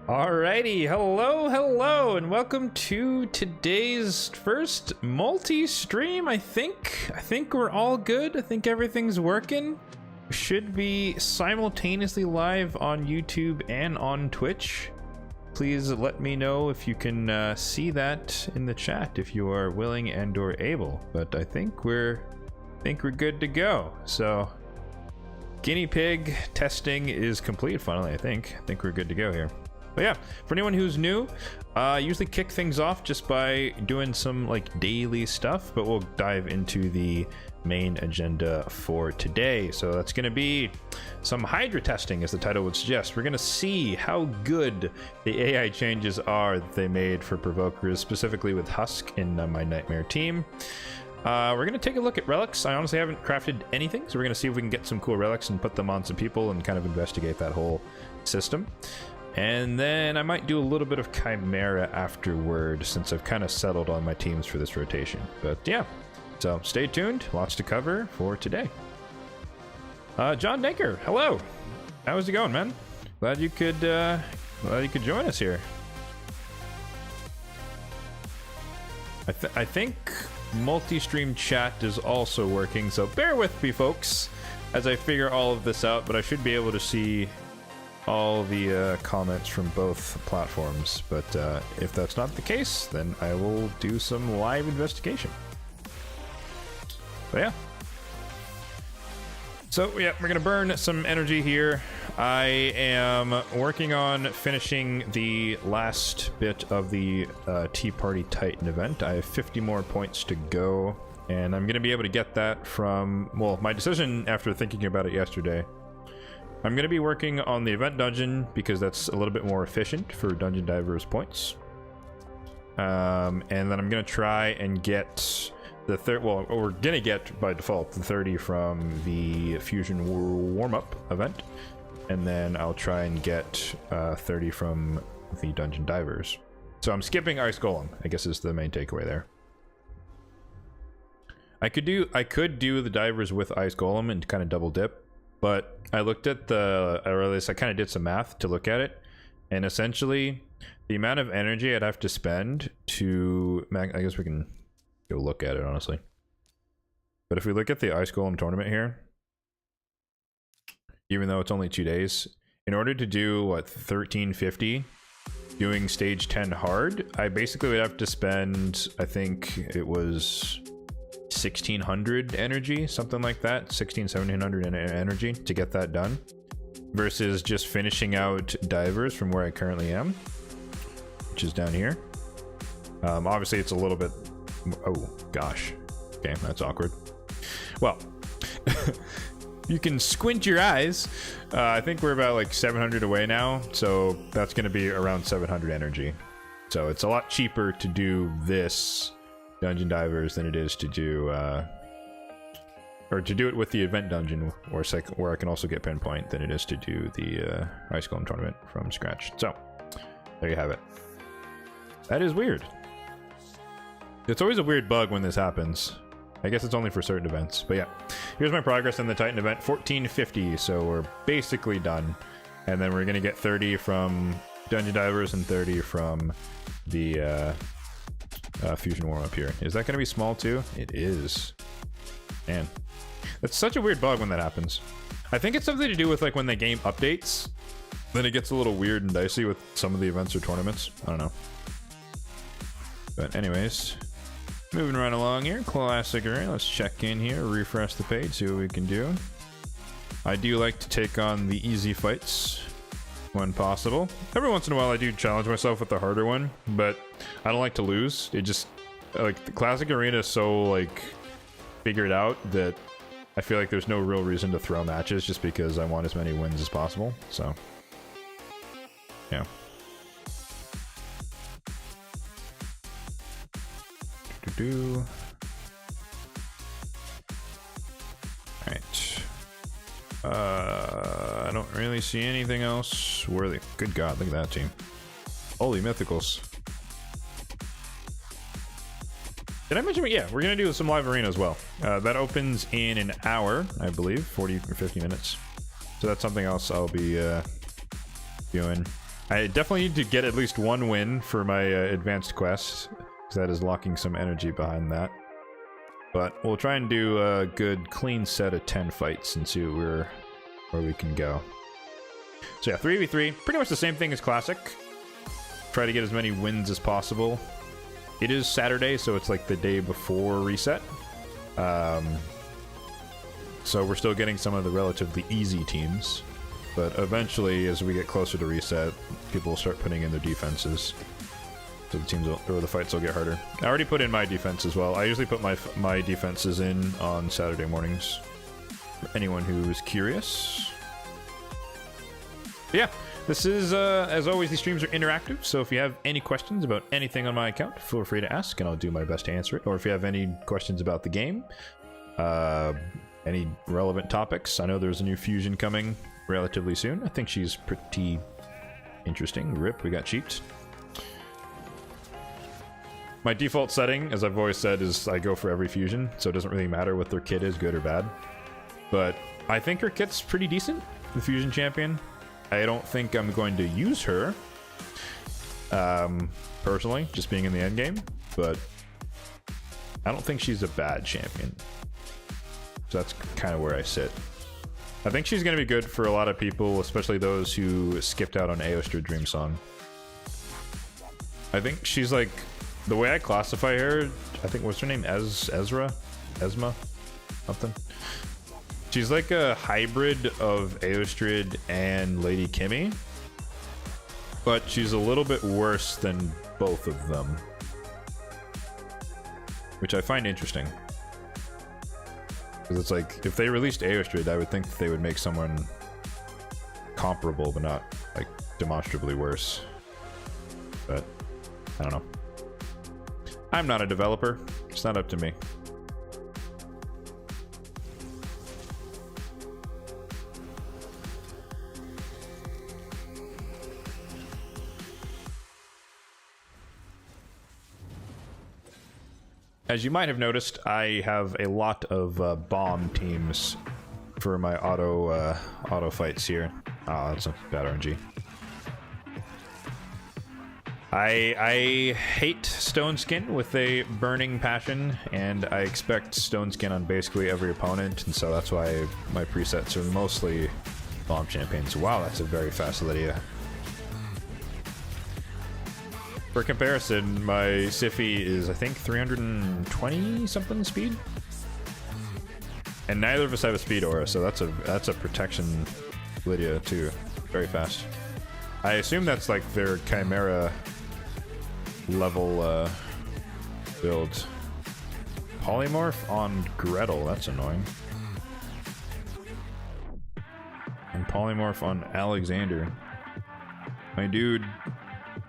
Alrighty, hello, and welcome to today's first multi-stream. I think we're all good. I think everything's working. Should be simultaneously live on YouTube and on Twitch. Please let me know if you can see that in the chat if you are willing and or able. But I think we're good to go. So guinea pig testing is complete finally. I think we're good to go here. But yeah, for anyone who's new, I usually kick things off just by doing some like daily stuff, but we'll dive into the main agenda for today. So that's going to be some Hydra testing, as the title would suggest. We're going to see how good the AI changes are that they made for provokers, specifically with Husk in my Nightmare team. We're going to take a look at relics. I honestly haven't crafted anything, so we're going to see if we can get some cool relics and put them on some people and kind of investigate that whole system. And then I might do a little bit of Chimera afterward, since I've kind of settled on my teams for this rotation. But yeah, so stay tuned. Lots to cover for today. John Denker, hello. How's it going, man? Glad you could join us here. I think multi-stream chat is also working, so bear with me, folks, as I figure all of this out. But I should be able to see all the comments from both platforms, but if that's not the case, then I will do some live investigation. But yeah, so yeah, we're gonna burn some energy here. I am working on finishing the last bit of the Tea Party Titan event. I have 50 more points to go, and I'm gonna be able to get that from, well, my decision after thinking about it yesterday. I'm going to be working on the event dungeon because that's a little bit more efficient for dungeon divers points. And then I'm going to try and get the well, we're going to get by default the 30 from the fusion warm-up event. And then I'll try and get 30 from the dungeon divers. So I'm skipping Ice Golem, I guess, is the main takeaway there. I could do the divers with Ice Golem and kind of double dip. But I looked at or at least I kind of did some math to look at it, and essentially the amount of energy I'd have to spend to, I guess we can go look at it honestly. But if we look at the Ice Golem tournament here, even though it's only 2 days, in order to do what, 1350 doing stage 10 hard, I basically would have to spend, I think it was 1600 energy, something like that, 1700 energy to get that done, versus just finishing out divers from where I currently am, which is down here. Obviously it's a little bit, oh gosh, okay, that's awkward. Well, you can squint your eyes. I think we're about like 700 away now, so that's going to be around 700 energy. So it's a lot cheaper to do this dungeon divers than it is to do or to do it with the event dungeon, or where I can also get pinpoint, than it is to do the Ice Golem tournament from scratch. So there you have it. That is weird. It's always a weird bug when this happens. I guess it's only for certain events. But yeah, here's my progress in the Titan event, 1450. So we're basically done, and then we're gonna get 30 from dungeon divers and 30 from the fusion warm up here. Is that going to be small too? It is. Man, that's such a weird bug when that happens. I think it's something to do with like when the game updates, then it gets a little weird and dicey with some of the events or tournaments. I don't know. But anyways, moving right along here. Classic array. Let's check in here, refresh the page, see what we can do. I do like to take on the easy fights when possible. Every once in a while I do challenge myself with the harder one, but I don't like to lose. It just, like, the classic arena is so like figured out that I feel like there's no real reason to throw matches, just because I want as many wins as possible. So yeah. Alright. I don't really see anything else worthy. Good God, look at that team. Holy mythicals. Did I mention? Yeah, we're gonna do some live arena as well. That opens in an hour, I believe, 40 or 50 minutes. So that's something else I'll be doing. I definitely need to get at least one win for my advanced quest, because that is locking some energy behind that. But we'll try and do a good clean set of 10 fights and see where we can go. So yeah, 3v3, pretty much the same thing as Classic. Try to get as many wins as possible. It is Saturday, so it's like the day before reset. So we're still getting some of the relatively easy teams. But eventually, as we get closer to reset, people will start putting in their defenses. So the teams will, or the fights will get harder. I already put in my defense as well. I usually put my defenses in on Saturday mornings. For anyone who is curious. But yeah, this is, as always, these streams are interactive. So if you have any questions about anything on my account, feel free to ask and I'll do my best to answer it. Or if you have any questions about the game, any relevant topics. I know there's a new fusion coming relatively soon. I think she's pretty interesting. Rip, we got cheaped. My default setting, as I've always said, is I go for every fusion, so it doesn't really matter what their kit is, good or bad. But I think her kit's pretty decent, the fusion champion. I don't think I'm going to use her, personally, just being in the end game, but I don't think she's a bad champion. So that's kind of where I sit. I think she's going to be good for a lot of people, especially those who skipped out on Aostra Dream Song. I think she's like, the way I classify her, I think, what's her name? Esma? Something. She's like a hybrid of Aostrid and Lady Kimmy, but she's a little bit worse than both of them, which I find interesting. Because it's like, if they released Aostrid, I would think that they would make someone comparable, but not like demonstrably worse. But I don't know. I'm not a developer. It's not up to me. As you might have noticed, I have a lot of bomb teams for my auto fights here. Oh, that's a bad RNG. I hate Stone Skin with a burning passion, and I expect Stone Skin on basically every opponent, and so that's why my presets are mostly bomb champions. Wow, that's a very fast Lydia. For comparison, my Siphi is, I think, 320 something speed, and neither of us have a speed aura, so that's a protection Lydia too. Very fast. I assume that's like their Chimera level build. Polymorph on Gretel, that's annoying. And polymorph on Alexander. My dude,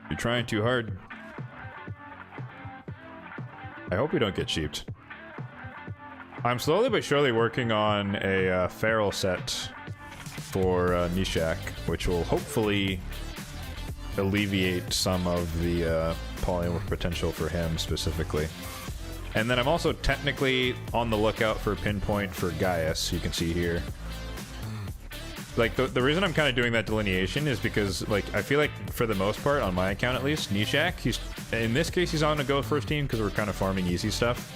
you're trying too hard. I hope we don't get cheaped. I'm slowly but surely working on a feral set for Nishak, which will hopefully alleviate some of the polymorph potential for him specifically. And then I'm also technically on the lookout for a pinpoint for Gaius, you can see here. Like, the reason I'm kind of doing that delineation is because, like, I feel like, for the most part, on my account at least, Nishak, in this case, he's on a go first team because we're kind of farming easy stuff.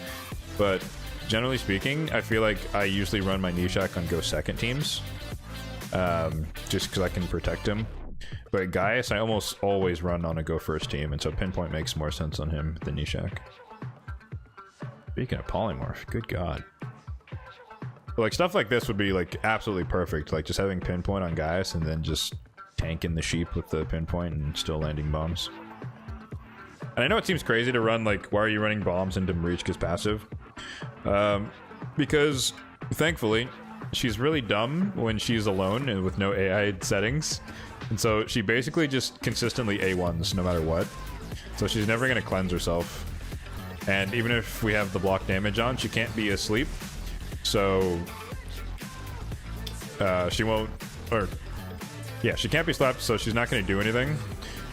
But, generally speaking, I feel like I usually run my Nishak on go second teams. Just because I can protect him. But Gaius, I almost always run on a go first team, and so pinpoint makes more sense on him than Nishak. Speaking of polymorph, good god. But like, stuff like this would be like absolutely perfect, like just having pinpoint on Gaius and then just tanking the sheep with the pinpoint and still landing bombs. And I know it seems crazy to run, like, why are you running bombs into Marichka's passive? Because thankfully she's really dumb when she's alone and with no AI settings, and so she basically just consistently A1s no matter what, so she's never going to cleanse herself. And even if we have the block damage on, she can't be asleep, so she won't, or yeah, she can't be slapped, so she's not going to do anything.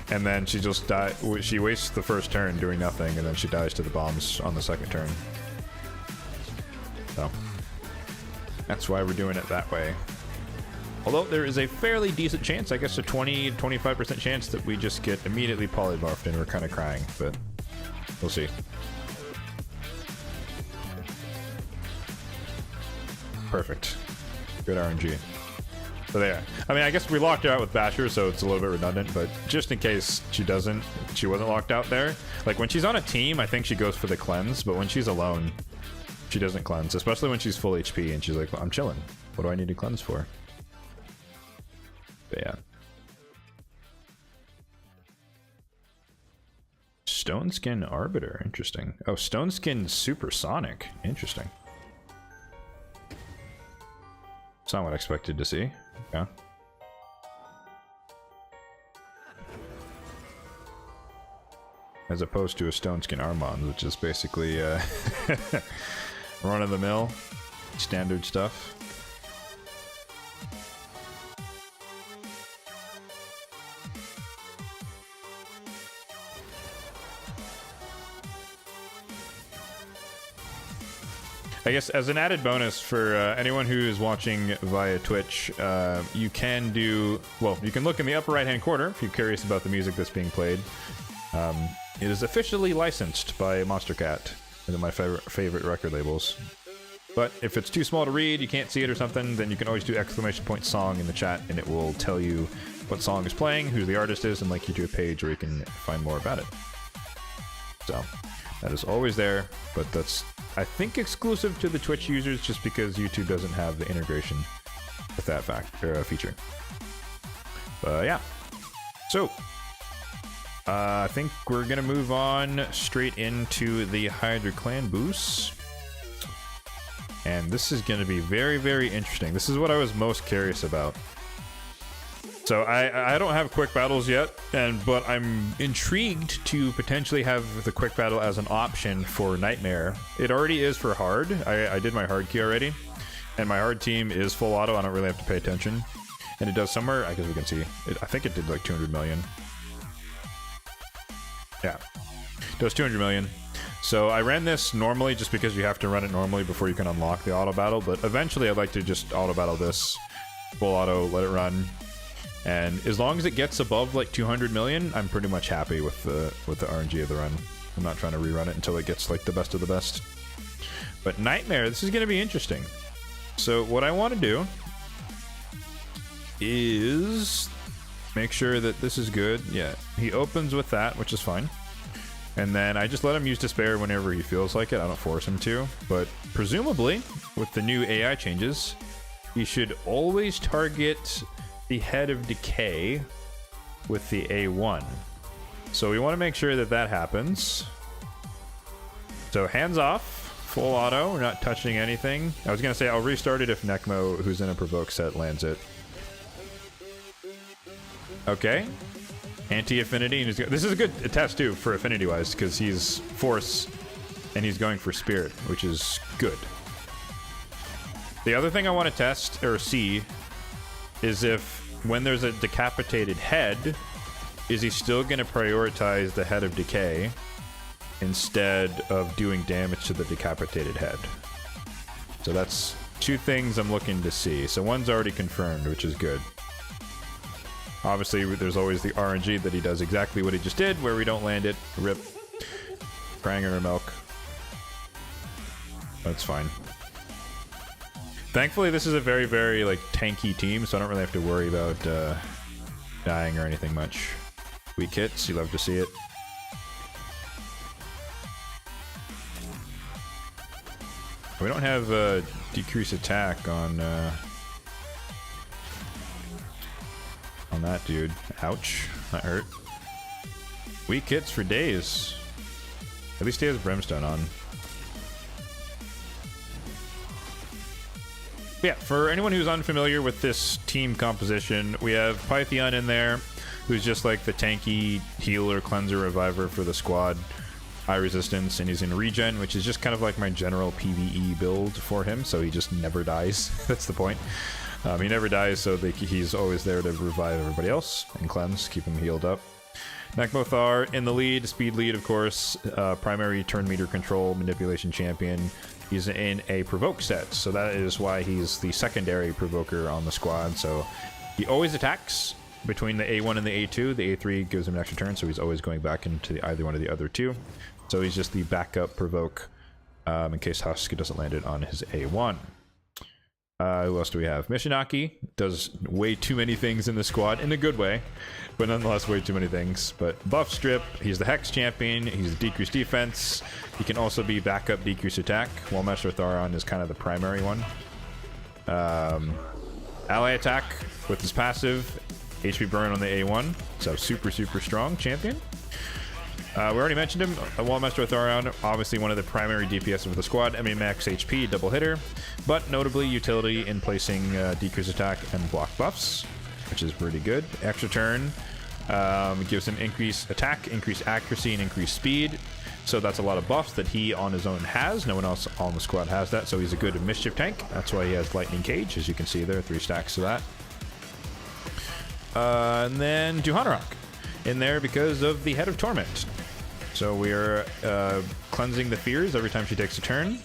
And then she just she wastes the first turn doing nothing, and then she dies to the bombs on the second turn. So that's why we're doing it that way. Although there is a fairly decent chance, I guess a 20 to 25% chance that we just get immediately polymorphed and we're kind of crying, but we'll see. Perfect. Good RNG. So there. I mean, I guess we locked her out with Basher, so it's a little bit redundant, but just in case she wasn't locked out there. Like, when she's on a team, I think she goes for the cleanse, but when she's alone, she doesn't cleanse, especially when she's full HP and she's like, well, I'm chilling. What do I need to cleanse for? But yeah. Stone Skin Arbiter, interesting. Oh, Stone Skin Supersonic, interesting. It's not what I expected to see. Yeah. As opposed to a Stone Skin Armand, which is basically run-of-the-mill, standard stuff. I guess as an added bonus for anyone who is watching via Twitch, you can do, well, you can look in the upper right-hand corner if you're curious about the music that's being played. It is officially licensed by Monster Cat, one of my favorite record labels. But if it's too small to read, you can't see it or something, then you can always do !song in the chat and it will tell you what song is playing, who the artist is, and link you to a page where you can find more about it. So, that is always there, but that's, I think, exclusive to the Twitch users just because YouTube doesn't have the integration with that feature. Yeah. So, I think we're going to move on straight into the Hydra clan boosts. And this is going to be very, very interesting. This is what I was most curious about. So I don't have quick battles yet, but I'm intrigued to potentially have the quick battle as an option for Nightmare. It already is for hard. I did my hard key already, and my hard team is full auto. I don't really have to pay attention. And it does somewhere, I guess we can see. I think it did like 200 million. Yeah, it does 200 million. So I ran this normally just because you have to run it normally before you can unlock the auto battle, but eventually I'd like to just auto battle this. Full auto, let it run. And as long as it gets above like 200 million, I'm pretty much happy with the RNG of the run. I'm not trying to rerun it until it gets like the best of the best. But Nightmare, this is going to be interesting. So what I want to do is make sure that this is good. Yeah, he opens with that, which is fine. And then I just let him use Despair whenever he feels like it. I don't force him to. But presumably, with the new AI changes, he should always target the Head of Decay with the A1. So we want to make sure that that happens. So hands off, full auto, we're not touching anything. I was going to say I'll restart it if Necmo, who's in a Provoke set, lands it. Okay. Anti-affinity. And this is a good test too for affinity-wise because he's Force and he's going for Spirit, which is good. The other thing I want to test, or see, is if when there's a decapitated head, is he still going to prioritize the Head of Decay instead of doing damage to the decapitated head? So that's two things I'm looking to see. So one's already confirmed, which is good. Obviously, there's always the RNG that he does exactly what he just did, where we don't land it. Rip. Crying in her milk. That's fine. Thankfully, this is a very, very, like, tanky team, so I don't really have to worry about dying or anything much. Weak hits, you love to see it. We don't have decrease attack on that dude. Ouch. That hurt. Weak hits for days. At least he has Brimstone on. Yeah, for anyone who's unfamiliar with this team composition, we have Pythion in there, who's just like the tanky healer, cleanser, reviver for the squad. High resistance, and he's in regen, which is just kind of like my general PvE build for him, so he just never dies. That's the point. He never dies, so he's always there to revive everybody else and cleanse, keep him healed up. Nekmothar in the lead, speed lead, of course, primary turn meter control, manipulation champion. He's in a Provoke set, so that is why he's the secondary Provoker on the squad. So he always attacks between the A1 and the A2. The A3 gives him an extra turn, so he's always going back into either one of the other two. So he's just the backup Provoke in case Husky doesn't land it on his A1. Who else do we have? Mishinaki does way too many things in the squad, in a good way, but nonetheless way too many things. But buff strip, he's the Hex champion, he's the decreased defense, he can also be backup decreased attack, while Master Tharon is kind of the primary one. Ally attack with his passive, HP burn on the A1, so super strong champion. We already mentioned him, Wallmaster Tharon, obviously one of the primary DPS of the squad, max HP, double hitter, but notably utility in placing decrease attack and block buffs, which is pretty good. Extra turn gives him increased attack, increased accuracy, and increased speed, so that's a lot of buffs that he on his own has. No one else on the squad has that, so he's a good mischief tank. That's why he has Lightning Cage, as you can see there, 3 stacks of that. And then Duhanarok in there because of the Head of Torment. So we are cleansing the fears every time she takes a turn,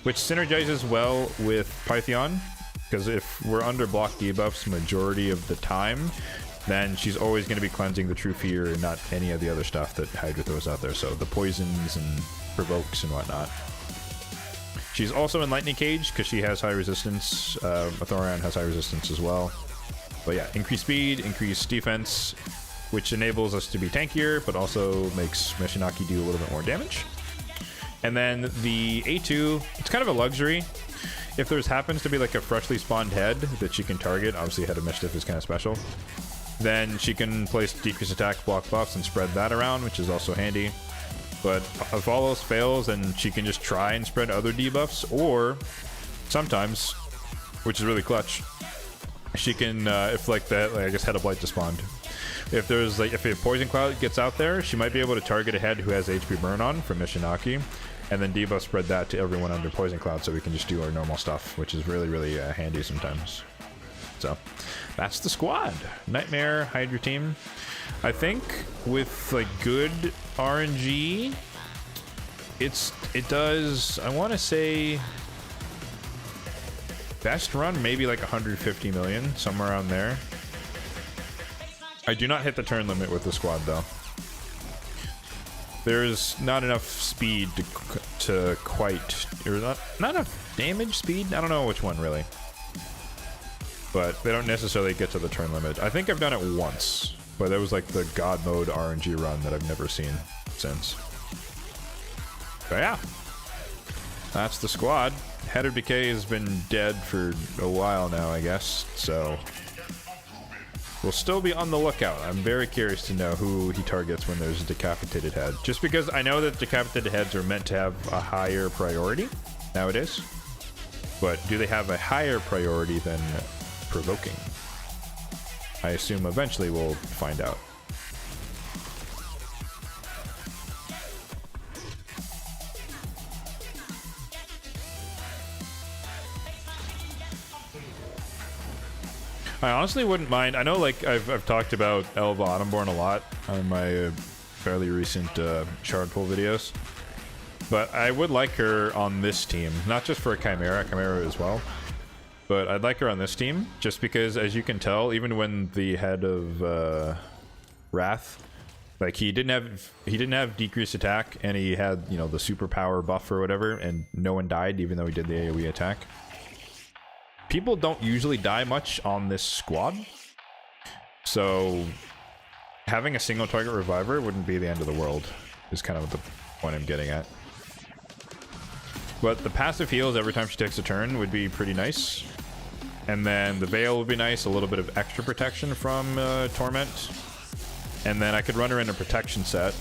which synergizes well with Pythion, because if we're under block debuffs majority of the time, then she's always going to be cleansing the true fear and not any of the other stuff that Hydra throws out there. So the poisons and provokes and whatnot. She's also in Lightning Cage because she has high resistance. Thoran has high resistance as well. But yeah, increased speed, increased defense, which enables us to be tankier, but also makes Mishinaki do a little bit more damage. And then the A2, it's kind of a luxury. If there's happens to be like a freshly spawned head that she can target, obviously Head of Mischief is kind of special, then she can place decrease attack, block buffs, and spread that around, which is also handy. But if all else fails, then she can just try and spread other debuffs, or sometimes, which is really clutch, she can, if like that, like I guess Head of Blight just spawned. If there's like, if a Poison Cloud gets out there, she might be able to target a head who has HP burn on from Mishinaki, and then debuff spread that to everyone under Poison Cloud, so we can just do our normal stuff, which is really handy sometimes. So that's the squad. Nightmare Hydra team. I think with like good RNG, it does, I want to say best run maybe like 150 million, somewhere around there. I do not hit the turn limit with the squad though. There's not enough speed to quite, or not enough damage speed. I don't know which one really, but they don't necessarily get to the turn limit. I think I've done it once, but that was like the God mode RNG run that I've never seen since. But yeah, that's the squad. Head of Decay has been dead for a while now, I guess, so we'll still be on the lookout. I'm very curious to know who he targets when there's a decapitated head. Just because I know that decapitated heads are meant to have a higher priority nowadays. But do they have a higher priority than provoking? I assume eventually we'll find out. I honestly wouldn't mind. I know, like, I've talked about Elva Autumnborn a lot on my fairly recent shard pool videos, but I would like her on this team, not just for Chimera as well, but I'd like her on this team just because, as you can tell, even when the head of Wrath, like, he didn't have decreased attack, and he had, you know, the superpower buff or whatever, and no one died even though he did the AoE attack. People don't usually die much on this squad, so having a single target reviver wouldn't be the end of the world, is kind of the point I'm getting at. But the passive heals every time she takes a turn would be pretty nice, and then the Veil would be nice, a little bit of extra protection from Torment, and then I could run her in a protection set,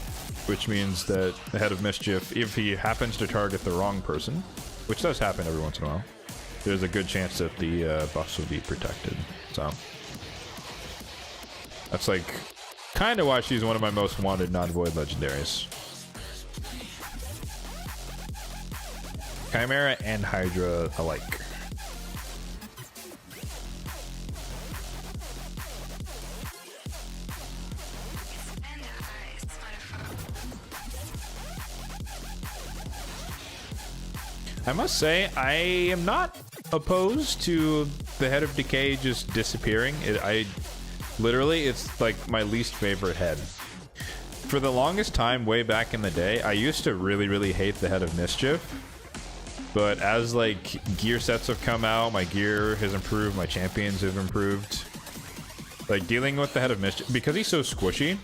which means that the Head of Mischief, if he happens to target the wrong person, which does happen every once in a while, there's a good chance that the buffs will be protected. So that's like kind of why she's one of my most wanted non-void legendaries. Chimera and Hydra alike. I must say, I am not opposed to the Head of Decay just disappearing. Literally, it's like my least favorite head. For the longest time, way back in the day, I used to really, really hate the Head of Mischief. But as like gear sets have come out, my gear has improved, my champions have improved. Like dealing with the Head of Mischief, because he's so squishy,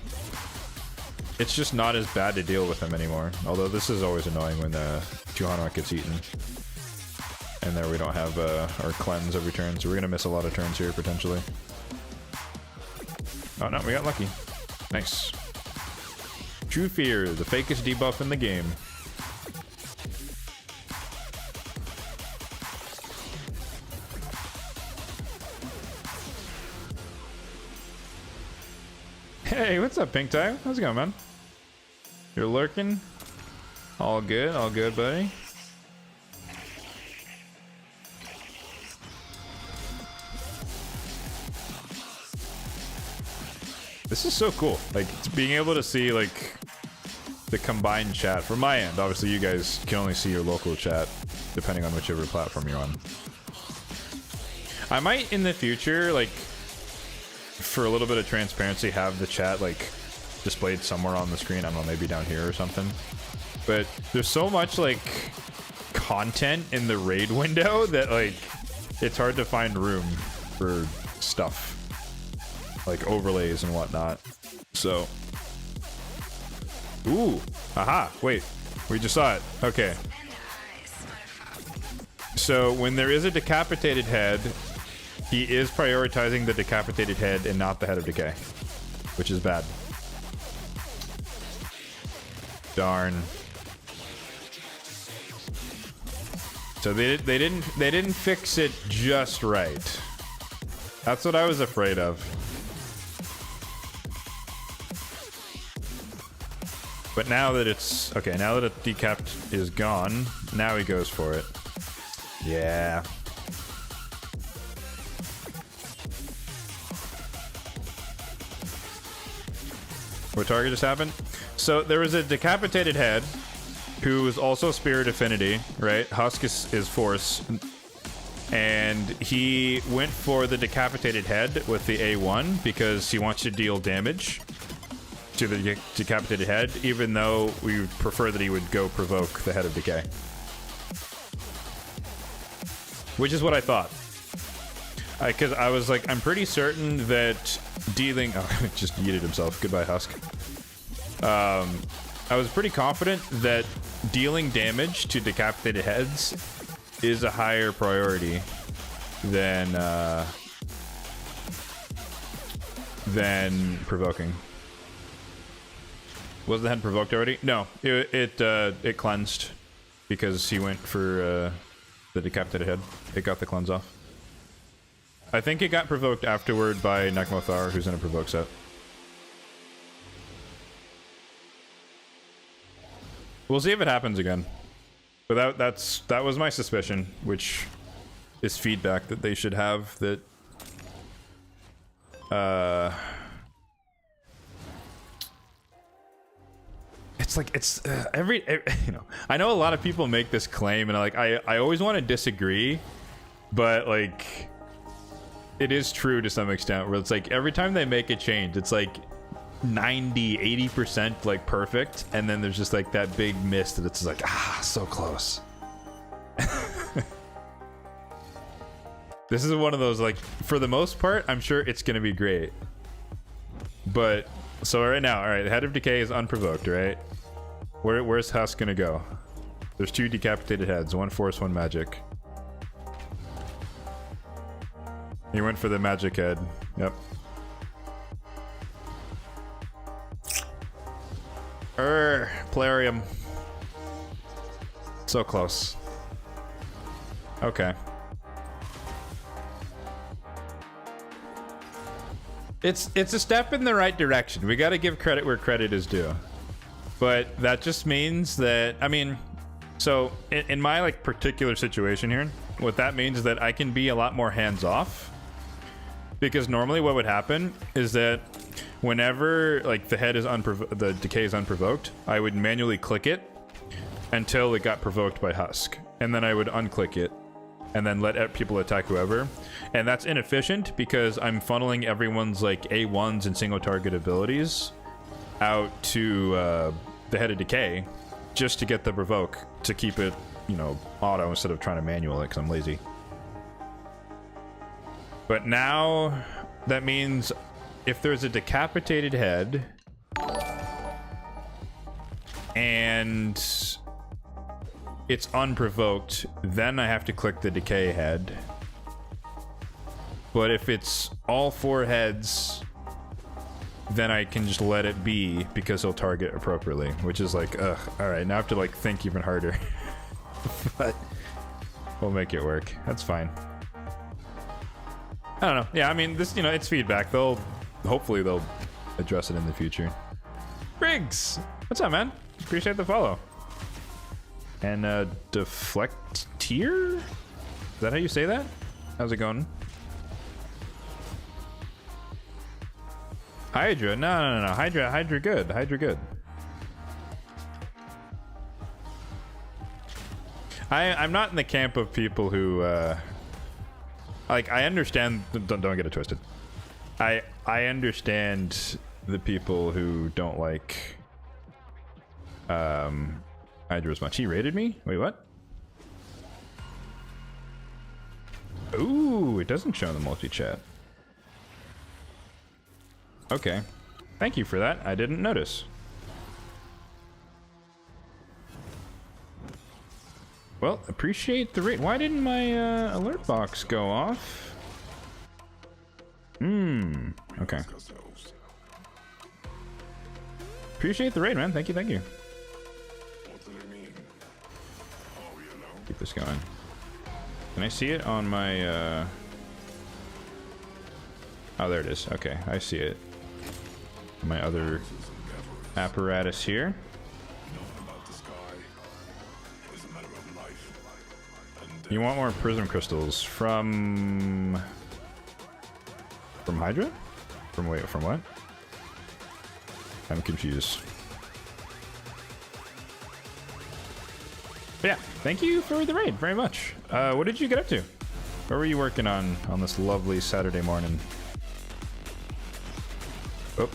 it's just not as bad to deal with him anymore. Although this is always annoying when Juhanok gets eaten. And there we don't have our cleanse every turn, so we're gonna miss a lot of turns here potentially. Oh no, we got lucky. Nice. True Fear, the fakest debuff in the game. Hey, what's up, Pink Tie? How's it going, man? You're lurking? All good, buddy. This is so cool. Like, being able to see, like, the combined chat. From my end, obviously you guys can only see your local chat, depending on whichever platform you're on. I might, in the future, like, for a little bit of transparency, have the chat, like, displayed somewhere on the screen. I don't know, maybe down here or something. But there's so much, like, content in the raid window that, like, it's hard to find room for stuff. Like overlays and whatnot. So. Ooh. Aha. Wait. We just saw it. Okay. So when there is a decapitated head, he is prioritizing the decapitated head and not the Head of Decay. Which is bad. Darn. So they didn't fix it just right. That's what I was afraid of. But now that it's... Okay, now that a decapped is gone, now he goes for it. Yeah. What target just happened? So there was a decapitated head who was also Spirit Affinity, right? Husk is Force. And he went for the decapitated head with the A1 because he wants to deal damage to the decapitated head, even though we would prefer that he would go Provoke the Head of Decay. Which is what I thought. Because I was like, I'm pretty certain that dealing... Oh, just yeeted himself. Goodbye, Husk. I was pretty confident that dealing damage to decapitated heads is a higher priority than provoking. Was the head provoked already? No, it cleansed because he went for the decapitated head. It got the cleanse off. I think it got provoked afterward by Nekmothar, who's in a provoke set. We'll see if it happens again. But that was my suspicion, which is feedback that they should have. That it's like every you know, I know a lot of people make this claim, and I always want to disagree, but like it is true to some extent, where it's like every time they make a change, it's like 90-80% like perfect, and then there's just like that big miss that it's like, so close. This is one of those, like, for the most part, I'm sure it's gonna be great. But so right now, all right, the Head of Decay is unprovoked, right? Where's Husk gonna go? There's two decapitated heads, one force, one magic. He went for the magic head. Yep. Plarium. So close. Okay. It's a step in the right direction. We gotta give credit where credit is due. But that just means that, I mean, so in my like particular situation here, what that means is that I can be a lot more hands-off. Because normally what would happen is that whenever like the decay is unprovoked, I would manually click it until it got provoked by Husk. and then I would unclick it, and then let people attack whoever. And that's inefficient because I'm funneling everyone's like A1s and single target abilities out to the Head of Decay just to get the Provoke to keep it, you know, auto instead of trying to manual it because I'm lazy. But now that means if there's a decapitated head and it's unprovoked, then I have to click the decay head. But if it's all 4 heads, then I can just let it be because he'll target appropriately, which is like, ugh, alright, now I have to like think even harder. But we'll make it work. That's fine. I don't know. Yeah, I mean, this, you know, it's feedback. Hopefully they'll address it in the future. Briggs! What's up, man? Appreciate the follow. And deflect tier? Is that how you say that? How's it going? Hydra? No. Hydra good. Hydra good. I'm not in the camp of people who like, I understand, don't get it twisted. I understand the people who don't like Hydra as much. He raided me? Wait, what? Ooh, it doesn't show in the multi-chat. Okay. Thank you for that. I didn't notice. Well, appreciate the raid. Why didn't my alert box go off? Okay. Appreciate the raid, man. Thank you. Keep this going. Can I see it on my oh, there it is. Okay, I see it. My other apparatus here. You want more prism crystals from Hydra? From what? I'm confused. But yeah, thank you for the raid very much. What did you get up to? What were you working on this lovely Saturday morning? Oh.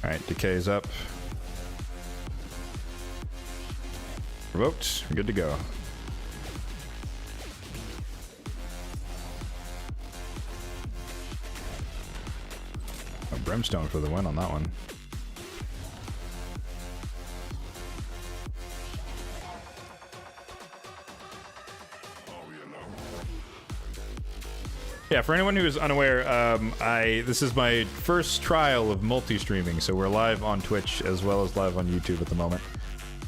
Alright, decay's up. Provoked. We're good to go. Oh, Brimstone for the win on that one. Yeah, for anyone who is unaware, this is my first trial of multi-streaming, so we're live on Twitch as well as live on YouTube at the moment.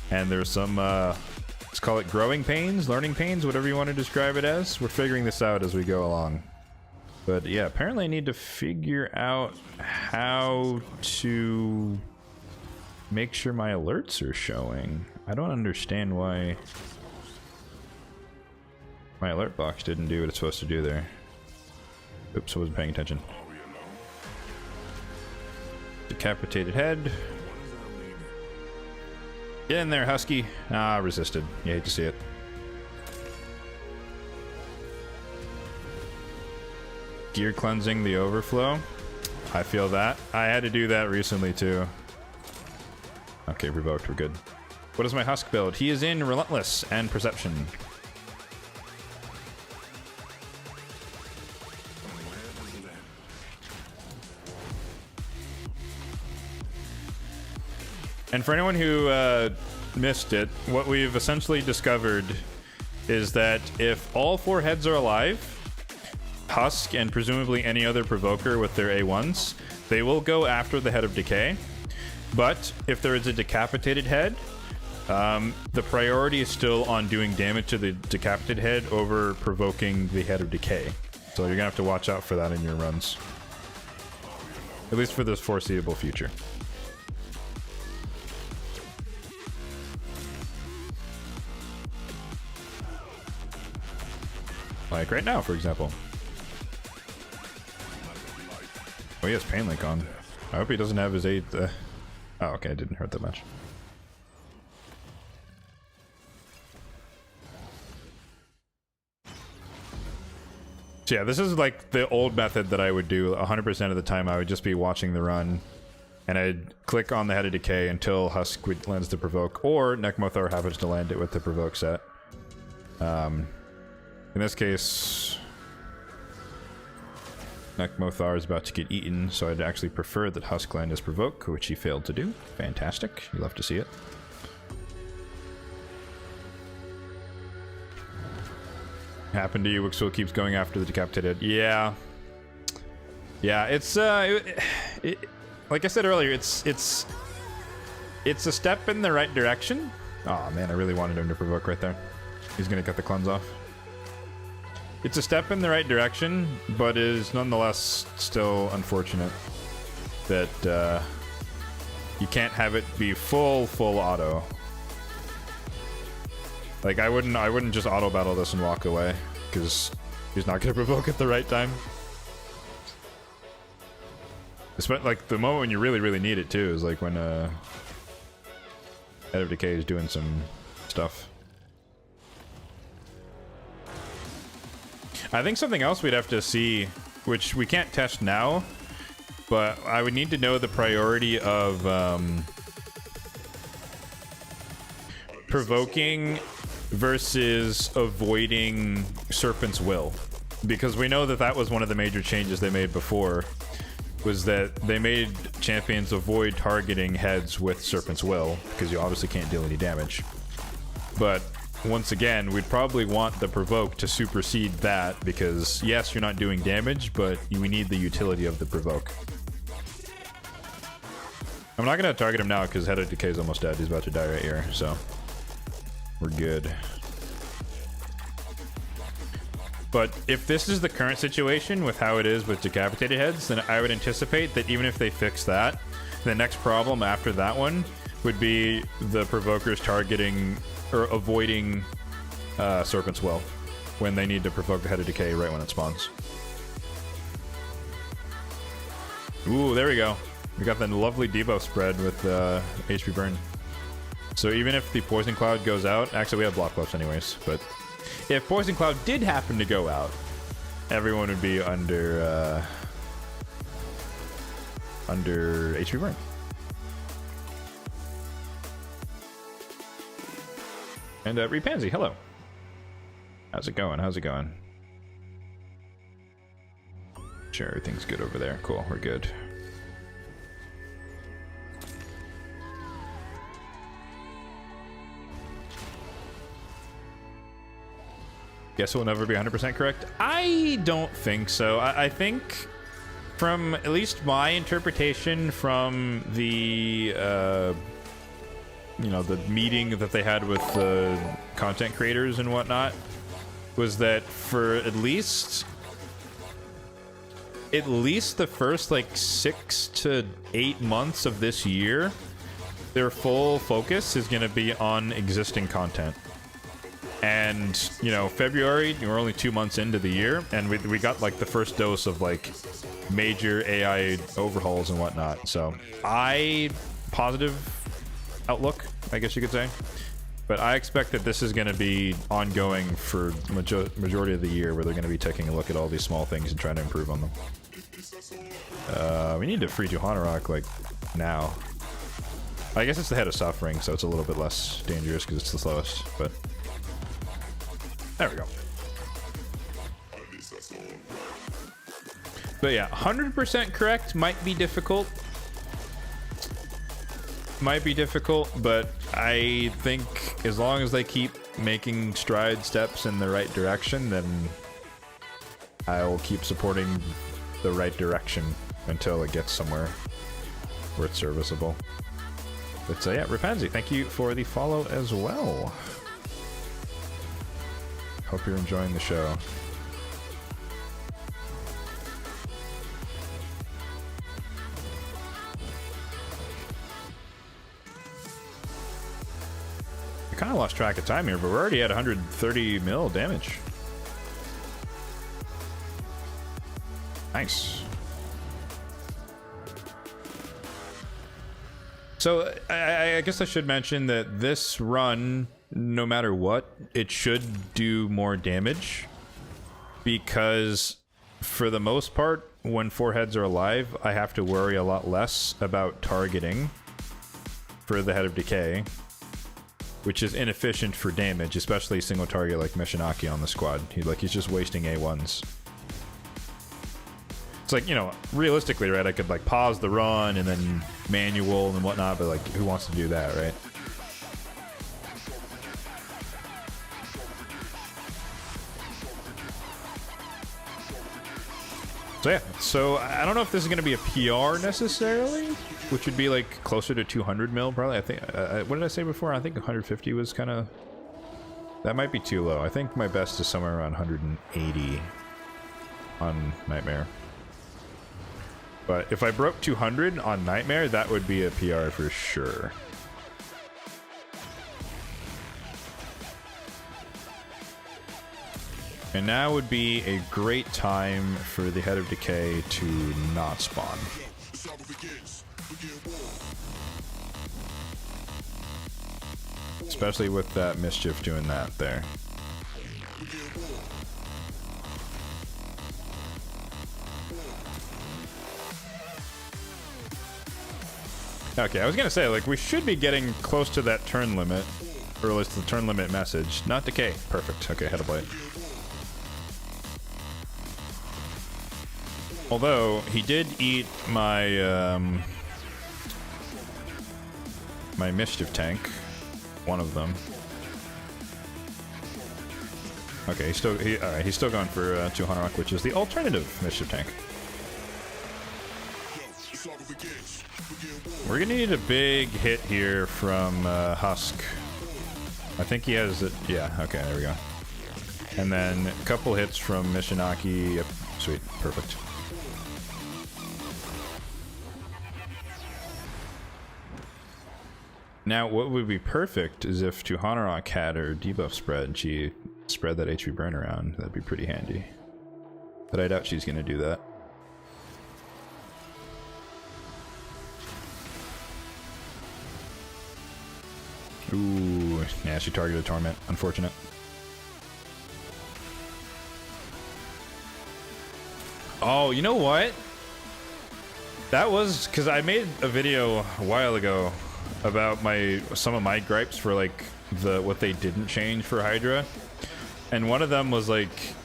And there's some, let's call it growing pains, learning pains, whatever you want to describe it as. We're figuring this out as we go along. But yeah, apparently I need to figure out how to make sure my alerts are showing. I don't understand why my alert box didn't do what it's supposed to do there. Oops, I wasn't paying attention. Decapitated head. Get in there, Husky. Ah, resisted. You hate to see it. Gear cleansing the overflow. I feel that. I had to do that recently too. Okay, revoked. We're good. What is my Husk build? He is in Relentless and Perception. And for anyone who missed it, what we've essentially discovered is that if all 4 heads are alive, Husk and presumably any other Provoker with their A1s, they will go after the Head of Decay. But if there is a decapitated head, the priority is still on doing damage to the decapitated head over provoking the Head of Decay. So you're gonna have to watch out for that in your runs. At least for this foreseeable future. Like right now, for example. Oh, he has Pain Link on. I hope he doesn't have his 8. Oh, okay, it didn't hurt that much. So yeah, this is like the old method that I would do 100% of the time. I would just be watching the run, and I'd click on the Head of Decay until Husk lands the Provoke, or Nekmothar happens to land it with the Provoke set. In this case, Nekmothar is about to get eaten, so I'd actually prefer that Husk land his Provoke, which he failed to do. Fantastic. You love to see it. Happened to you, Wixwell keeps going after the decapitated. Yeah. Yeah, it's like I said earlier, it's a step in the right direction. Oh man, I really wanted him to Provoke right there. He's gonna cut the cleanse off. It's a step in the right direction, but is nonetheless still unfortunate that you can't have it be full auto. Like I wouldn't just auto battle this and walk away, because he's not gonna Provoke at the right time. Especially like the moment when you really need it too is like when Head of Decay is doing some stuff. I think something else we'd have to see, which we can't test now, but I would need to know the priority of provoking versus avoiding Serpent's Will. Because we know that that was one of the major changes they made before, was that they made champions avoid targeting heads with Serpent's Will, because you obviously can't deal any damage. But once again, we'd probably want the Provoke to supersede that, because yes, you're not doing damage, but we need the utility of the Provoke. I'm not gonna target him now because Head of Decay is almost dead. He's about to die right here, so we're good. But if this is the current situation with how it is with decapitated heads, then I would anticipate that even if they fix that, the next problem after that one would be the Provokers targeting or avoiding Serpent's Will when they need to provoke the Head of Decay right when it spawns. Ooh, there we go. We got the lovely debuff spread with HP burn. So even if the Poison Cloud goes out, actually we have block buffs anyways, but if Poison Cloud did happen to go out, everyone would be under HP burn. And Repansy, hello. How's it going? How's it going? Sure, everything's good over there. Cool, we're good. Guess it will never be 100% correct? I don't think so. I think from at least my interpretation from the you know, the meeting that they had with the content creators and whatnot, was that for at least the first like 6 to 8 months of this year, their full focus is going to be on existing content. And, you know, February, we're only 2 months into the year, and we got like the first dose of like major AI overhauls and whatnot. So positive outlook, I guess you could say. But I expect that this is going to be ongoing for majority of the year, where they're going to be taking a look at all these small things and trying to improve on them. We need to free Johanarok like now. I guess it's the Head of Suffering, so it's a little bit less dangerous because it's the slowest, but there we go. But yeah, 100% correct might be difficult. But I think as long as they keep making steps in the right direction, then I will keep supporting the right direction until it gets somewhere where it's serviceable. But yeah, Rapanzi, thank you for the follow as well. Hope you're enjoying the show. I kind of lost track of time here, but we're already at 130 mil damage. Nice. So I guess I should mention that this run, no matter what, it should do more damage. because for the most part, when 4 heads are alive, I have to worry a lot less about targeting for the Head of Decay, which is inefficient for damage, especially single target like Mishinaki on the squad. He's just wasting A1s. It's like, you know, realistically, right, I could like pause the run and then manual and whatnot, but like, who wants to do that, right? So yeah, so I don't know if this is going to be a PR necessarily, which would be like closer to 200 mil probably. I think, what did I say before? I think 150 was kind of, that might be too low. I think my best is somewhere around 180 on Nightmare. But if I broke 200 on Nightmare, that would be a PR for sure. And now would be a great time for the Head of Decay to not spawn. Especially with that Mischief doing that there. Okay, I was gonna say, like, we should be getting close to that turn limit, or at least the turn limit message. Not Decay. Perfect. Okay, Head of Blade. Although, he did eat my, my Mischief tank. One of them. Okay, alright, he's still going for 200 rock, which is the alternative Mischief tank. We're gonna need a big hit here from Husk. I think he has it. Yeah, okay, there we go. And then a couple hits from Mishinaki. Yep, sweet, perfect. Now, what would be perfect is if Tuhanarok had her debuff spread and she spread that HP burn around. That'd be pretty handy. But I doubt she's gonna do that. Ooh, yeah, she targeted Torment. Unfortunate. Oh, you know what? That was because I made a video a while ago about some of my gripes for like what they didn't change for Hydra, and one of them was like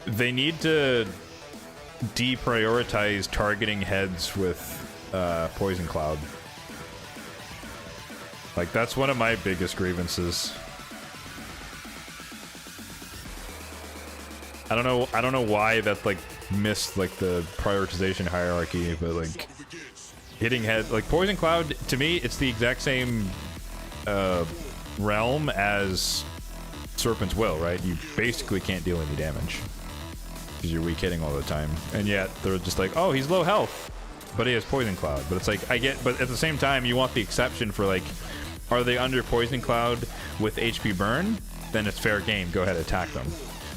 they need to deprioritize targeting heads with Poison Cloud. Like, that's one of my biggest grievances. I don't know why that like missed like the prioritization hierarchy, but like hitting head, like Poison Cloud, to me it's the exact same realm as Serpent's Will, right? You basically can't deal any damage because you're weak hitting all the time, and yet they're just like, oh, he's low health, but he has Poison Cloud. But it's like, but at the same time you want the exception for like, are they under Poison Cloud with HP burn? Then it's fair game, go ahead, attack them.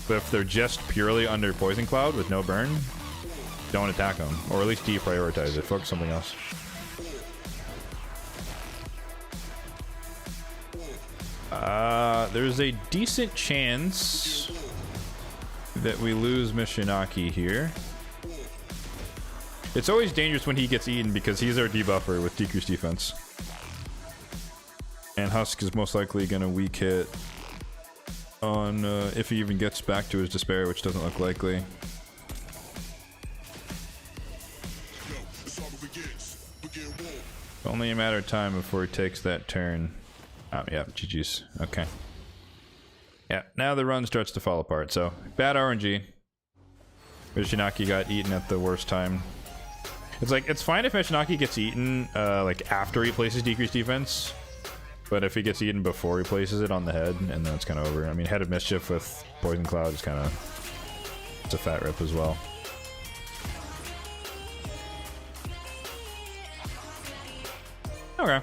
But if they're just purely under Poison Cloud with no burn, don't attack them, or at least deprioritize it. Focus something else. There's a decent chance that we lose Mishinaki here. It's always dangerous when he gets eaten because he's our debuffer with decreased defense. And Husk is most likely going to weak hit on if he even gets back to his despair, which doesn't look likely. Only a matter of time before he takes that turn. Oh, yeah, GG's. Okay. Yeah, now the run starts to fall apart, so bad RNG. Mishinaki got eaten at the worst time. It's like, it's fine if Mishinaki gets eaten like after he places decreased defense, but if he gets eaten before he places it on the head, and then it's kind of over. I mean, Head of Mischief with Poison Cloud is kind of, it's a fat rip as well. Okay.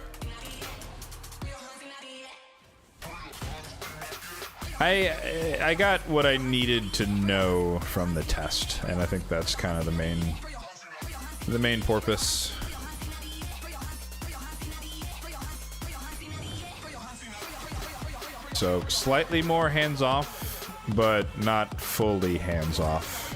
I got what I needed to know from the test, and I think that's kind of the main purpose. So slightly more hands off but not fully hands-off.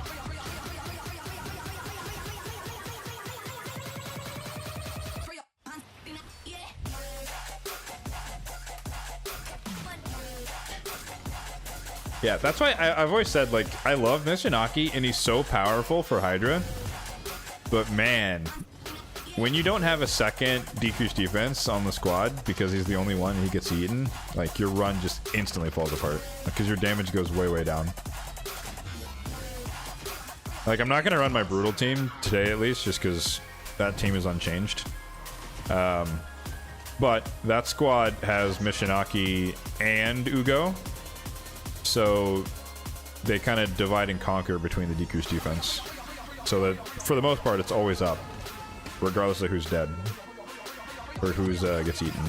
Yeah, that's why I've always said, like, I love Mishinaki, and he's so powerful for Hydra. But man, when you don't have a second decreased defense on the squad because he's the only one and he gets eaten, like, your run just instantly falls apart because your damage goes way, way down. Like, I'm not going to run my Brutal team today, at least, just because that team is unchanged. But that squad has Mishinaki and Ugo. So they kind of divide and conquer between the decreased defense. So that, for the most part, it's always up, regardless of who's dead or who's gets eaten.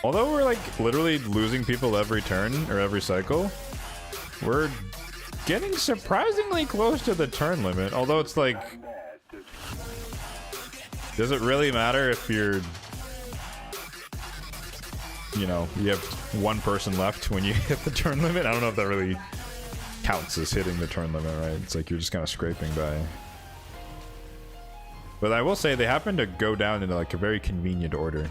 Although we're like literally losing people every turn or every cycle, we're getting surprisingly close to the turn limit. Although it's like, does it really matter if you're, you know, you have one person left when you hit the turn limit? I don't know if that really counts as hitting the turn limit, right? It's like you're just kind of scraping by. But I will say they happen to go down into like a very convenient order.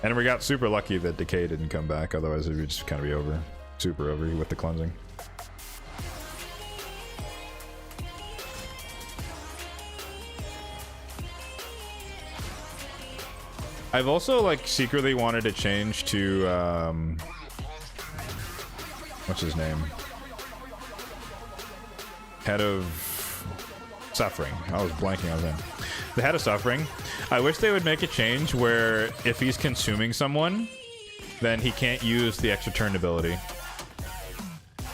And we got super lucky that Decay didn't come back, otherwise it would just kind of be over. Super over with the cleansing. I've also like secretly wanted to change to what's his name? Head of Suffering. I was blanking on him. The Head of Suffering. I wish they would make a change where if he's consuming someone, then he can't use the extra turn ability.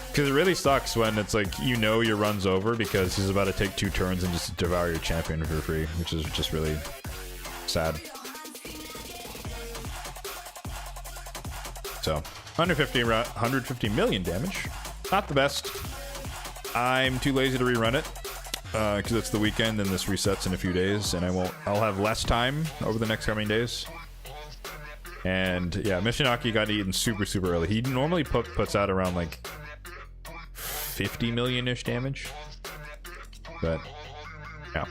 Because it really sucks when it's like, you know, your run's over because he's about to take 2 turns and just devour your champion for free, which is just really sad. So, 150 million damage. Not the best. I'm too lazy to rerun it because it's the weekend and this resets in a few days, and I'll have less time over the next coming days. And yeah, Mishinaki got eaten super early. He normally puts out around like 50 million-ish damage. But yeah.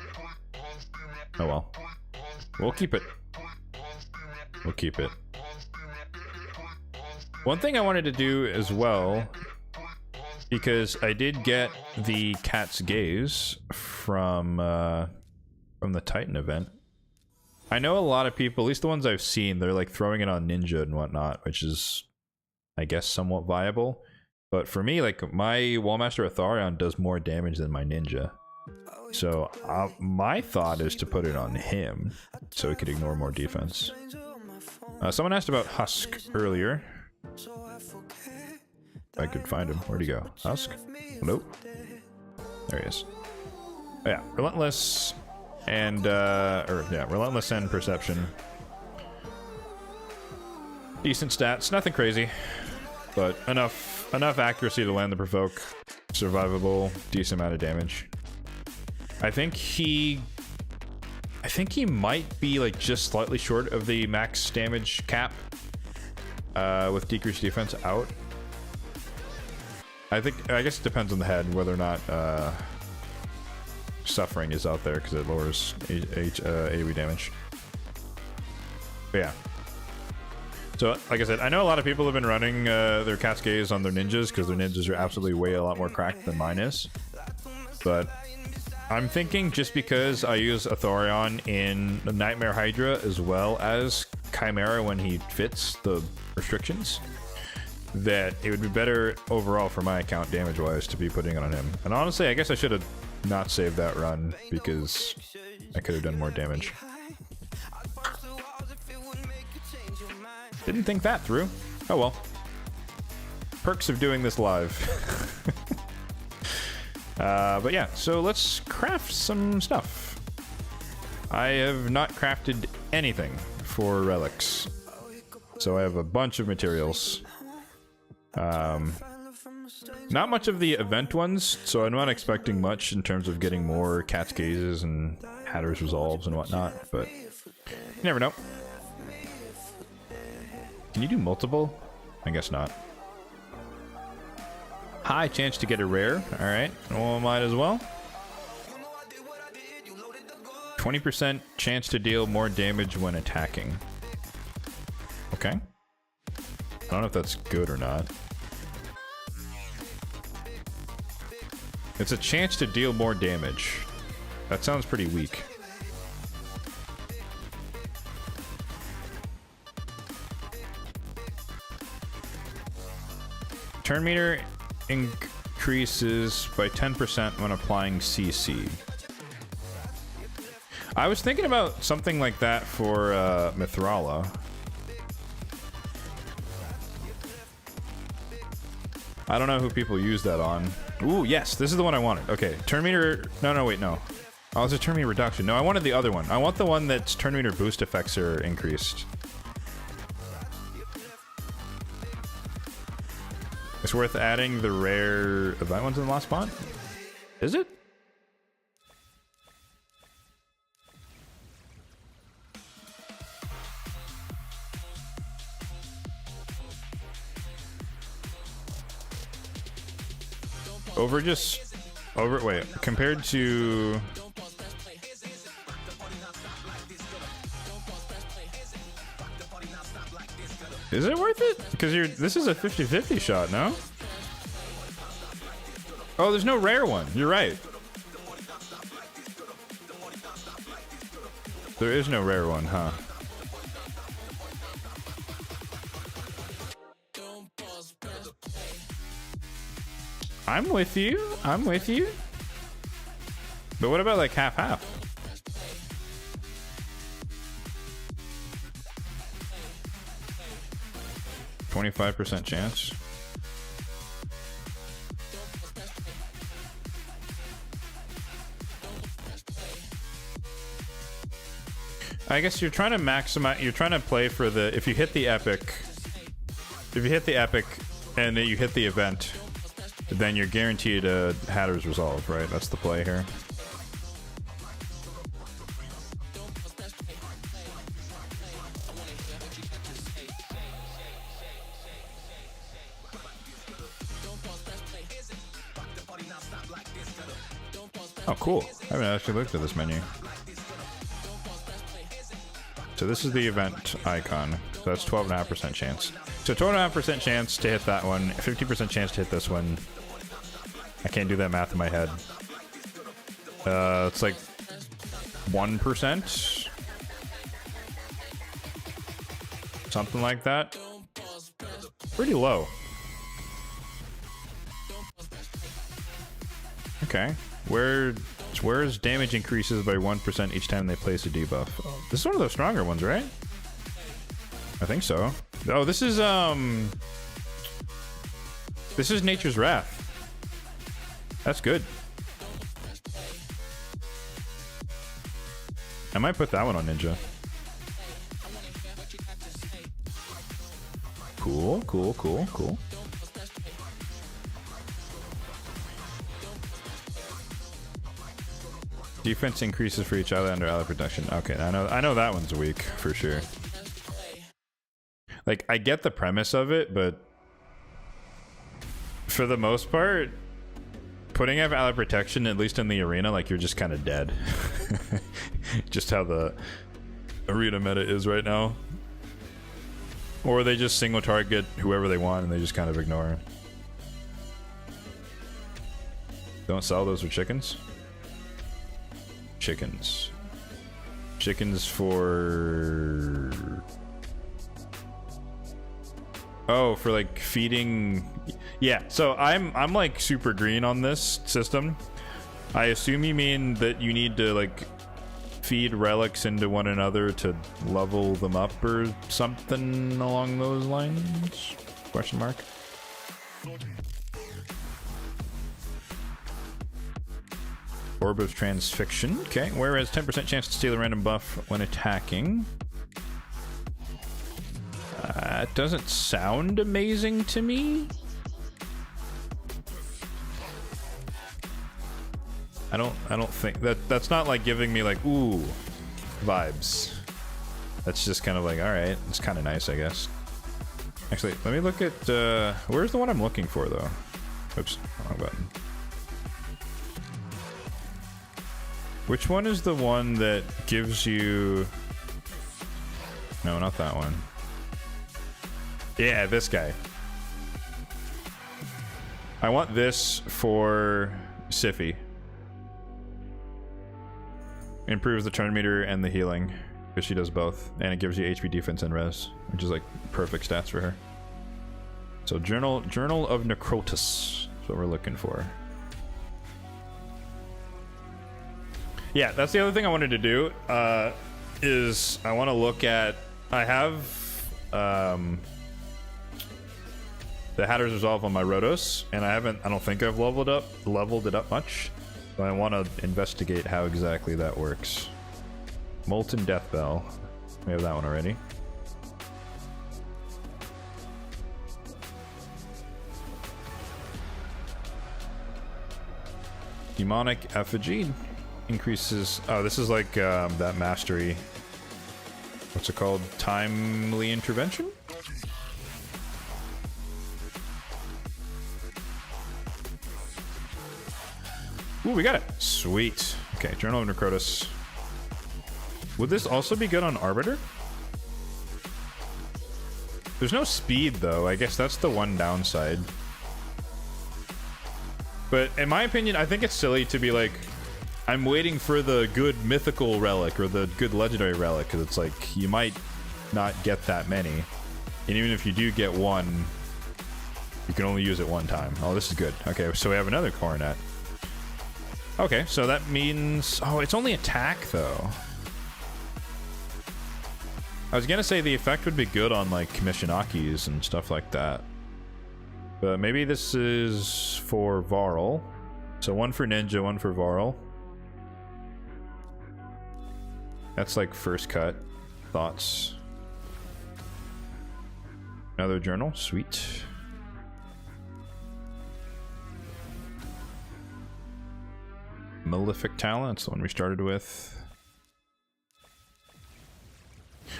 Oh well. We'll keep it. We'll keep it. One thing I wanted to do as well, because I did get the Cat's Gaze from the Titan event. I know a lot of people, at least the ones I've seen, they're like throwing it on Ninja and whatnot, which is, I guess, somewhat viable. But for me, like, my Wallmaster Atharion does more damage than my Ninja. So my thought is to put it on him, so he could ignore more defense. Someone asked about Husk earlier. If I could find him. Where'd he go? Husk? Nope. There he is. Oh, yeah, Relentless and Relentless and Perception. Decent stats, nothing crazy, but enough accuracy to land the Provoke. Survivable, decent amount of damage. I think he might be like just slightly short of the max damage cap with decreased defense out. I guess it depends on the head whether or not Suffering is out there because it lowers AoE damage. But yeah. So, like I said, I know a lot of people have been running their Cat's Gaze on their ninjas because their ninjas are absolutely way a lot more cracked than mine is. But I'm thinking just because I use Atharion in the Nightmare Hydra as well as Chimera when he fits the restrictions, that it would be better overall for my account damage-wise to be putting it on him. And honestly, I guess I should have not saved that run because I could have done more damage. Didn't think that through. Oh well. Perks of doing this live. But yeah, so let's craft some stuff. I have not crafted anything for relics. So I have a bunch of materials. Not much of the event ones, so I'm not expecting much in terms of getting more Cat's Gazes and Hatter's resolves and whatnot, but you never know. Can you do multiple? I guess not. High chance to get a rare. All right, well, might as well. 20% chance to deal more damage when attacking. Okay. I don't know if that's good or not. It's a chance to deal more damage. That sounds pretty weak. Turn meter increases by 10% when applying CC. I was thinking about something like that for Mithrala. I don't know who people use that on. Ooh, yes, this is the one I wanted. Okay, turn meter... No, wait, no. Oh, it's a turn meter reduction. No, I wanted the other one. I want the one that's turn meter boost effects are increased. It's worth adding the rare event ones in the last spot? Is it? Wait, compared to... Is it worth it? Because this is a 50-50 shot, no? Oh, there's no rare one. You're right. There is no rare one, huh? I'm with you. I'm with you. But what about like half-half? %25 chance. I guess you're trying to maximize. You're trying to play for the. If you hit the epic and then you hit the event, then you're guaranteed a Hatter's Resolve, right? That's the play here. Oh, cool. I haven't actually looked at this menu. So this is the event icon. So that's 12.5% chance. So 12.5% chance to hit that one, 50% chance to hit this one. I can't do that math in my head. It's like 1%. Something like that. Pretty low. Okay. Where's damage increases by 1% each time they place a debuff? This is one of those stronger ones, right? I think so. Oh, this is Nature's Wrath. That's good. I might put that one on Ninja. Cool, cool, cool, cool. Defense increases for each other under ally protection. Okay, I know that one's weak for sure. Like, I get the premise of it, but for the most part, putting up ally protection, at least in the arena, like, you're just kind of dead. Just how the arena meta is right now. Or they just single target whoever they want and they just kind of ignore it. Don't sell those for chickens? Chickens for... Oh, for like feeding. Yeah, so I'm like super green on this system. I assume you mean that you need to like feed relics into one another to level them up or something along those lines? Question mark. Orb of Transfixion. Okay, whereas 10% chance to steal a random buff when attacking. It doesn't sound amazing to me. I don't think that's not like giving me like ooh vibes. That's just kind of like, all right, it's kind of nice, I guess. Actually, let me look at where's the one I'm looking for though. Oops, wrong button. Which one is the one that gives you? No, not that one. Yeah, this guy. I want this for Siffy. Improves the turn meter and the healing, because she does both, and it gives you HP, defense, and res, which is like perfect stats for her. So Journal of Necrotus is what we're looking for. Yeah, that's the other thing I wanted to do. Is I want to look at. I have the Hatter's Resolve on my Rotos, and I don't think I've leveled it up much. So I want to investigate how exactly that works. Molten Death Bell. We have that one already. Demonic Effigy increases. Oh, this is like that mastery. What's it called? Timely Intervention? Ooh, we got it. Sweet. Okay, Journal of Necrotus. Would this also be good on Arbiter? There's no speed, though. I guess that's the one downside. But in my opinion, I think it's silly to be like, I'm waiting for the good mythical relic or the good legendary relic, because it's like, you might not get that many. And even if you do get one, you can only use it one time. Oh, this is good. Okay, so we have another Coronet. Okay, so that means... Oh, it's only attack, though. I was gonna say the effect would be good on, like, Commissionakis and stuff like that. But maybe this is for Varl. So one for Ninja, one for Varl. That's, like, first cut. Thoughts. Another journal. Sweet. Malefic Talent, that's the one we started with.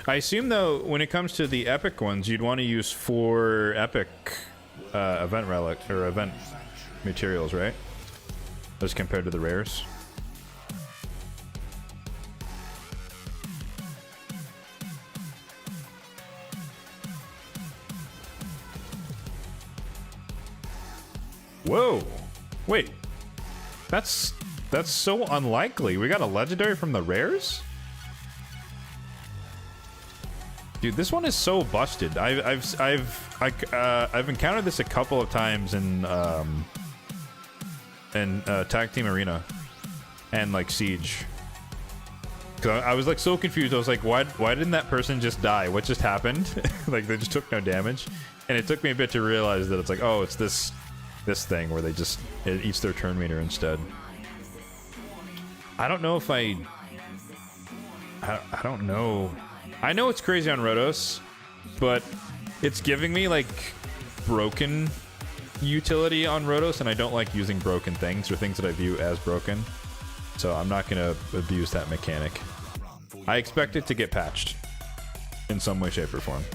I assume, though, when it comes to the epic ones, you'd want to use 4 epic event relic or event materials, right? As compared to the rares. Whoa! Wait, that's so unlikely. We got a legendary from the rares? Dude, this one is so busted. I've encountered this a couple of times in Tag Team Arena and like Siege. Cause I was like so confused. I was like, why didn't that person just die? What just happened? Like they just took no damage, and it took me a bit to realize that it's like, oh, it's this thing where it eats their turn meter instead. I don't know if I don't know. I know it's crazy on Rotos, but it's giving me like broken utility on Rotos, and I don't like using broken things or things that I view as broken. So I'm not gonna abuse that mechanic. I expect it to get patched in some way, shape, or form.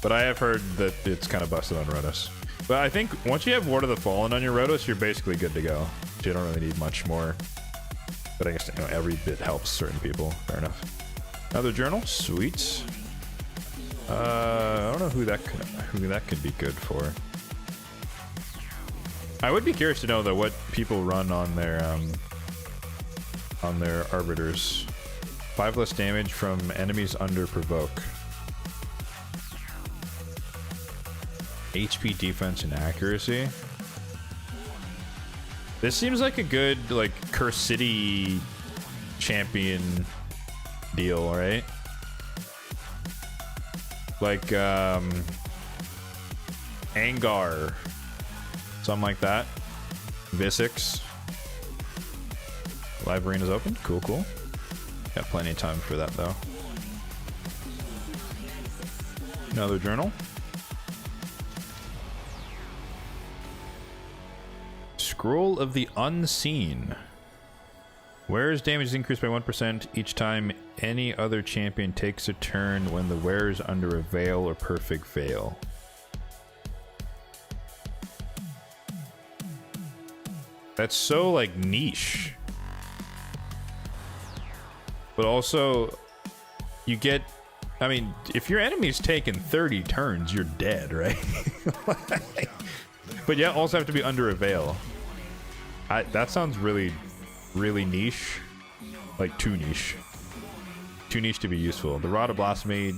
But I have heard that it's kind of busted on Rotos. But I think once you have Ward of the Fallen on your Rotos, you're basically good to go. So you don't really need much more. But I guess, you know, every bit helps certain people. Fair enough. Another journal, sweet. I don't know who that could be good for. I would be curious to know though what people run on their arbiters. 5 less damage from enemies under provoke. HP, defense, and accuracy. This seems like a good, like, Curse City champion deal, right? Like, Angar. Something like that. Visix. Live arena's open. Cool, cool. Got plenty of time for that, though. Another journal. Scroll of the Unseen. Wearer's damage is increased by 1% each time any other champion takes a turn when the wearer is under a veil or perfect veil. That's so, like, niche. But also, you get... I mean, if your enemy's taken 30 turns, you're dead, right? But yeah, also have to be under a veil. That sounds really, really niche. Like, too niche. Too niche to be useful. The Rod of Blasphemy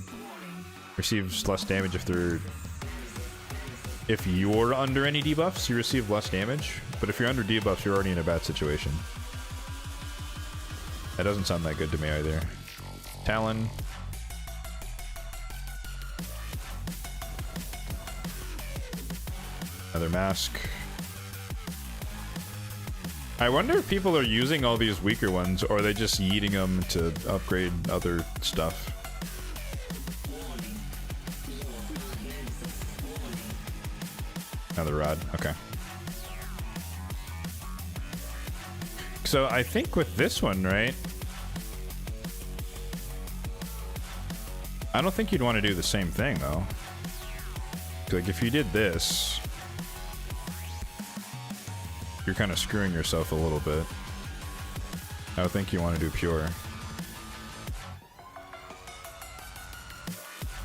receives less damage if they're... If you're under any debuffs, you receive less damage. But if you're under debuffs, you're already in a bad situation. That doesn't sound that good to me either. Talon. Another mask. I wonder if people are using all these weaker ones, or are they just yeeting them to upgrade other stuff? Another rod. Okay. So I think with this one, right? I don't think you'd want to do the same thing, though. Like, if you did this... You're kind of screwing yourself a little bit. I would think you want to do pure.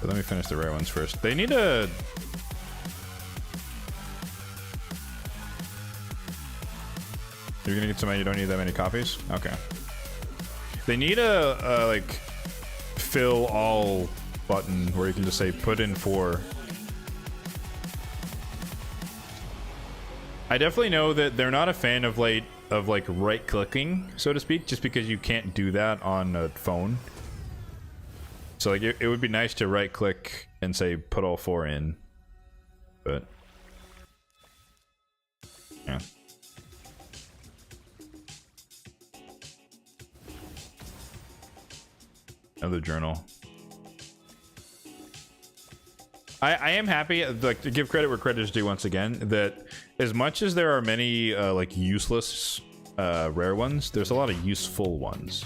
But let me finish the rare ones first. They need a... You're gonna get somebody you don't need that many copies? Okay. They need a like, fill all button where you can just say put in 4. I definitely know that they're not a fan of like right clicking, so to speak, just because you can't do that on a phone. So like it would be nice to right click and say put all 4 in, but yeah. Another journal. I am happy, like, to give credit where credit is due once again, that as much as there are many like useless rare ones, there's a lot of useful ones,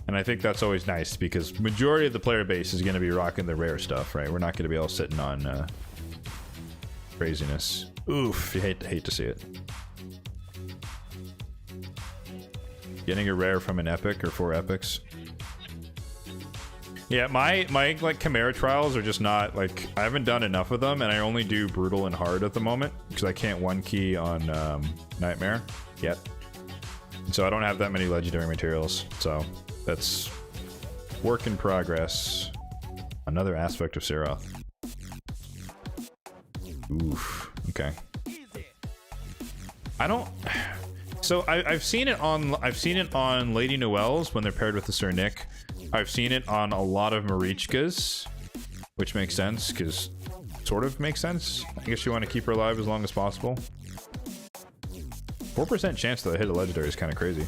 and I think that's always nice because majority of the player base is going to be rocking the rare stuff, right? We're not going to be all sitting on craziness. Oof, you hate to see it. Getting a rare from an epic or 4 epics. Yeah, my like Chimera trials are just not like, I haven't done enough of them, and I only do brutal and hard at the moment because I can't one key on Nightmare yet, so I don't have that many legendary materials. So that's work in progress. Another aspect of Seroth. Oof. Okay. I don't. So I've seen it on Lady Noelle's when they're paired with the Sir Nick. I've seen it on a lot of Marichkas, which makes sense, because sort of makes sense. I guess you want to keep her alive as long as possible. 4% chance that I hit a legendary is kind of crazy.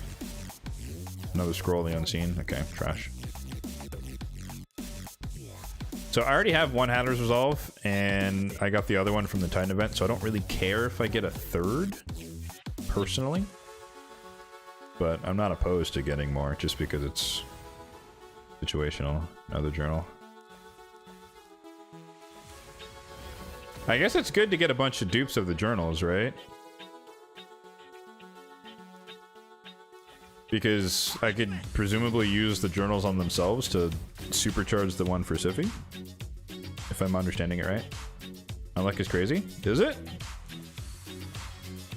Another scroll of the unseen. Okay, trash. So I already have one Hatter's Resolve, and I got the other one from the Titan event, so I don't really care if I get a third, personally. But I'm not opposed to getting more, just because it's situational. Another journal. I guess it's good to get a bunch of dupes of the journals, right? Because I could presumably use the journals on themselves to supercharge the one for Siphi. If I'm understanding it right. My luck is crazy. Is it?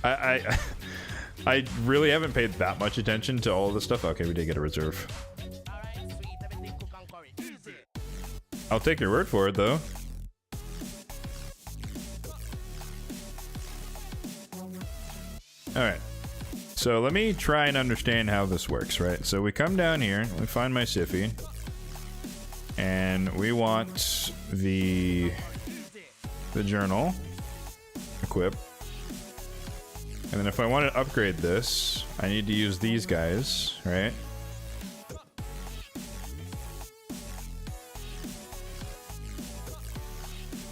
I really haven't paid that much attention to all of this stuff. Okay, we did get a reserve. I'll take your word for it, though. Alright. So let me try and understand how this works, right? So we come down here, we find my Siphi, and we want the journal equip. And then if I want to upgrade this, I need to use these guys, right?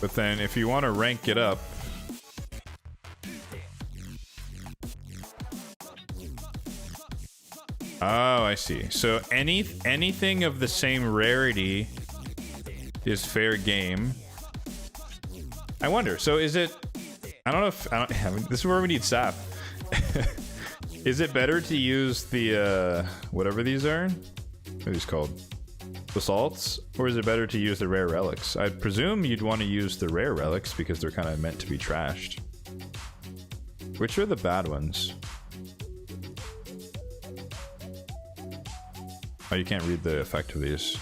But then if you want to rank it up, Oh, I see. So anything of the same rarity is fair game. I wonder. So is it? I don't know if I mean, this is where we need sap. Is it better to use the whatever these are? What are these called? Basalts, or is it better to use the rare relics? I presume you'd want to use the rare relics because they're kind of meant to be trashed. Which are the bad ones? Oh, you can't read the effect of these.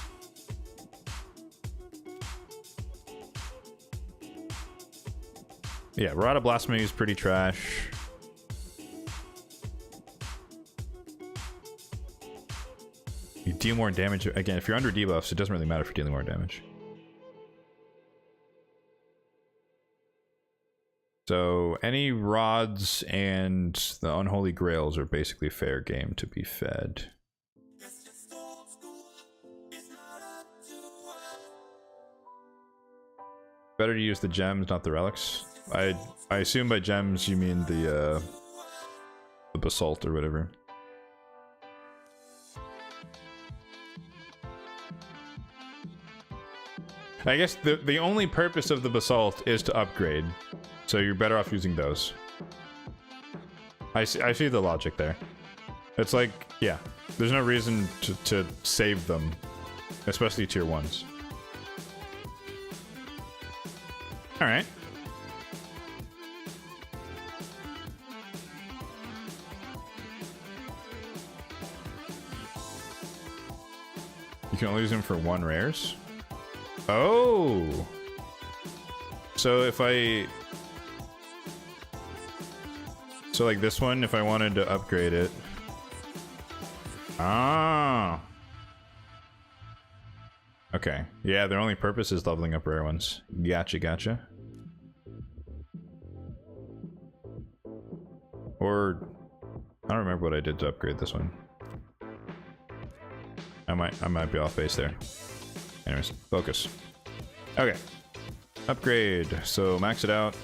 Yeah, Rod of Blasphemy is pretty trash. You deal more damage. Again, if you're under debuffs, it doesn't really matter for dealing more damage. So any rods and the unholy grails are basically fair game to be fed. Better to use the gems, not the relics. I assume by gems you mean the basalt or whatever. I guess the only purpose of the basalt is to upgrade, so you're better off using those. I see the logic there. It's like, yeah, there's no reason to save them, especially tier 1s. All right. You can only use them for 1 rares. Oh. So if so like this one, if I wanted to upgrade it. Ah. Okay. Yeah, their only purpose is leveling up rare ones. Gotcha, gotcha. Or I don't remember what I did to upgrade this one. I might be off base there. Anyways, focus. Okay. Upgrade. So max it out.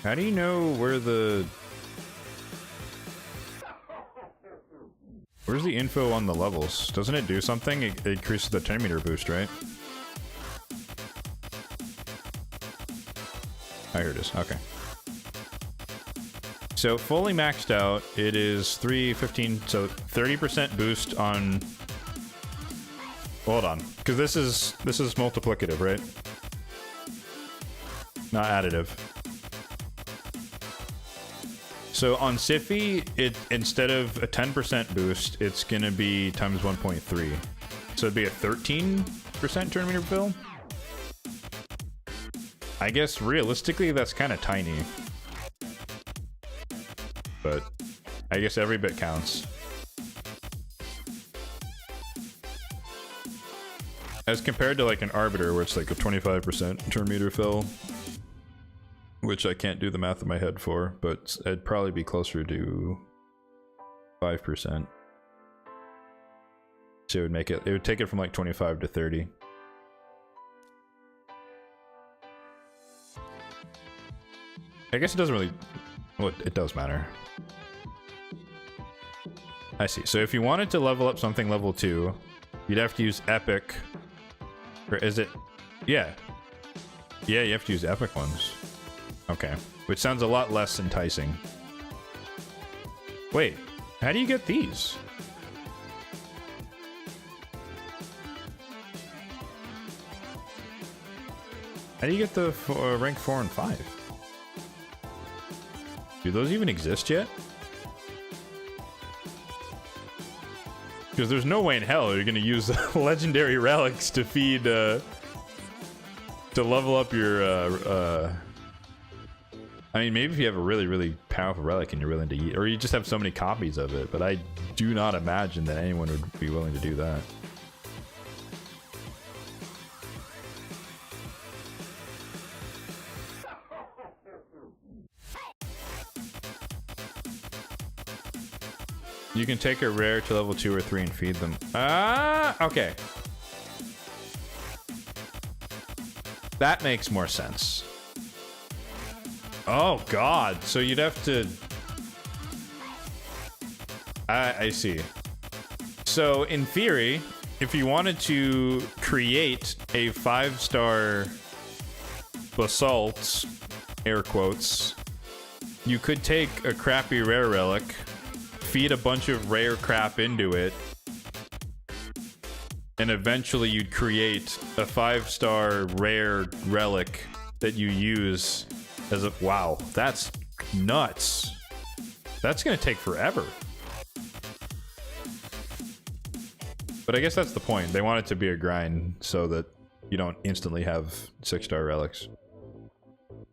How do you know where's the info on the levels? Doesn't it do something? It increases the 10 meter boost, right? Oh, here it is. Okay. So fully maxed out, it is 315, so 30% boost on. Hold on, because this is multiplicative, right? Not additive. So on Siffy, it instead of a 10% boost, it's gonna be times 1.3. So it'd be a 13% turn meter fill. I guess realistically, that's kind of tiny. But I guess every bit counts. As compared to like an Arbiter where it's like a 25% turn meter fill, which I can't do the math in my head for, but it'd probably be closer to 5%. So it would take it from like 25 to 30. I guess it doesn't really, well, it does matter. I see. So if you wanted to level up something level 2, you'd have to use epic. Or is it? Yeah. Yeah, you have to use epic ones. Okay. Which sounds a lot less enticing. Wait, how do you get these? How do you get the rank 4 and 5? Do those even exist yet? Because there's no way in hell you're gonna use legendary relics to feed, to level up your, I mean, maybe if you have a really, really powerful relic and you're willing to eat, or you just have so many copies of it, but I do not imagine that anyone would be willing to do that. You can take a rare to level 2 or 3 and feed them. Ah, okay. That makes more sense. Oh god, so you'd have to... I see. So in theory, if you wanted to create a 5-star basalt, air quotes, you could take a crappy rare relic, feed a bunch of rare crap into it, and eventually you'd create a 5-star rare relic that you use as a... Wow, that's nuts. That's gonna take forever. But I guess that's the point. They want it to be a grind so that you don't instantly have 6-star relics.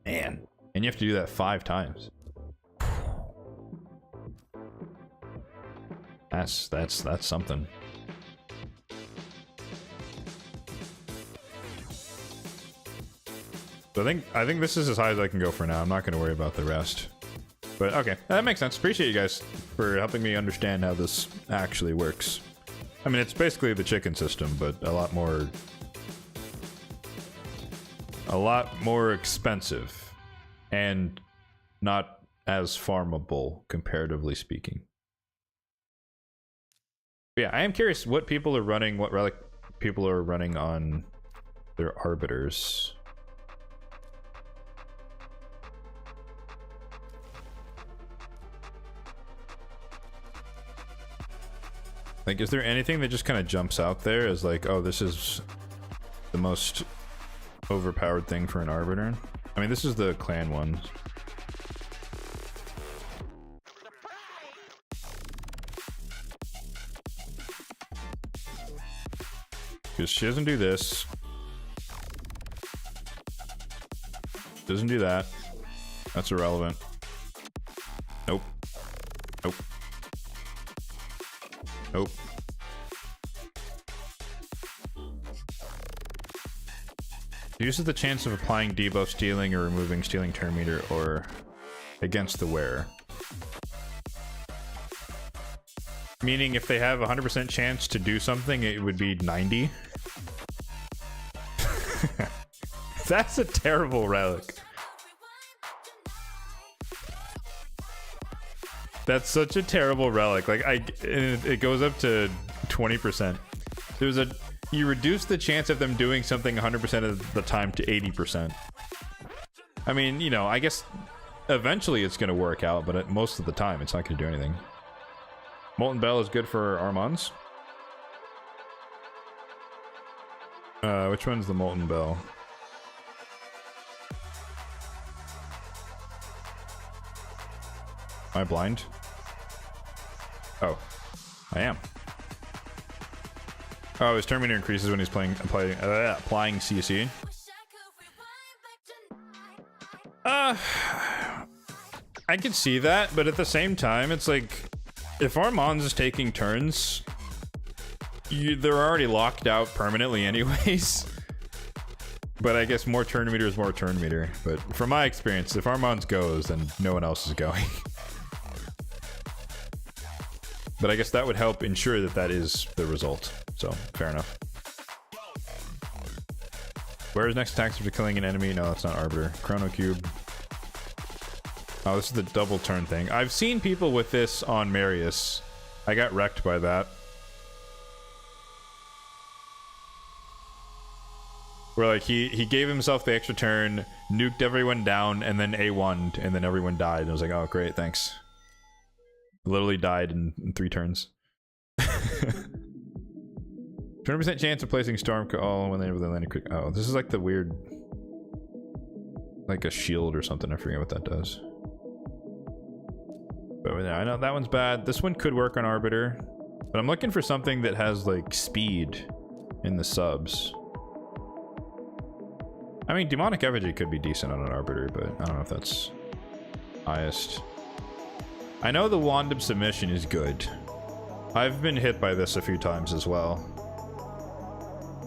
Man. And you have to do that 5 times. That's something. So I think this is as high as I can go for now. I'm not going to worry about the rest. But okay, that makes sense. Appreciate you guys for helping me understand how this actually works. I mean, it's basically the chicken system, but a lot more expensive and not as farmable, comparatively speaking. But yeah, I am curious what people are running, what relic people are running on their arbiters. Like, is there anything that just kind of jumps out there as like, oh, this is the most overpowered thing for an arbiter? I mean, this is the clan one. Because she doesn't do this. Doesn't do that. That's irrelevant. Nope. Nope. Nope. Uses the chance of applying debuff stealing or removing stealing turn meter or against the wearer. Meaning if they have 100% chance to do something, it would be 90. That's a terrible relic. That's such a terrible relic. Like it goes up to 20%. You reduce the chance of them doing something 100% of the time to 80%. I mean, you know, I guess eventually it's going to work out, but most of the time it's not going to do anything. Molten Bell is good for Armands. Which one's the Molten Bell? Am I blind? Oh, I am. Oh, his turn meter increases when he's applying CC. I could see that, but at the same time, it's like if Armands is taking turns, they're already locked out permanently anyways. But I guess more turn meter is more turn meter. But from my experience, if Armands goes, then no one else is going. But I guess that would help ensure that that is the result. So, fair enough. Where is next attacks after killing an enemy? No, that's not Arbiter. Chrono Cube. Oh, this is the double turn thing. I've seen people with this on Marius. I got wrecked by that. Where like he gave himself the extra turn, nuked everyone down, and then A1'd, and then everyone died. And I was like, oh great, thanks. Literally died in 3 turns. 20% chance of placing Storm Call when they land a quick. Oh, this is like the weird, like a shield or something. I forget what that does. But yeah, I know that one's bad. This one could work on Arbiter, but I'm looking for something that has like speed in the subs. I mean, Demonic Effigy could be decent on an Arbiter, but I don't know if that's highest. I know the Wand of Submission is good. I've been hit by this a few times as well.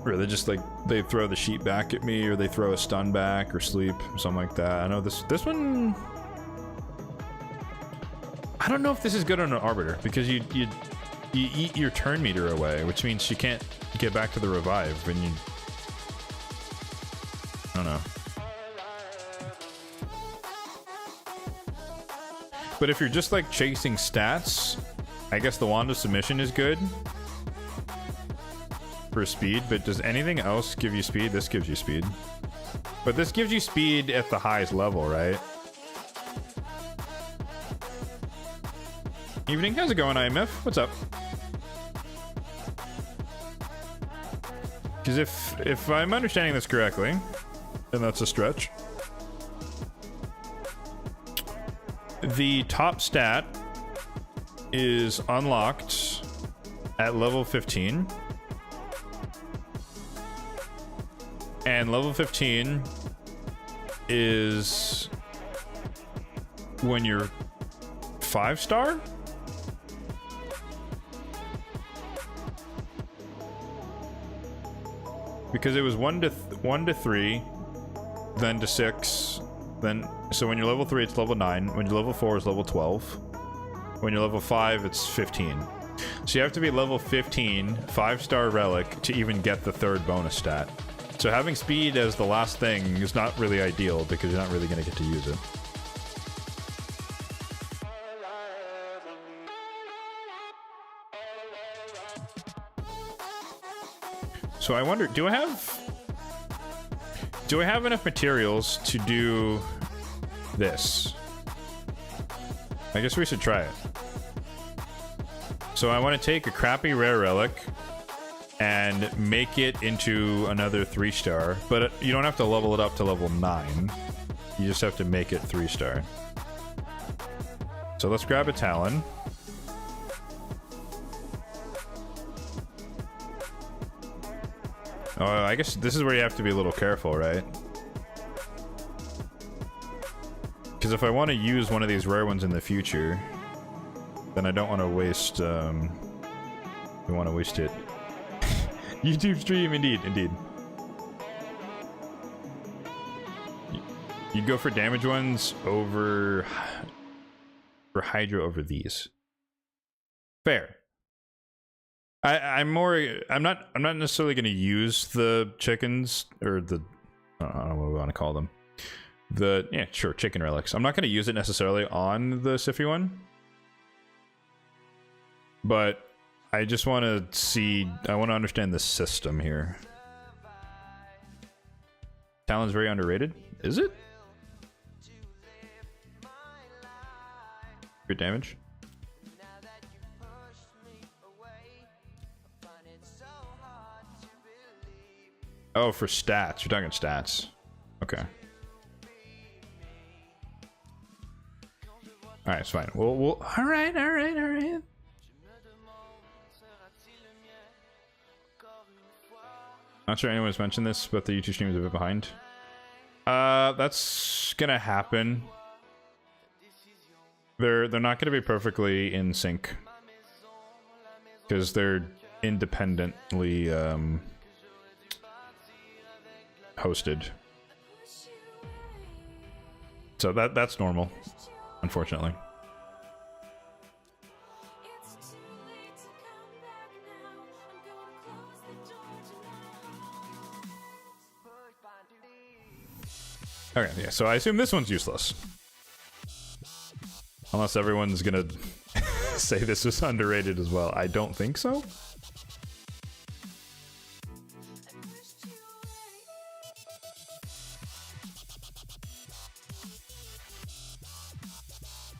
Or they just like, they throw the sheep back at me, or they throw a stun back, or sleep, something like that. I know this one... I don't know if this is good on an Arbiter, because you eat your turn meter away, which means she can't get back to the revive, and you... I don't know. But if you're just like chasing stats, I guess the Wand of Submission is good for speed, but does anything else give you speed? This gives you speed. But this gives you speed at the highest level, right? Evening, how's it going, IMF? What's up? Because if I'm understanding this correctly, then that's a stretch. The top stat is unlocked at level 15. And level 15 is when you're 5-star? Because it was 1 to 3, then to 6, then so when you're level 3 it's level 9, when you're level 4 it's level 12, when you're level 5 it's 15. So you have to be level 15 5-star relic to even get the third bonus stat. So having speed as the last thing is not really ideal because you're not really going to get to use it. So I wonder, do I have enough materials to do this? I guess we should try it. So I want to take a crappy rare relic and make it into another 3-star, but you don't have to level it up to level 9. You just have to make it 3-star. So let's grab a Talon. Oh, I guess this is where you have to be a little careful, right? Because if I want to use one of these rare ones in the future, then I don't want to waste, I want to waste it. YouTube stream, indeed. You go for damage ones over... for Hydra over these. Fair. I'm not necessarily going to use the chickens, or the... I don't know what we want to call them. Yeah, sure, chicken relics. I'm not going to use it necessarily on the Siffy one. But I just want to see... I want to understand the system here. Talon's very underrated. Is it? Good damage. Oh, for stats. You're talking stats. Okay. Alright, it's fine. We'll alright. Not sure anyone's mentioned this, but the YouTube stream is a bit behind. That's gonna happen. They're not gonna be perfectly in sync. Because they're independently hosted. So that's normal, unfortunately. Okay, yeah, so I assume this one's useless. Unless everyone's gonna say this was underrated as well. I don't think so.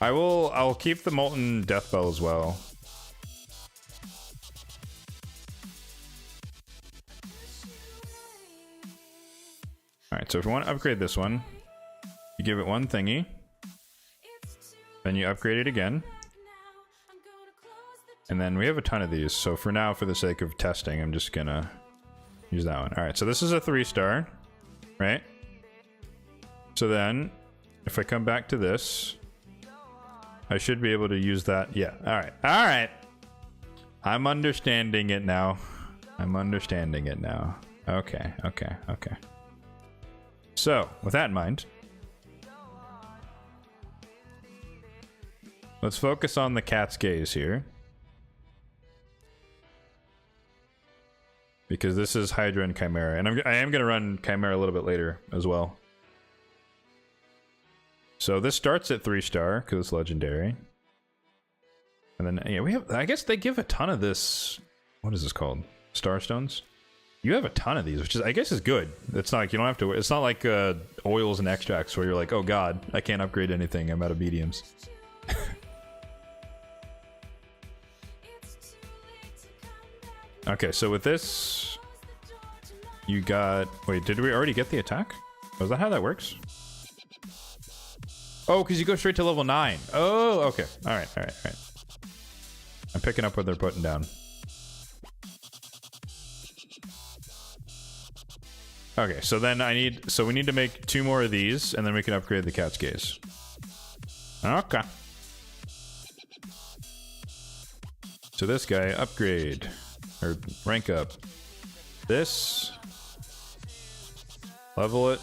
I'll keep the Molten Death Bell as well. Alright, so if you want to upgrade this one, you give it one thingy. Then you upgrade it again. And then we have a ton of these, so for now, for the sake of testing, I'm just gonna use that one. Alright, so this is a 3-star, right? So then, if I come back to this, I should be able to use that. Yeah, alright. Alright! I'm understanding it now. Okay. So, with that in mind, let's focus on the cat's gaze here. Because this is Hydra and Chimera. And I am going to run Chimera a little bit later as well. So this starts at 3-star because it's legendary. And then, yeah, we have, I guess they give a ton of this. What is this called? Starstones? You have a ton of these, which is, I guess, is good. It's not like you don't have to, it's not like oils and extracts where you're like, oh god, I can't upgrade anything, I'm out of mediums. Okay, so with this, you got, wait, did we already get the attack? Was that how that works? Oh, because you go straight to level 9. Oh, okay. Alright, alright, alright. I'm picking up what they're putting down. Okay, so then we need to make 2 more of these, and then we can upgrade the cat's gaze. Okay. So this guy, upgrade. Or rank up. This. Level it.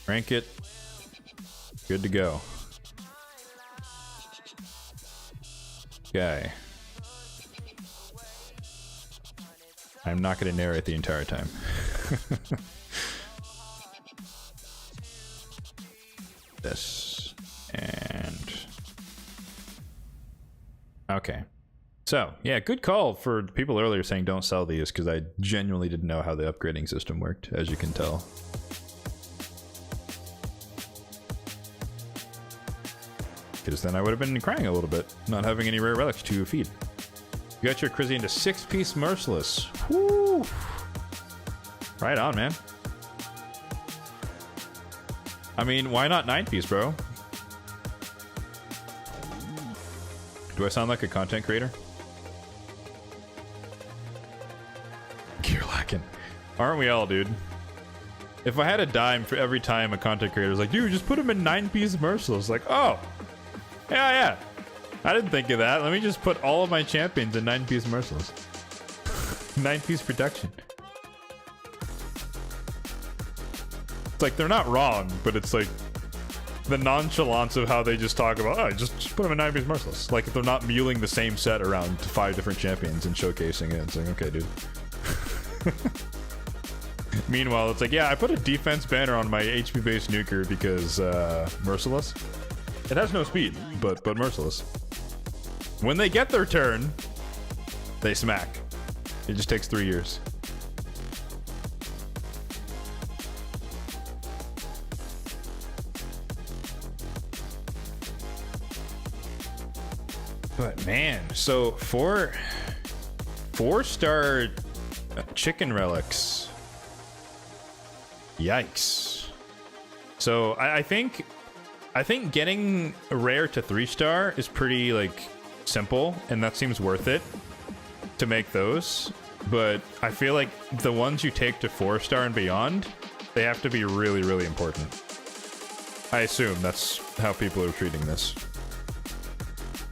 Rank it. Good to go. Guy. I'm not going to narrate the entire time. This. And... okay. So, yeah, good call for people earlier saying don't sell these, because I genuinely didn't know how the upgrading system worked, as you can tell. Because then I would have been crying a little bit, not having any rare relics to feed. You got your Crizzy into 6-piece Merciless. Woo! Right on, man. I mean, why not 9-piece, bro? Do I sound like a content creator? You're lacking. Aren't we all, dude? If I had a dime for every time a content creator was like, dude, just put them in 9-piece Merciless. Like, oh. Yeah. I didn't think of that. Let me just put all of my champions in 9-piece Merciless. 9-piece protection. It's like, they're not wrong, but it's like the nonchalance of how they just talk about, oh, just put them in 9-piece Merciless. Like, if they're not mulling the same set around to 5 different champions and showcasing it, it's like, okay, dude. Meanwhile, it's like, yeah, I put a defense banner on my HP-based nuker because, Merciless. It has no speed, but Merciless. When they get their turn, they smack. It just takes 3 years. But man, so 4-star chicken relics. Yikes. So I think getting a rare to 3-star is pretty like simple, and that seems worth it to make those. But I feel like the ones you take to 4-star and beyond, they have to be really, really important. I assume that's how people are treating this.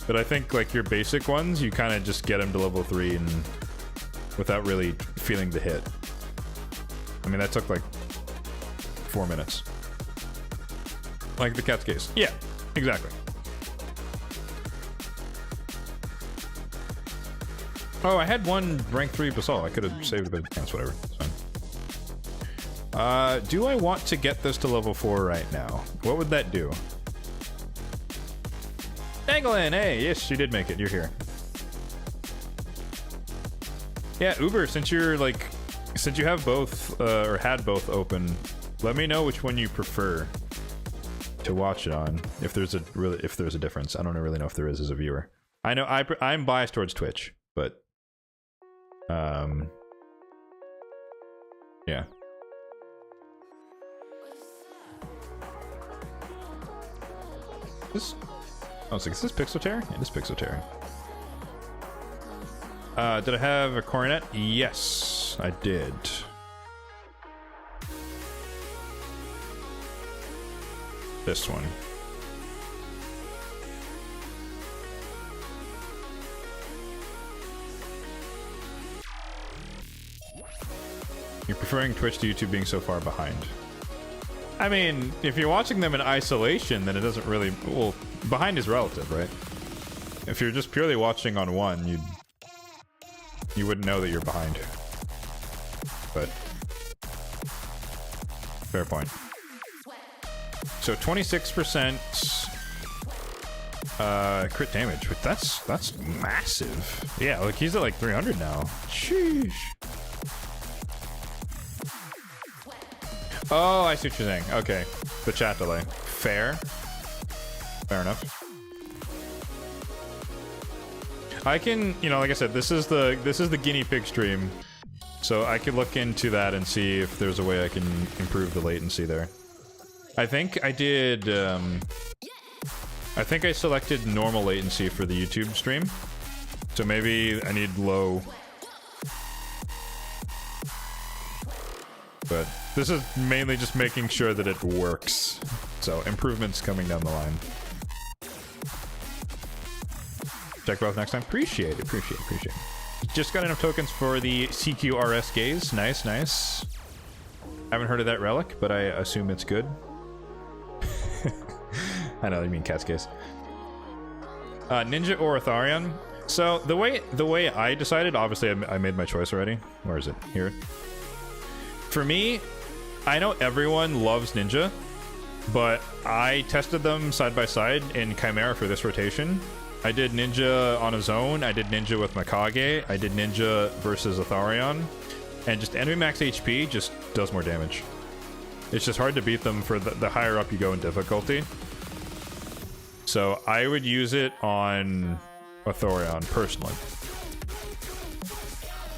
But I think like your basic ones, you kind of just get them to level 3 and without really feeling the hit. I mean, that took like 4 minutes. Like the cat's case. Yeah, exactly. Oh, I had one rank 3 basalt. I could have saved a bit of chance, whatever. It's fine. Do I want to get this to level 4 right now? What would that do? Danglin, hey, yes, you did make it. You're here. Yeah, Uber, since you have both, or had both open, let me know which one you prefer to watch it on. If there's a difference. I don't really know if there is as a viewer. I know I'm biased towards Twitch, but yeah. I was like, is this Pixoterra? Yeah, this Pixoterra. Did I have a coronet? Yes, I did. This one. You're preferring Twitch to YouTube being so far behind. I mean, if you're watching them in isolation, then it doesn't really... Well, behind is relative, right? If you're just purely watching on one, you wouldn't know that you're behind. But... fair point. So 26% crit damage, but that's massive. Yeah, like he's at like 300 now. Sheesh. Oh, I see what you're saying. Okay, the chat delay. Fair enough. I can, you know, like I said, this is the guinea pig stream, so I could look into that and see if there's a way I can improve the latency there. I think I did. I think I selected normal latency for the YouTube stream, so maybe I need low. But this is mainly just making sure that it works. So improvements coming down the line. Check both next time. Appreciate it. Just got enough tokens for the CQRS gaze. Nice. Haven't heard of that relic, but I assume it's good. I know you mean cat's gaze. Ninja or Atharion. So the way I decided, obviously I made my choice already. Where is it? Here. For me, I know everyone loves Ninja, but I tested them side by side in Chimera for this rotation. I did Ninja on his own, I did Ninja with Mikage, I did Ninja versus Atharion, and just enemy max HP just does more damage. It's just hard to beat them for the higher up you go in difficulty. So I would use it on Atharion personally.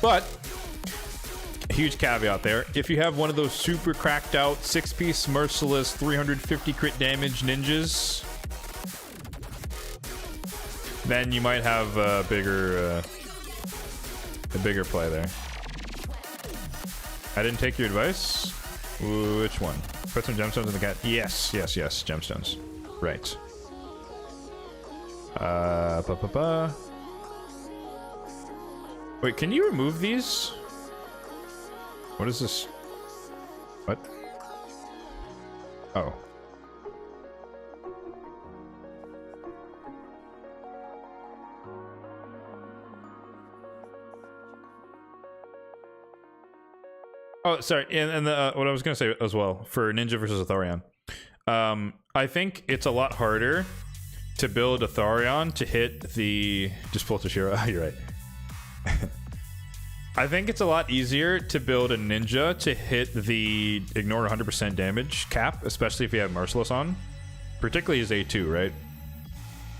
But huge caveat there. If you have one of those super cracked out 6-piece merciless 350 crit damage ninjas, then you might have a bigger play there. I didn't take your advice. Which one? Put some gemstones in the cat. Yes, gemstones. Right. Wait, can you remove these? What is this? What? Oh. Oh, sorry. And the what I was gonna say as well for Ninja versus Atharion. I think it's a lot harder to build Atharion to hit the just pull Toshiro. You're right. I think it's a lot easier to build a ninja to hit the ignore 100% damage cap, especially if you have Merciless on. Particularly his A2, right?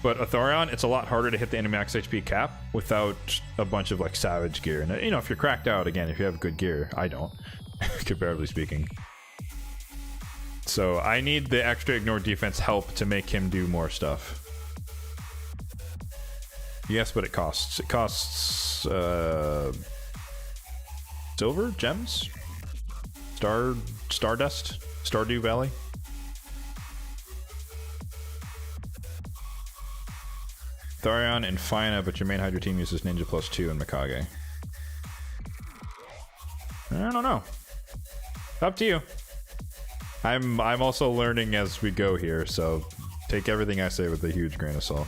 But Atharion, it's a lot harder to hit the enemy max HP cap without a bunch of like savage gear. And you know, if you're cracked out, again, if you have good gear, I don't, comparatively speaking. So I need the extra ignore defense help to make him do more stuff. Yes, but it costs. It costs, silver? Gems? Stardust? Stardew Valley? Atharion and Fina, but your main Hydra team uses Ninja +2 and Mikage. I don't know. Up to you. I'm also learning as we go here, so take everything I say with a huge grain of salt.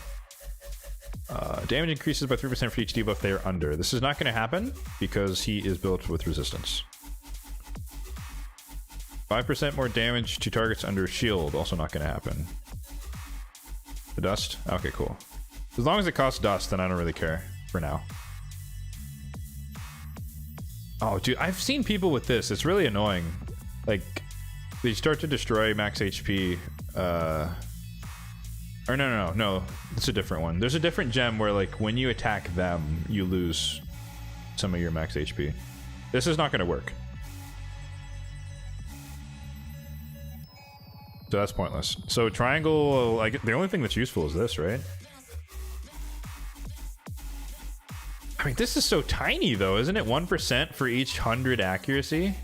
Damage increases by 3% for each debuff they are under. This is not going to happen because he is built with resistance. 5% more damage to targets under shield. Also not going to happen. The dust? Okay, cool. As long as it costs dust, then I don't really care for now. Oh, dude, I've seen people with this. It's really annoying. Like, they start to destroy max HP. Or no. It's a different one. There's a different gem where, like, when you attack them, you lose some of your max HP. This is not going to work. So that's pointless. So triangle, like, the only thing that's useful is this, right? I mean, this is so tiny, though, isn't it? 1% for each 100 accuracy.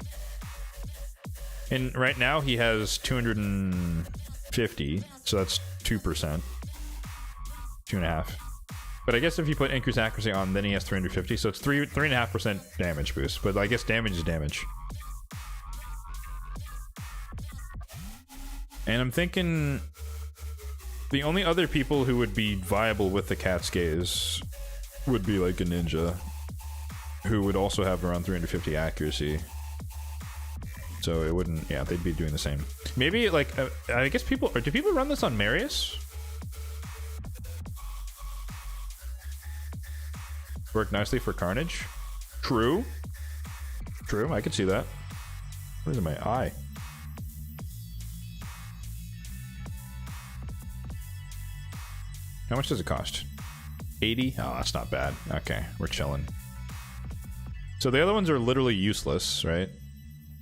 And right now he has 250, so that's 2%. 2.5. But I guess if you put increased accuracy on, then he has 350, so it's 3.5% damage boost. But I guess damage is damage. And I'm thinking the only other people who would be viable with the cat's gaze would be like a ninja who would also have around 350 accuracy. So it wouldn't, yeah, they'd be doing the same. Maybe, like, I guess people, or do people run this on Marius? Work nicely for Carnage. True. True, I could see that. What is in my eye? How much does it cost? 80? Oh, that's not bad. Okay, we're chilling. So the other ones are literally useless, right?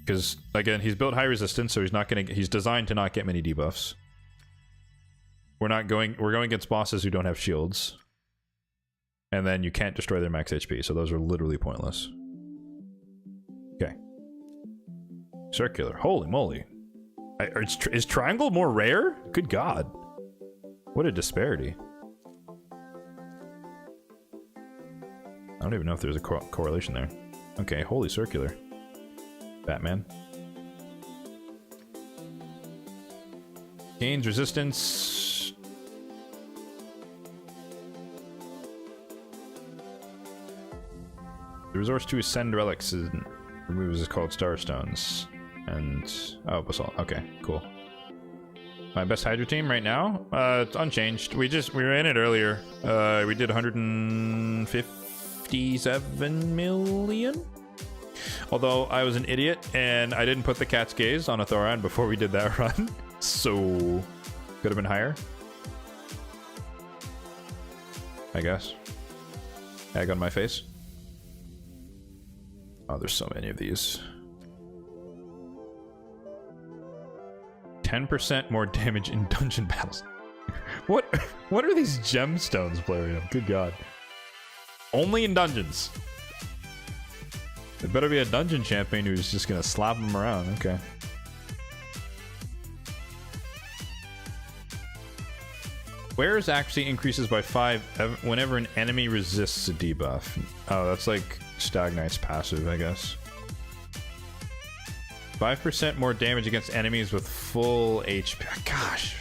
Because, again, he's built high resistance, so he's not gonna, he's designed to not get many debuffs. We're going against bosses who don't have shields. And then you can't destroy their max HP, so those are literally pointless. Okay. Circular. Holy moly. Is triangle more rare? Good god. What a disparity. I don't even know if there's a correlation there. Okay, holy circular. Batman. Gains resistance. The resource to ascend relics and removes is called Starstones. And oh, basalt. Okay, cool. My best Hydra team right now? It's unchanged. We were in it earlier. We did 157 million. Although I was an idiot and I didn't put the cat's gaze on a Thoron before we did that run. So could have been higher. I guess. Egg on my face. Oh, there's so many of these. 10% more damage in dungeon battles. What are these gemstones, Plarium? Good god. Only in dungeons. There better be a dungeon champion who's just gonna slap them around. Okay. Wares actually increases by 5 whenever an enemy resists a debuff. Oh, that's like Stagnite's passive, I guess. 5% more damage against enemies with full HP. Gosh.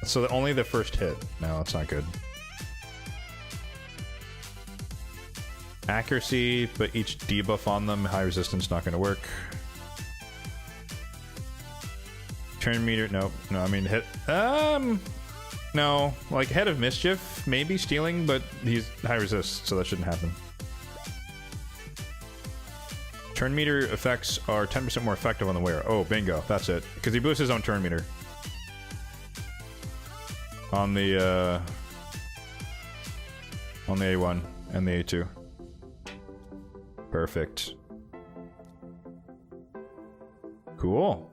So only the first hit. No, that's not good. Accuracy, but each debuff on them, high resistance, not going to work. Turn meter, no, I mean hit. No, like Head of Mischief, maybe stealing, but he's high resist, so that shouldn't happen. Turn meter effects are 10% more effective on the wearer. Oh, bingo, that's it. Because he boosts his own turn meter. On the A1 and the A2. Perfect. Cool.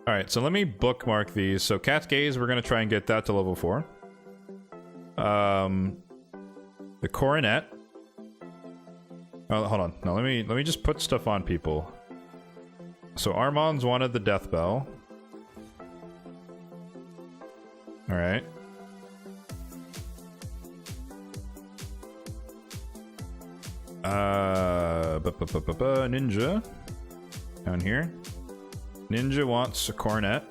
Alright, so let me bookmark these. So Cat's Gaze, we're going to try and get that to level 4. The Coronet. Oh, hold on. No, let me just put stuff on people. So Armand's wanted the Death Bell. Alright. Ninja. Down here. Ninja wants a Coronet.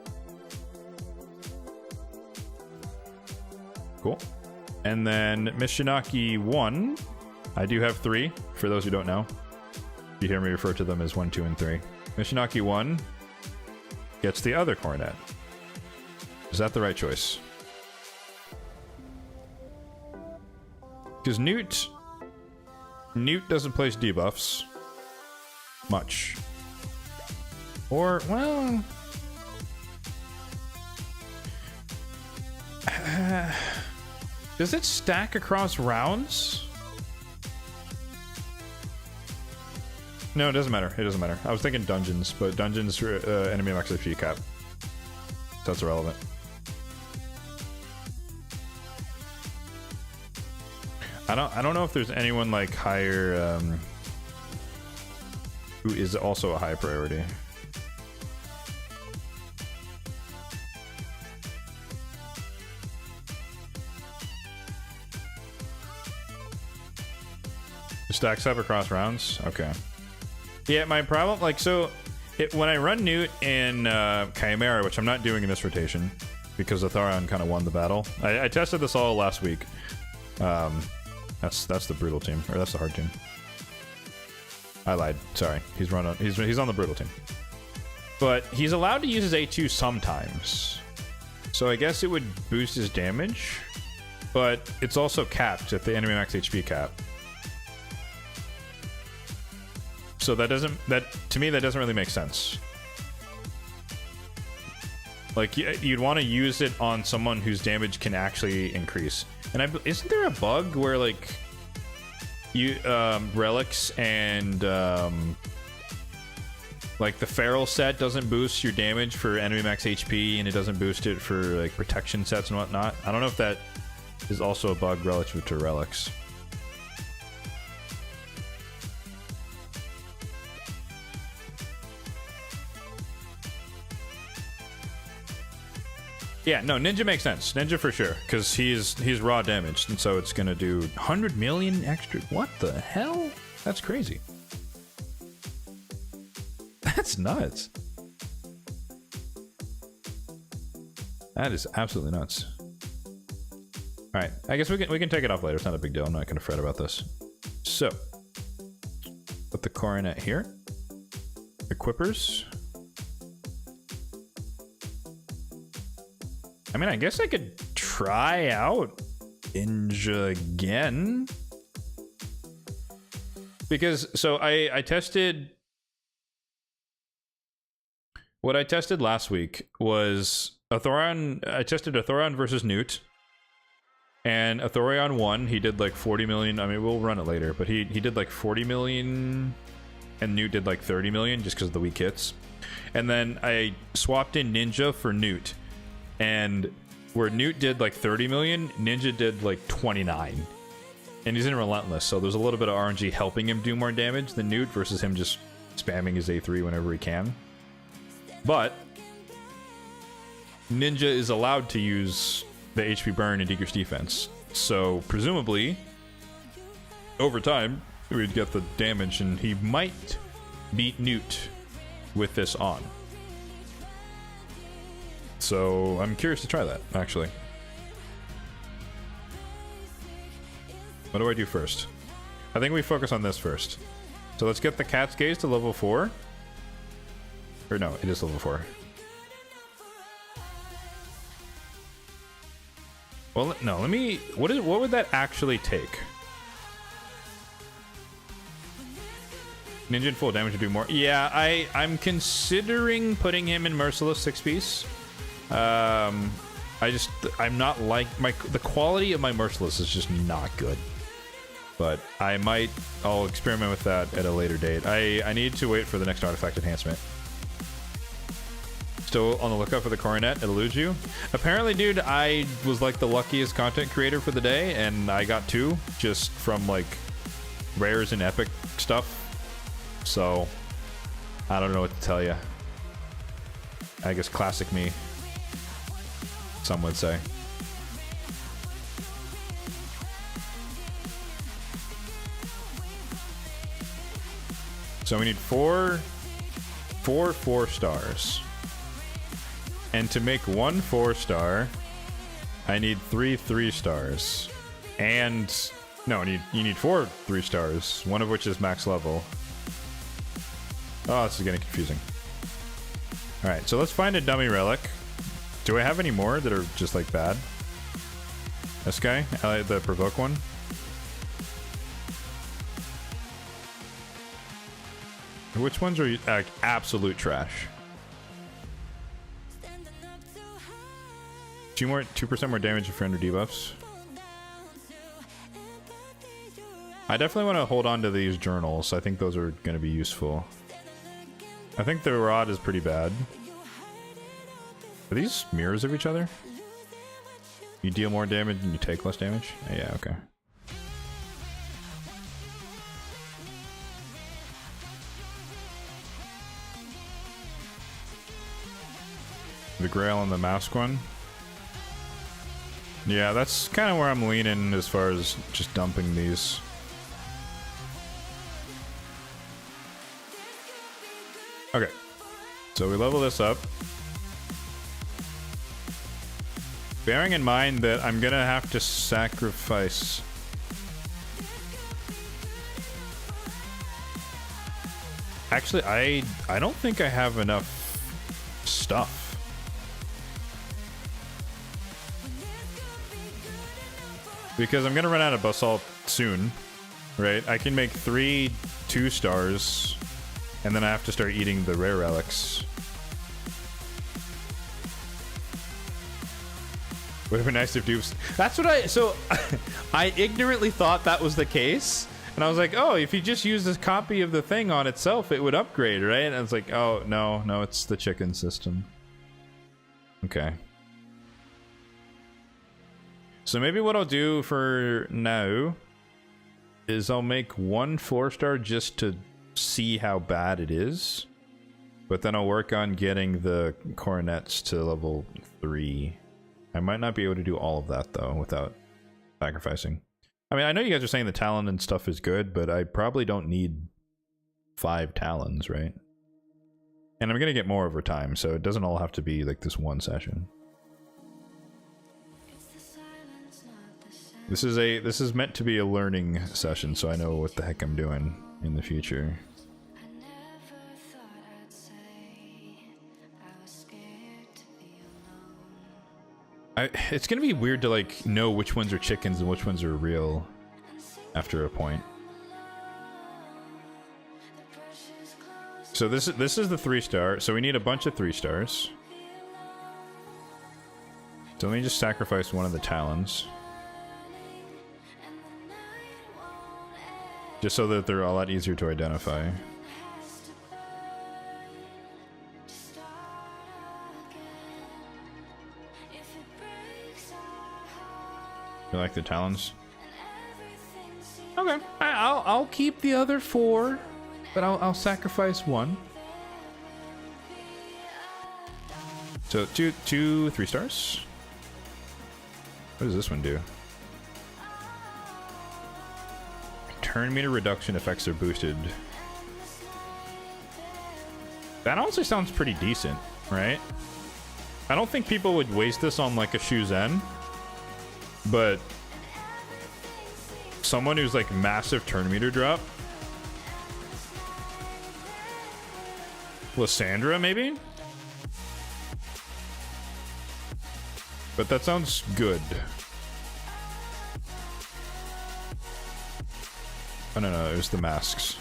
Cool. And then Mishinaki 1. I do have 3, for those who don't know. You hear me refer to them as 1, 2, and 3. Mishinaki 1 gets the other Coronet. Is that the right choice? Because Newt doesn't place debuffs. Much. Or, well... does it stack across rounds? No, it doesn't matter. It doesn't matter. I was thinking dungeons, but dungeons enemy max HP cap. So that's irrelevant. I don't know if there's anyone like higher who is also a high priority. Stacks up across rounds? Okay. Yeah, my problem, like, so when I run Newt in Chimera, which I'm not doing in this rotation because the Thoron kind of won the battle. I tested this all last week. That's the brutal team, or that's the hard team. I lied. Sorry. He's on the brutal team. But he's allowed to use his A2 sometimes. So I guess it would boost his damage. But it's also capped at the enemy max HP cap. So to me that doesn't really make sense. Like you'd want to use it on someone whose damage can actually increase. And isn't there a bug where like you relics and like the feral set doesn't boost your damage for enemy max HP, and it doesn't boost it for like protection sets and whatnot? I don't know if that is also a bug relative to relics. Yeah, no, Ninja makes sense. Ninja for sure, because he's raw damaged, and so it's gonna do 100 million extra. What the hell? That's crazy. That's nuts. That is absolutely nuts. All right, I guess we can take it off later. It's not a big deal. I'm not gonna fret about this. So, put the coronet here. Equippers. I mean, I guess I could try out Ninja again. Because, so I tested... What I tested last week was Athorion. I tested Athorion versus Newt. And Athorion won. He did like 40 million. I mean, we'll run it later. But he did like 40 million. And Newt did like 30 million just because of the weak hits. And then I swapped in Ninja for Newt. And where Newt did like 30 million, Ninja did like 29. And he's in Relentless, so there's a little bit of RNG helping him do more damage than Newt versus him just spamming his A3 whenever he can. But Ninja is allowed to use the HP burn and decrease defense. So presumably, over time, we'd get the damage, and he might beat Newt with this on. So I'm curious to try that, actually. What do I do first? I think we focus on this first. So let's get the Cat's Gaze to level 4. Or no, it is level 4. Well, no, let me... What would that actually take? Ninja in full damage to do more. Yeah, I'm considering putting him in Merciless 6-piece. I'm not like the quality of my Merciless is just not good, but I'll experiment with that at a later date. I need to wait for the next artifact enhancement. Still on the lookout for the coronet. It eludes you. Apparently, dude, I was like the luckiest content creator for the day, and I got 2 just from like rares and epic stuff. So I don't know what to tell you. I guess classic me, some would say. So we need four 4-stars. And to make 1 4-star, I need 3 3-stars. And no, you need 4 3-stars, one of which is max level. Oh, this is getting confusing. Alright, so let's find a dummy relic. Do I have any more that are just like bad? This guy? I like the Provoke one. Which ones are like absolute trash? 2% more damage if you're under debuffs. I definitely want to hold on to these journals. I think those are going to be useful. I think the rod is pretty bad. Are these mirrors of each other? You deal more damage and you take less damage? Yeah, okay. The Grail and the Mask one. Yeah, that's kind of where I'm leaning as far as just dumping these. Okay, so we level this up. Bearing in mind that I'm gonna have to sacrifice Actually, I don't think I have enough stuff. Because I'm gonna run out of basalt soon, right? I can make 3 2-stars, and then I have to start eating the rare relics. Would have been nice if dupes. That's what I ignorantly thought that was the case. And I was like, oh, if you just use this copy of the thing on itself, it would upgrade, right? And I was like, oh, no, it's the chicken system. Okay. So maybe what I'll do for now is I'll make 1 4-star just to see how bad it is. But then I'll work on getting the coronets to level 3. I might not be able to do all of that, though, without sacrificing. I mean, I know you guys are saying the talon and stuff is good, but I probably don't need 5 talons, right? And I'm gonna get more over time, so it doesn't all have to be like this one session. This is meant to be a learning session, so I know what the heck I'm doing in the future. It's gonna be weird to like know which ones are chickens and which ones are real after a point. So this is the 3-star. So we need a bunch of 3-stars. So let me just sacrifice one of the talons, just so that they're a lot easier to identify. You like the talons? Okay, I'll keep the other 4, but I'll sacrifice 1. So two 3-stars. What does this one do? Turn meter reduction effects are boosted. That honestly sounds pretty decent, right? I don't think people would waste this on like a Shuzen, but someone who's like massive turn meter drop. Lysandra, maybe? But that sounds good. Oh no, it was the masks.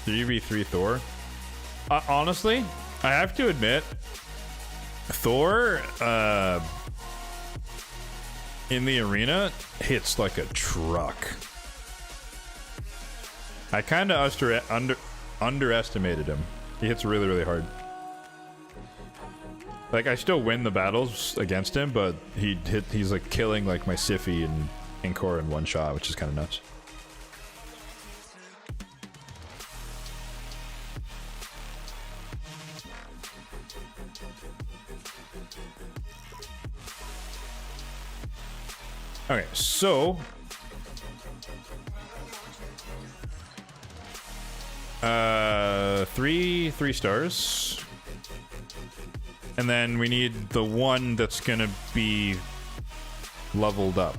3v3 Thor. Honestly, I have to admit, Thor in the arena hits like a truck. I kind of underestimated him. He hits really, really hard. Like, I still win the battles against him, but he's like killing like my Siphi and Inkor in one shot, which is kind of nuts. Okay, so three 3-stars. And then we need the one that's gonna be leveled up.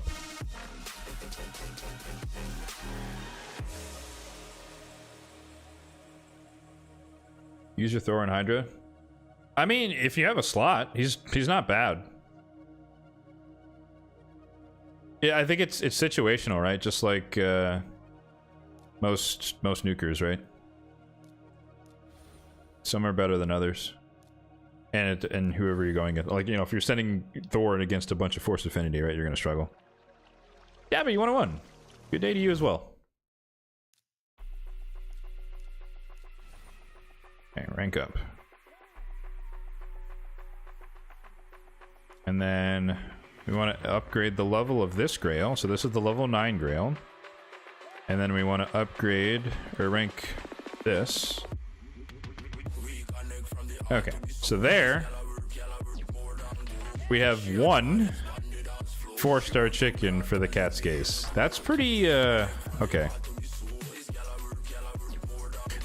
Use your Thor and Hydra. I mean, if you have a slot, he's not bad. Yeah, I think it's situational, right? Just like most nukers, right? Some are better than others. And whoever you're going against, like, you know, if you're sending Thor against a bunch of Force Affinity, right, you're gonna struggle. Yeah, but you 101. Good day to you as well. Okay, rank up. And then we want to upgrade the level of this Grail. So this is the level 9 Grail. And then we want to upgrade or rank this. Okay, so there we have 1 4-star chicken for the cat's case. That's pretty, okay.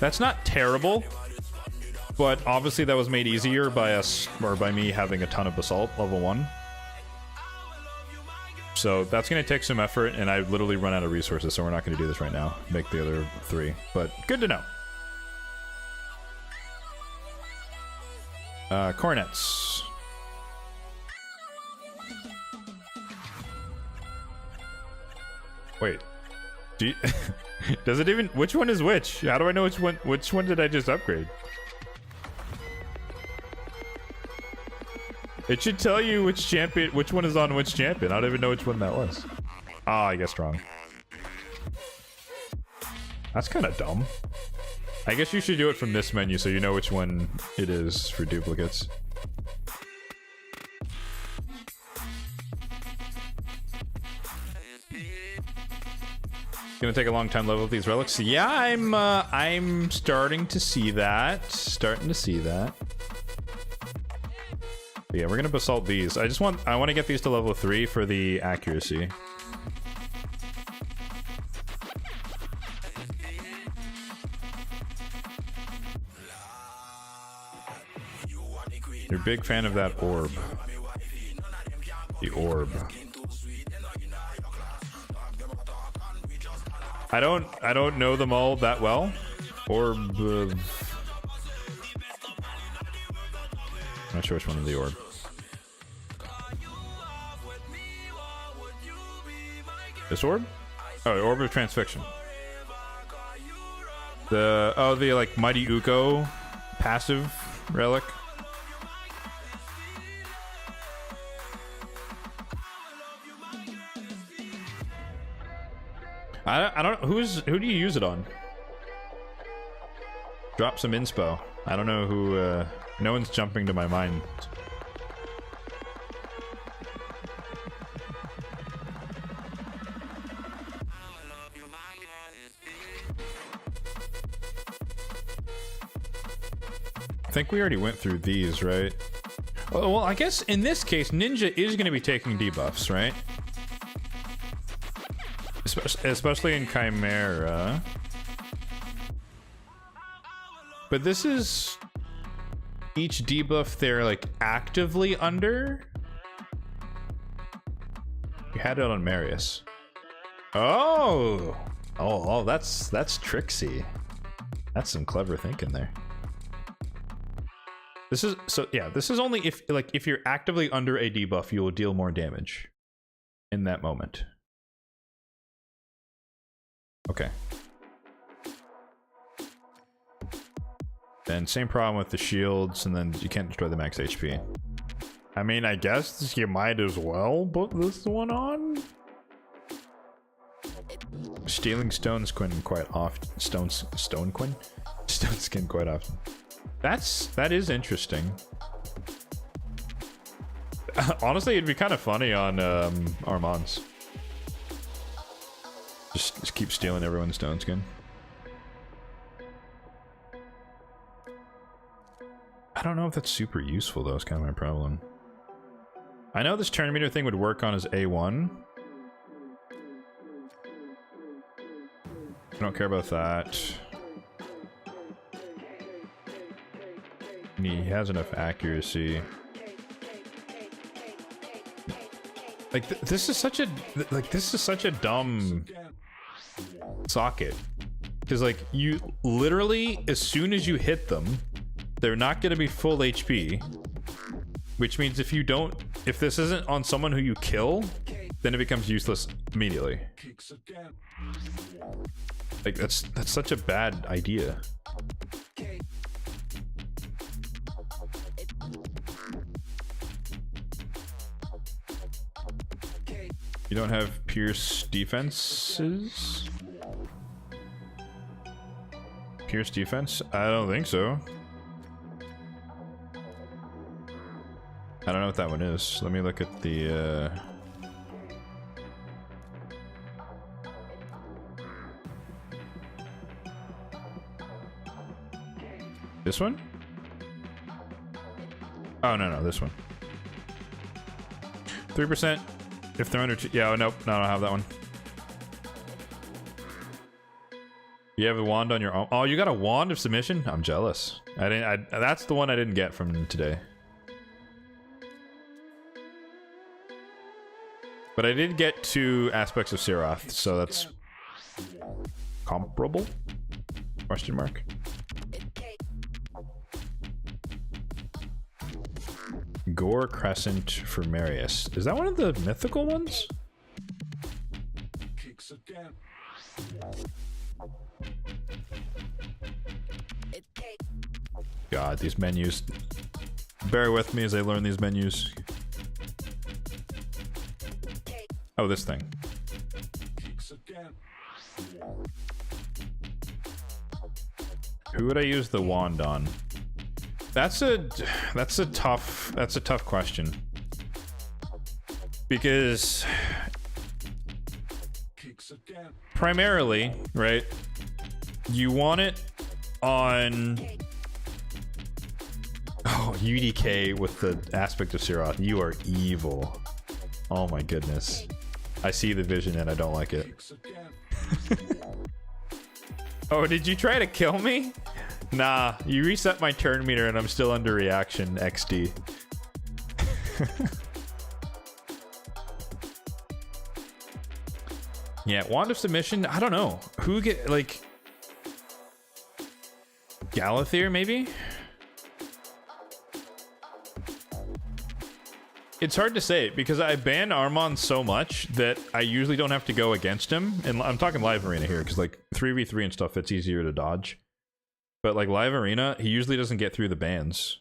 That's not terrible, but obviously that was made easier by us, or by me having a ton of basalt, level 1. So that's going to take some effort, and I literally run out of resources, so we're not going to do this right now. Make the other 3, but good to know. Cornets. Wait. Do you, does it even... Which one is which? How do I know which one did I just upgrade? It should tell you which champion, which one is on which champion. I don't even know which one that was. Ah, I guessed wrong. That's kind of dumb. I guess you should do it from this menu so you know which one it is for duplicates. Gonna take a long time to level up these relics. Yeah, I'm starting to see that. But yeah, we're gonna basalt these. I want to get these to level 3 for the accuracy. You're a big fan of that orb. The orb. I don't know them all that well. Orb of... I'm not sure which one is the orb. This orb? Oh, the orb of transfixion. The like Mighty Uko passive relic. I don't who do you use it on? Drop some inspo. I don't know who no one's jumping to my mind. I think we already went through these, right? Well, I guess in this case, Ninja is going to be taking debuffs, right? Especially in Chimera. But this is each debuff they're like actively under. You had it on Marius. Oh, that's tricksy. That's some clever thinking there. This is this is only if you're actively under a debuff, you will deal more damage in that moment. Okay. Then same problem with the shields, and then you can't destroy the max HP. I mean, I guess you might as well put this one on. Stealing stone skin quite often. Stone skin quite often. That is interesting. Honestly, it'd be kind of funny on Armand's. Just keep stealing everyone's stone skin. I don't know if that's super useful though, it's kind of my problem. I know this turn meter thing would work on his A1. I don't care about that. And he has enough accuracy. Like this is such a dumb socket, because like you literally, as soon as you hit them, they're not going to be full HP, which means if this isn't on someone who you kill, then it becomes useless immediately. Like that's such a bad idea. You don't have Pierce defenses? Pierce defense? I don't think so. I don't know what that one is. Let me look at the this one? Oh no, this one. 3% if they're under yeah, nope, no, I don't have that one. You have a wand on your own. Oh, you got a wand of submission? I'm jealous. That's the one I didn't get from today. But I did get 2 aspects of Siroth, so that's comparable? Question mark. Gore Crescent for Marius. Is that one of the mythical ones? God, these menus. Bear with me as I learn these menus. Oh, this thing. Who would I use the wand on? That's a tough question. Because primarily, right? You want it on UDK with the aspect of Siroth. You are evil. Oh my goodness. I see the vision and I don't like it. Oh, did you try to kill me? Nah, you reset my turn meter and I'm still under reaction, XD. Yeah, Wand of Submission, I don't know. Who get, like... Galathyr, maybe? It's hard to say, because I ban Armon so much that I usually don't have to go against him. And I'm talking live arena here, because like 3v3 and stuff, it's easier to dodge. But like live arena, he usually doesn't get through the bans.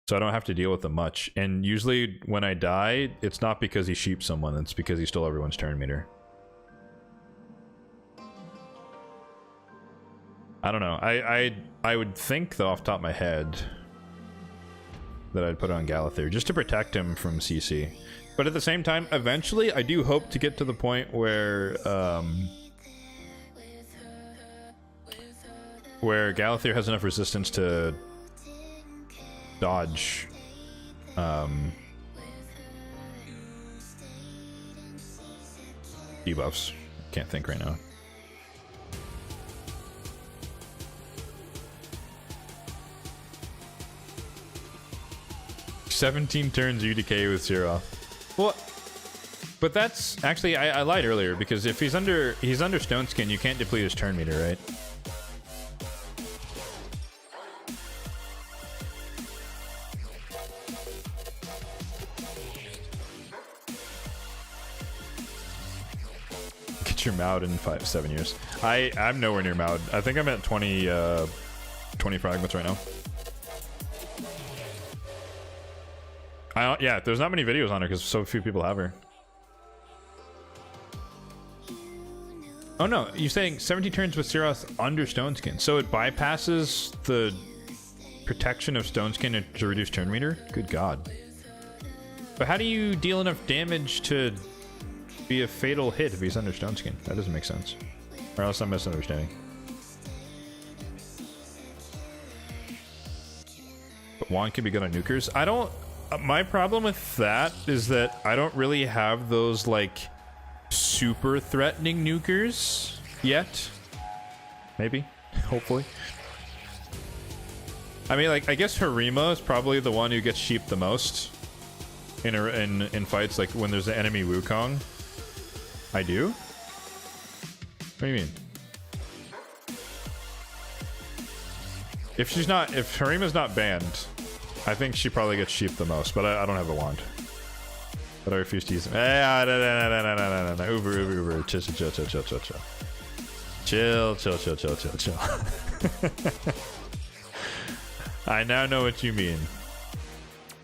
So I don't have to deal with them much. And usually when I die, it's not because he sheeped someone, it's because he stole everyone's turn meter. I don't know. I would think, though, off the top of my head, that I'd put on Galathyr, just to protect him from CC. But at the same time, eventually, I do hope to get to the point where Galathyr has enough resistance to dodge debuffs. Can't think right now. "17 turns UDK with Siroth." Well, but that's actually I lied earlier, because if he's under Stone Skin, you can't deplete his turn meter, right? Get your Maud in 7 years. I'm nowhere near Maud. I think I'm at 20 fragments right now. Yeah, there's not many videos on her because so few people have her. Oh no, you're saying 70 turns with Siroth under Stone Skin, so it bypasses the protection of Stone Skin to reduce turn meter? Good God. But how do you deal enough damage to be a fatal hit if he's under Stone Skin? That doesn't make sense. Or else I'm misunderstanding. But Wand can be good on nukers. I don't... My problem with that is that I don't really have those, like, super threatening nukers yet. Maybe. Hopefully. I mean, like, I guess Harima is probably the one who gets sheeped the most in fights, like when there's an enemy Wukong. I do? What do you mean? If Harima's not banned, I think she probably gets sheeped the most, but I don't have a wand. But I refuse to use them. No. Uber. Chill. Chill. I now know what you mean.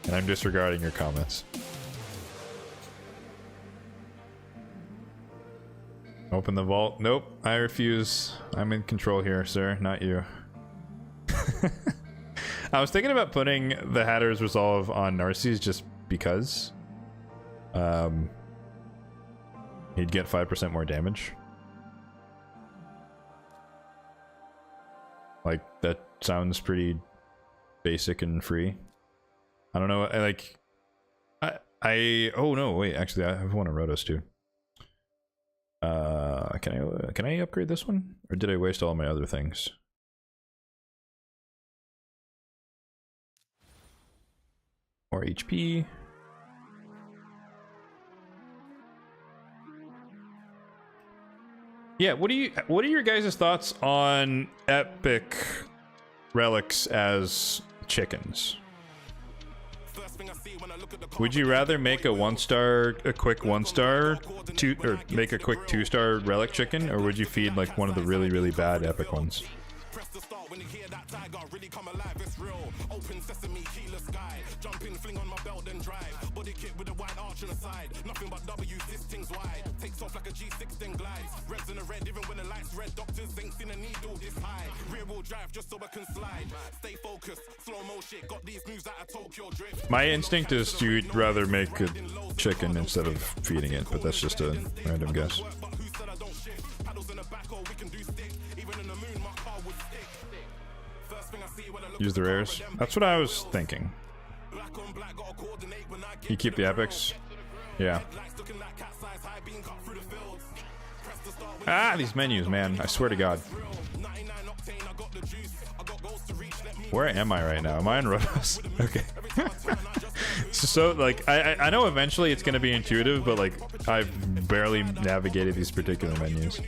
And I'm disregarding your comments. Open the vault. Nope, I refuse. I'm in control here, sir, not you. I was thinking about putting the Hatter's Resolve on Narcisse just because. He'd get 5% more damage. Like, that sounds pretty basic and free. I don't know, oh no, wait, actually I have one of Rotos too. Can I upgrade this one? Or did I waste all my other things? More HP. Yeah, what are your guys' thoughts on epic relics as chickens? Would you rather make a quick 1-star, or make a quick 2-star relic chicken, or would you feed like one of the really, really bad epic ones? My instinct is you'd rather make a chicken instead of feeding it, but that's just a random guess. Use the rares. That's what I was thinking. You keep the epics? Yeah. Ah, these menus, man. I swear to God. Where am I right now? Am I in Rotos? Okay. So, like, I know eventually it's going to be intuitive, but, like, I've barely navigated these particular menus.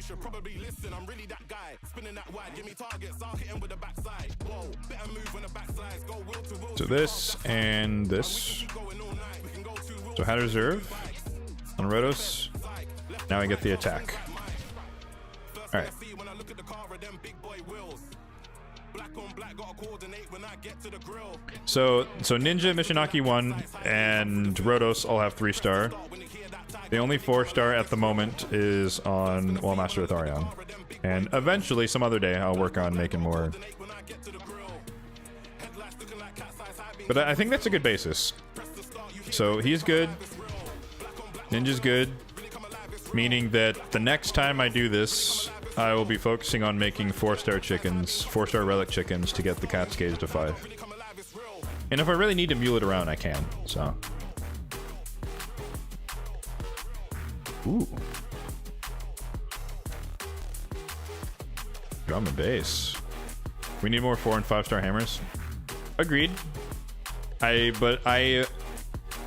So this and this. So how to reserve on Rotos. Now I get the attack. Alright. So Ninja, Mishinaki 1, and Rotos all have 3-star. The only 4-star at the moment is on, well, Master Atharion. And eventually, some other day, I'll work on making more. But I think that's a good basis. So he's good. Ninja's good. Meaning that the next time I do this, I will be focusing on making 4-star chickens, 4-star relic chickens to get the Cascades to 5. And if I really need to mule it around, I can, so. Ooh. Drum and bass. We need more 4- and 5-star hammers. Agreed. But I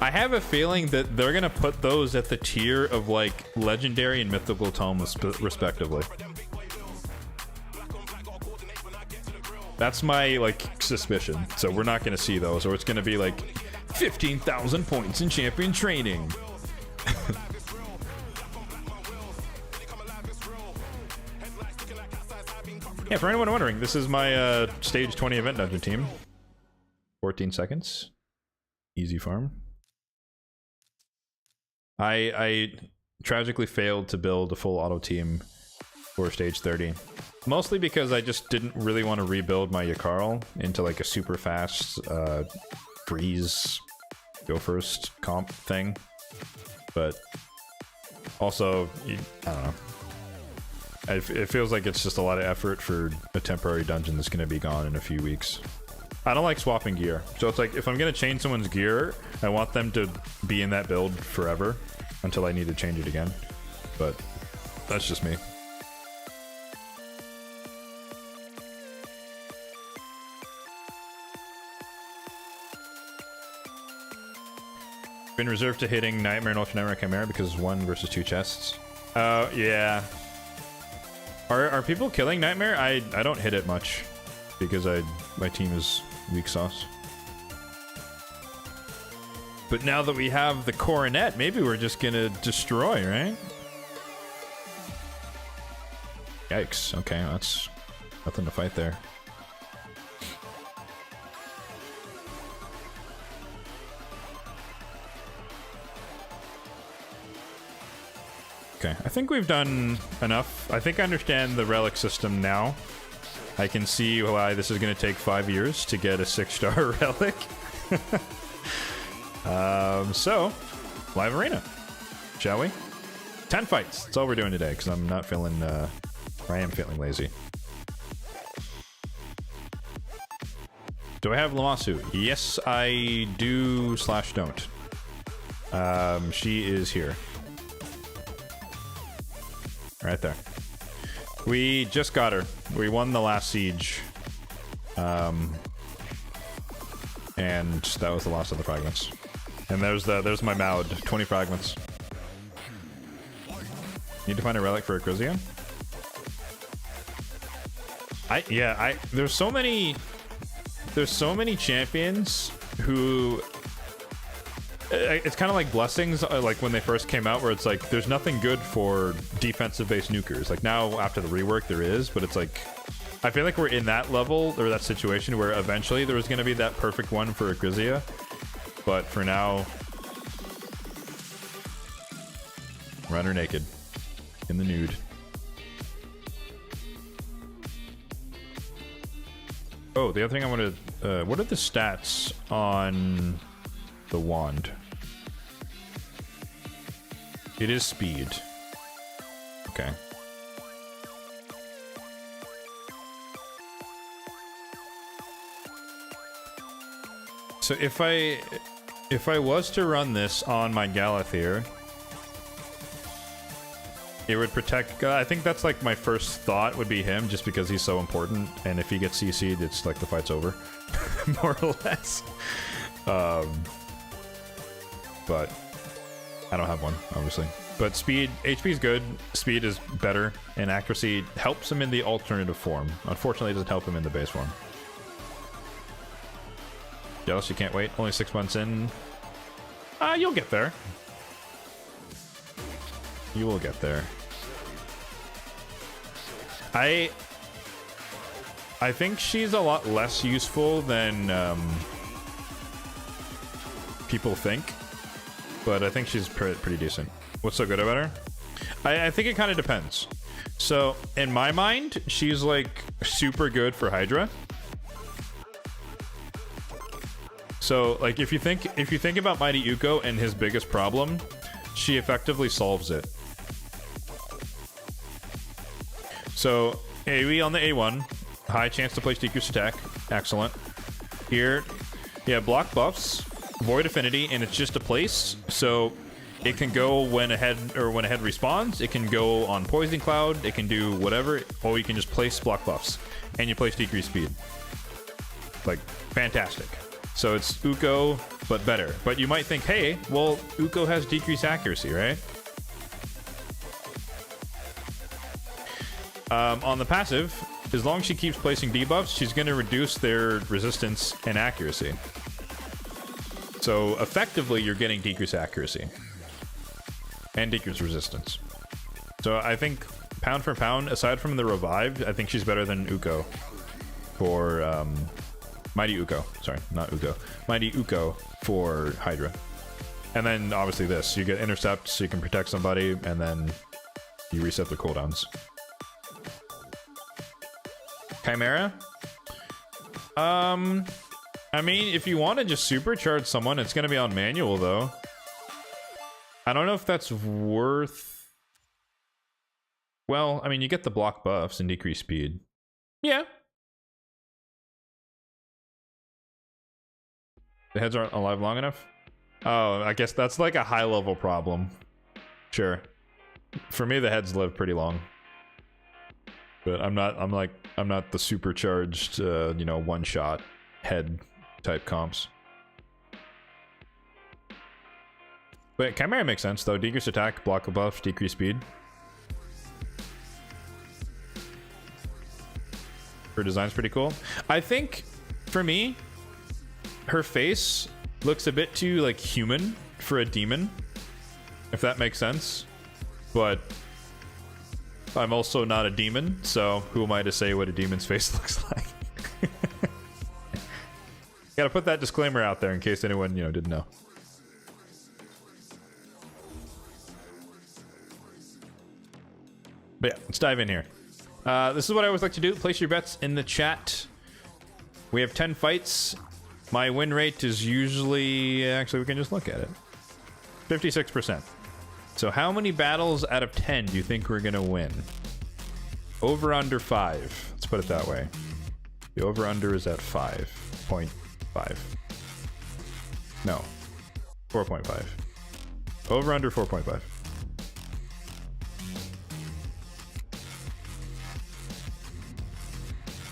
have a feeling that they're gonna put those at the tier of like legendary and mythical tome respectively. That's my like suspicion. So we're not gonna see those, or it's gonna be like 15,000 points in champion training. Yeah, for anyone wondering, this is my stage 20 event dungeon team. 14 seconds. Easy farm. I tragically failed to build a full auto team for stage 30. Mostly because I just didn't really want to rebuild my Yakarl into like a super fast freeze go first comp thing. But also, I don't know. It feels like it's just a lot of effort for a temporary dungeon that's going to be gone in a few weeks. I don't like swapping gear. So it's like, if I'm going to change someone's gear, I want them to be in that build forever until I need to change it again. But that's just me. Been reserved to hitting Nightmare and Ultra Nightmare Chimera because it's 1 versus 2 chests. Yeah. Are people killing Nightmare? I don't hit it much because my team is weak sauce. But now that we have the coronet, maybe we're just gonna destroy, right? Yikes. Okay, that's nothing to fight there. Okay, I think we've done enough. I think I understand the relic system now. I can see why this is going to take 5 years to get a 6-star relic. So, live arena, shall we? 10 fights. That's all we're doing today because I'm not feeling, I am feeling lazy. Do I have Lamasu? Yes, I do / don't. She is here. Right there. We just got her. We won the last siege. And that was the last of the fragments. And there's my Maud. 20 fragments. Need to find a relic for Acrizia? There's so many champions who it's kind of like blessings, like when they first came out, where it's like there's nothing good for defensive based nukers. Like now after the rework there is, but it's like I feel like we're in that level or that situation where eventually there was going to be that perfect one for Grizia, but for now, run her naked in the nude. Oh, the other thing I wanted, what are the stats on the wand? It is speed. Okay. So if I was to run this on my Galathir, it would protect. I think that's like my first thought would be him, just because he's so important. And if he gets CC'd, it's like the fight's over, more or less. But I don't have one, obviously. But speed, HP is good. Speed is better, and accuracy helps him in the alternative form. Unfortunately, it doesn't help him in the base form. Jealous, you can't wait. Only 6 months in. You'll get there. You will get there. I think she's a lot less useful than people think, but I think she's pretty decent. What's so good about her? I think it kind of depends. So in my mind, she's like super good for Hydra. So like if you think about Mighty Uko and his biggest problem, she effectively solves it. So AoE on the A1, high chance to place decreased attack, excellent. Here, yeah, block buffs, void affinity, and it's just a place. So it can go when a head respawns. It can go on poison cloud. It can do whatever, or you can just place block buffs, and you place decreased speed. Like fantastic. So it's Uko, but better. But you might think, hey, well, Uko has decreased accuracy, right? On the passive, as long as she keeps placing debuffs, she's going to reduce their resistance and accuracy. So effectively, you're getting decreased accuracy and decreased resistance. So I think pound for pound, aside from the revived, I think she's better than Uko for Mighty Uko. Sorry, not Uko. Mighty Uko for Hydra. And then obviously this, you get intercept so you can protect somebody, and then you reset their cooldowns. Chimera? I mean, if you want to just supercharge someone, it's going to be on manual, though. I don't know if that's worth... Well, I mean, you get the block buffs and decreased speed. Yeah. The heads aren't alive long enough? Oh, I guess that's like a high-level problem. Sure. For me, the heads live pretty long. But I'm not the supercharged, you know, one-shot head type comps. But Chimera makes sense, though. Decreased attack, block buff, decreased speed. Her design's pretty cool. I think, for me, her face looks a bit too, like, human for a demon. If that makes sense. But I'm also not a demon, so who am I to say what a demon's face looks like? Gotta put that disclaimer out there in case anyone, you know, didn't know. But yeah, let's dive in here. This is what I always like to do. Place your bets in the chat. We have 10 fights. My win rate is usually... Actually, we can just look at it. 56%. So how many battles out of 10 do you think we're going to win? Over under 5. Let's put it that way. The over under is at 5.5. No. 4.5. Over under 4.5.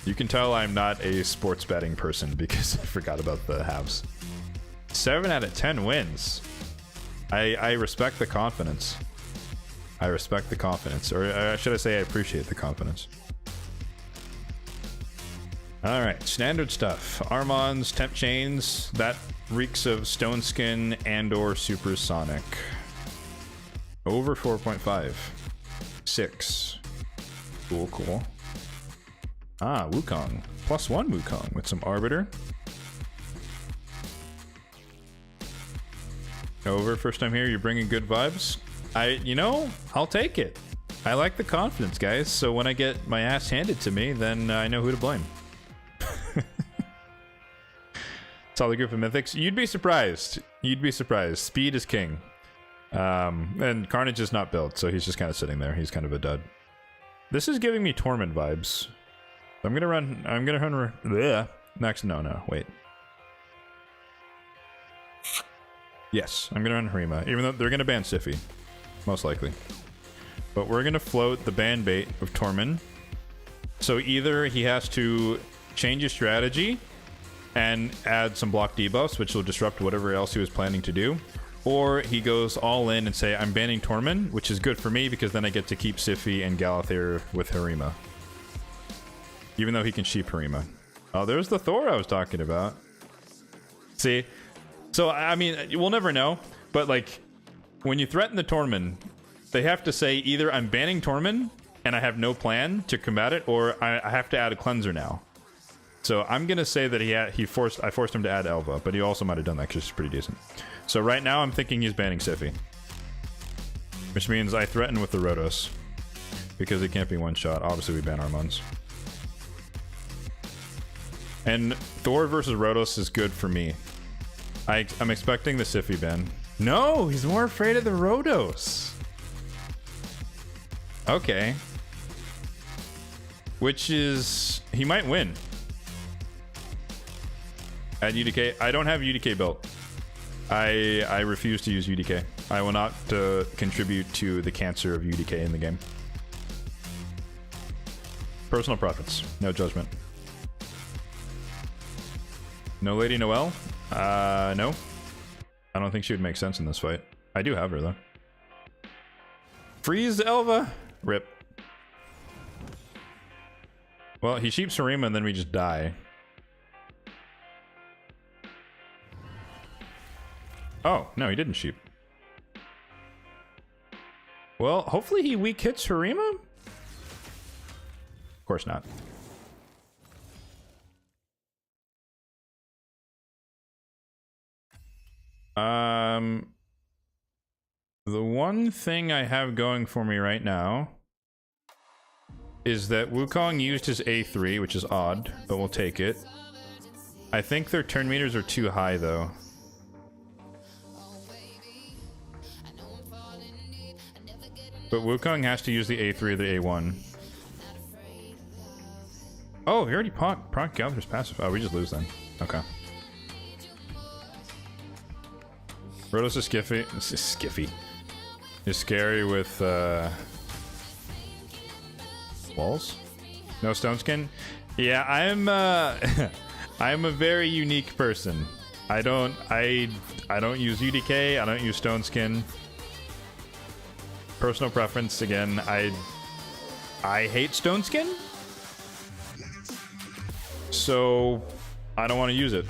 You can tell I'm not a sports betting person because I forgot about the halves. 7 out of 10 wins. I respect the confidence. I respect the confidence. Or should I say I appreciate the confidence. All right, standard stuff. Armons, temp chains. That reeks of stone skin and/or supersonic. Over 4.5. 6. Cool, cool. Ah, Wukong. +1 Wukong with some Arbiter. Over, first time here, you're bringing good vibes. You know, I'll take it. I like the confidence, guys. So when I get my ass handed to me, then I know who to blame. Solid group of mythics. You'd be surprised. You'd be surprised. Speed is king. And Carnage is not built, so he's just kind of sitting there. He's kind of a dud. This is giving me Torment vibes. I'm gonna run. Bleh. Next, no, wait. Yes, I'm gonna run Harima, even though they're gonna ban Siffy, most likely. But we're gonna float the ban bait of Torment. So either he has to change his strategy and add some block debuffs, which will disrupt whatever else he was planning to do, or he goes all in and say, I'm banning Torment, which is good for me because then I get to keep Siffy and Galathir with Harima. Even though he can sheep Harima. Oh, there's the Thor I was talking about. See? So, I mean, we'll never know, but like, when you threaten the Torment, they have to say either I'm banning Torment and I have no plan to combat it, or I have to add a cleanser now. So I'm gonna say that I forced him to add Elva, but he also might have done that because she's pretty decent. So right now I'm thinking he's banning Siffy, which means I threaten with the Rotos because it can't be one shot. Obviously we ban Armons. And Thor versus Rotos is good for me. I'm expecting the Siffy ban. No, he's more afraid of the Rotos. Okay. Which is... he might win. At UDK. I don't have UDK built. I refuse to use UDK. I will not contribute to the cancer of UDK in the game. Personal preference. No judgment. No Lady Noelle? No. I don't think she would make sense in this fight. I do have her, though. Freeze Elva! Rip. Well, he sheeps Harima and then we just die. Oh, no, he didn't sheep. Well, hopefully he weak hits Harima? Of course not. The one thing I have going for me right now is that Wukong used his A3, which is odd, but we'll take it. I think their turn meters are too high, though. But Wukong has to use the A3 or the A1. Oh, he already proc Galathir's passive. Oh, we just lose then. Okay. Rotos is skiffy. Is scary with walls? No stone skin? Yeah, I'm I'm a very unique person. I don't use UDK, I don't use stone skin. Personal preference again, I hate stone skin. So I don't want to use it.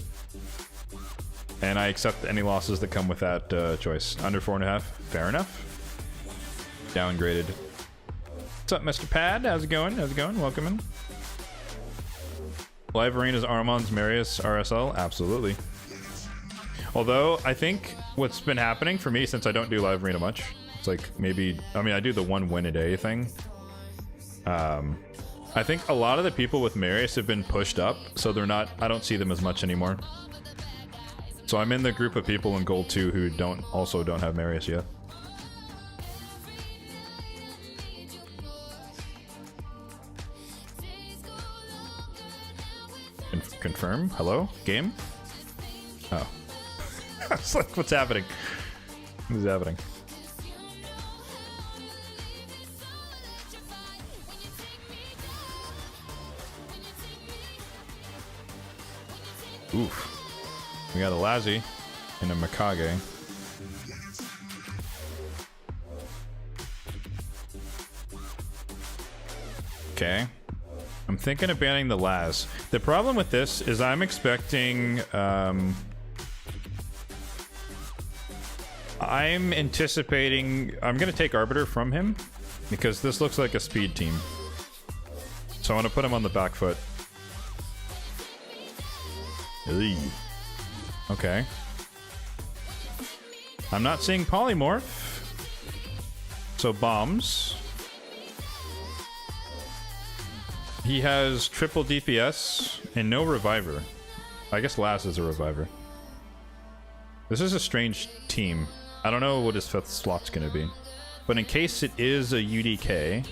And I accept any losses that come with that choice. Under 4.5, fair enough. Downgraded. What's up, Mr. Pad? How's it going? How's it going? Welcome in. Live Arena's Armons, Marius, RSL? Absolutely. Although, I think what's been happening for me since I don't do Live Arena much, it's like maybe, I mean, I do the 1 win a day thing. I think a lot of the people with Marius have been pushed up, so they're not, I don't see them as much anymore. So I'm in the group of people in Gold 2 who also don't have Marius yet. Confirm? Hello? Game? Oh. I was like, what's happening? What's happening? Oof. We got a Lazi and a Mikage. Okay. I'm thinking of banning the Laz. The problem with this is I'm expecting... I'm anticipating... I'm going to take Arbiter from him because this looks like a speed team. So I want to put him on the back foot. Eey. Okay. I'm not seeing Polymorph. So bombs. He has triple DPS and no reviver. I guess Laz is a reviver. This is a strange team. I don't know what his 5th slot's gonna be. But in case it is a UDK...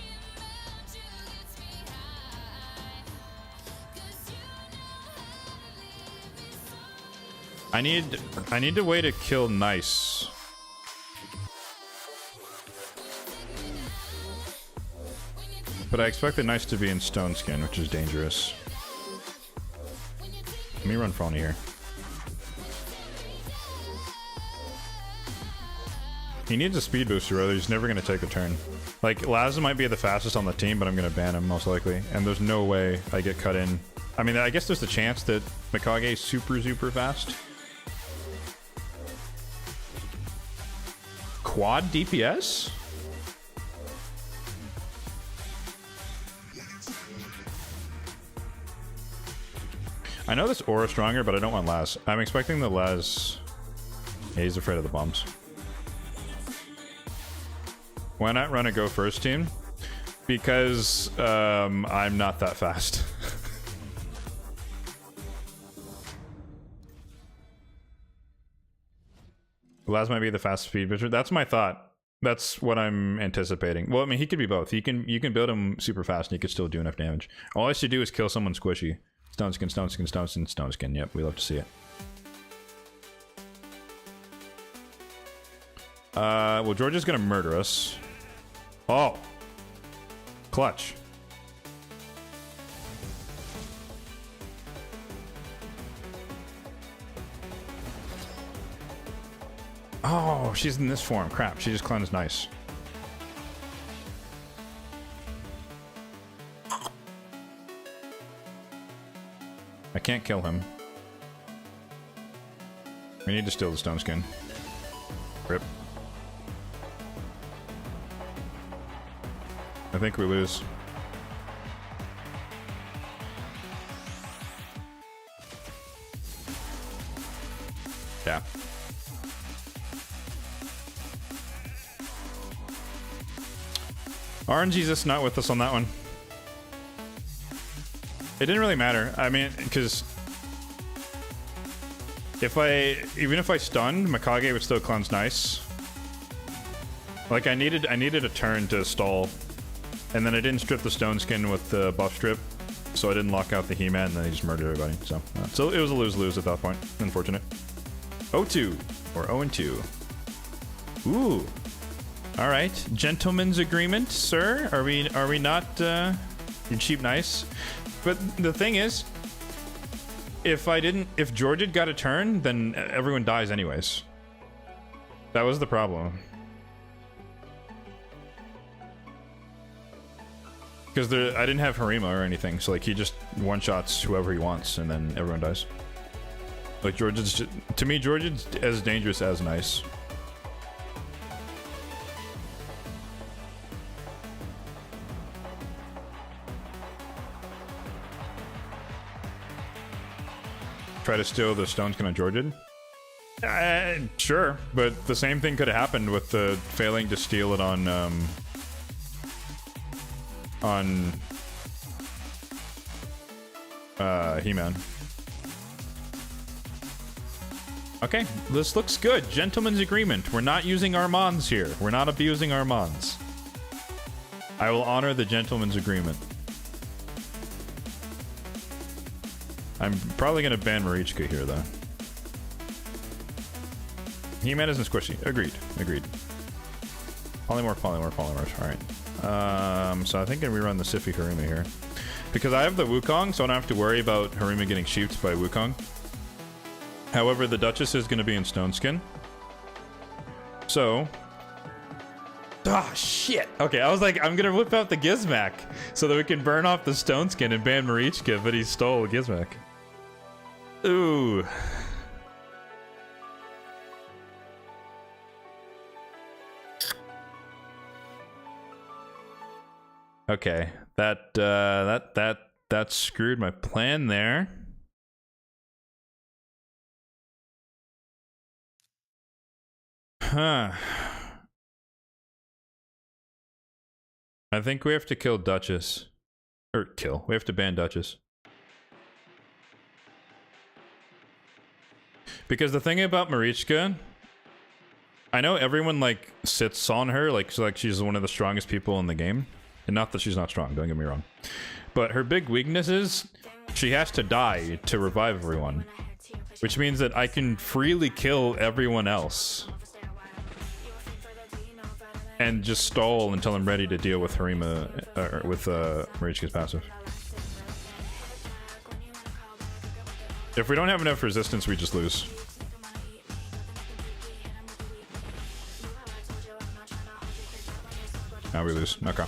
I need a way to kill Nice. But I expect the Nice to be in Stone Skin, which is dangerous. Let me run Phony here. He needs a speed booster, or he's never going to take a turn. Like, Laz might be the fastest on the team, but I'm going to ban him, most likely. And there's no way I get cut in. I mean, I guess there's the chance that Mikage is super fast. Quad DPS? I know this aura stronger, but I don't want Laz. I'm expecting the Laz... Yeah, he's afraid of the bombs. Why not run a go first team? Because I'm not that fast. Laz might be the fast speed booster. That's my thought. That's what I'm anticipating. Well, I mean, he could be both. You can build him super fast and he could still do enough damage. All I should do is kill someone squishy. Stone Skin, Stone Skin, Stone Skin, Stone Skin. Yep, we love to see it. Well, George is gonna murder us. Oh. Clutch. Oh, she's in this form. Crap, she just cleansed Nice. I can't kill him. We need to steal the Stone Skin. Rip. I think we lose. Yeah. RNG's just not with us on that one. It didn't really matter. I mean, because even if I stunned, Mikage would still cleanse Nice. Like I needed a turn to stall, and then I didn't strip the Stone Skin with the buff strip, so I didn't lock out the He-Man, and then he just murdered everybody. So it was a lose-lose at that point. Unfortunate. 0-2 or 0-2. Ooh. All right, gentleman's agreement, sir. Are we not in cheap Nice? But the thing is, if George had got a turn, then everyone dies anyways. That was the problem. Because I didn't have Harima or anything, so like he just one-shots whoever he wants, and then everyone dies. Like George is just, to me, George is as dangerous as Nice. Try to steal the Stone Skin on Georgian? Sure, but the same thing could have happened with the failing to steal it on He-Man. Okay, this looks good. Gentleman's agreement. We're not using our mons here. We're not abusing our mons. I will honor the gentleman's agreement. I'm probably going to ban Marichka here, though. He-Man isn't squishy. Agreed. Agreed. Polymorph, polymorph, polymorph. Alright. So I think I'm going to rerun the Sify Harima here. Because I have the Wukong, so I don't have to worry about Harima getting sheeped by Wukong. However, the Duchess is going to be in Stone Skin. So... Ah, shit. Okay, I was like, I'm gonna whip out the Gizmac so that we can burn off the Stone Skin and ban Marichka, but he stole Gizmac. Ooh. Okay, that screwed my plan there. Huh. I think we have to kill Duchess. Or kill. We have to ban Duchess. Because the thing about Marichka, I know everyone like sits on her like she's one of the strongest people in the game. And not that she's not strong, don't get me wrong. But her big weakness is she has to die to revive everyone. Which means that I can freely kill everyone else. And just stall until I'm ready to deal with Harima, with Marichka's passive. If we don't have enough resistance, we just lose. Now we lose. Okay.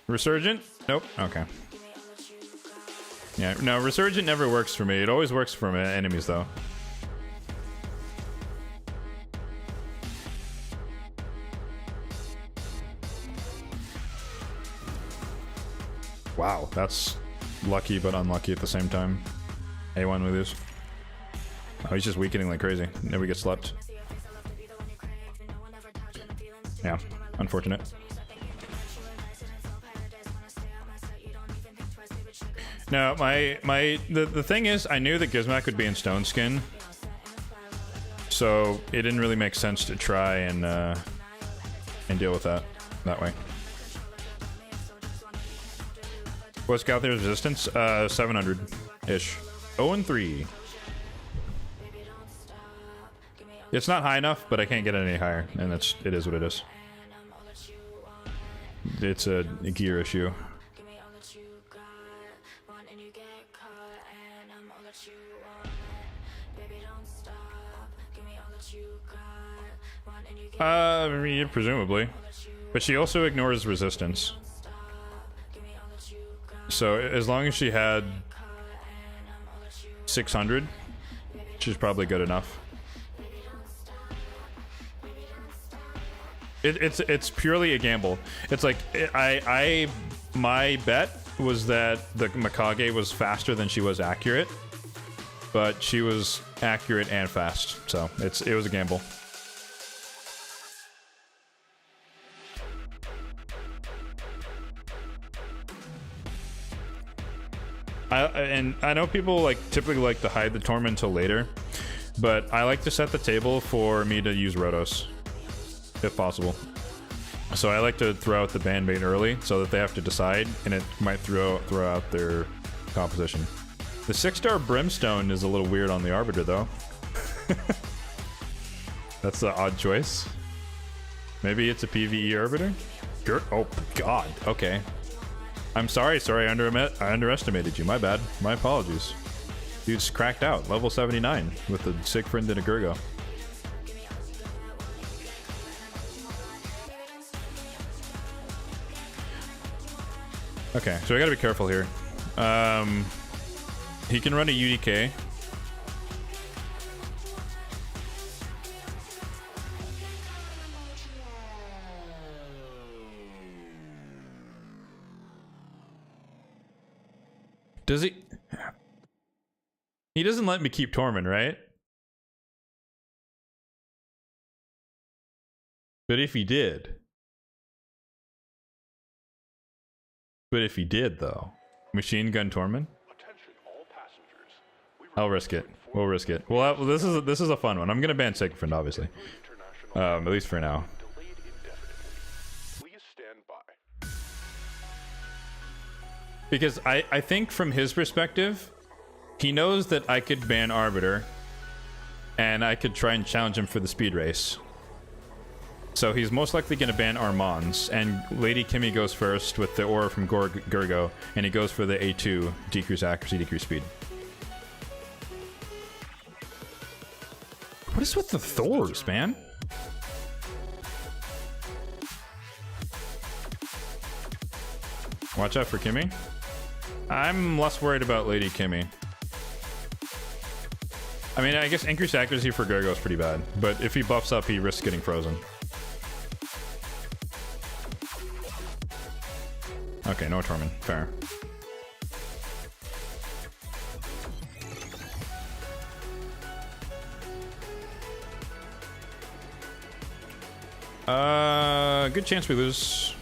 Resurgent? Nope. Okay. Yeah, no, Resurgent never works for me. It always works for my enemies, though. Wow, that's lucky but unlucky at the same time. A1 we lose. Oh, he's just weakening like crazy. Never gets slept. Yeah, unfortunate. No, the thing is, I knew that Gizmac would be in Stone Skin, so it didn't really make sense to try and deal with that way. What's Galthia's resistance? 700-ish. 0-3. It's not high enough, but I can't get it any higher, and it is what it is. It's a gear issue. Yeah, presumably. But she also ignores resistance. So as long as she had 600, she's probably good enough. It's purely a gamble. It's like my bet was that the Mikage was faster than she was accurate, but she was accurate and fast, so it was a gamble. I know people typically like to hide the Torment until later, but I like to set the table for me to use Rotos, if possible. So I like to throw out the ban bait early so that they have to decide, and it might throw out their composition. The 6-star Brimstone is a little weird on the Arbiter, though. That's an odd choice. Maybe it's a PvE Arbiter? Oh, God. Okay. I'm sorry, I underestimated you. My bad. My apologies. Dude's cracked out. Level 79 with a Siegfried and a Gurgo. Okay, so I gotta be careful here. He can run a UDK. Does he? He doesn't let me keep Torment, right? But if he did. Though. Machine Gun Torment? I'll risk it. We'll risk it. Well, this is a fun one. I'm gonna ban Siegfried, obviously. At least for now. Because I think from his perspective, he knows that I could ban Arbiter, and I could try and challenge him for the speed race. So he's most likely going to ban Armands, and Lady Kimmy goes first with the aura from Gurgo, and he goes for the A2, decrease accuracy, decrease speed. What is with the Thors, man? Watch out for Kimmy. I'm less worried about Lady Kimmy. I mean, I guess increased accuracy for Gurgo is pretty bad, but if he buffs up, he risks getting frozen. Okay, no Torment. Fair. Good chance we lose.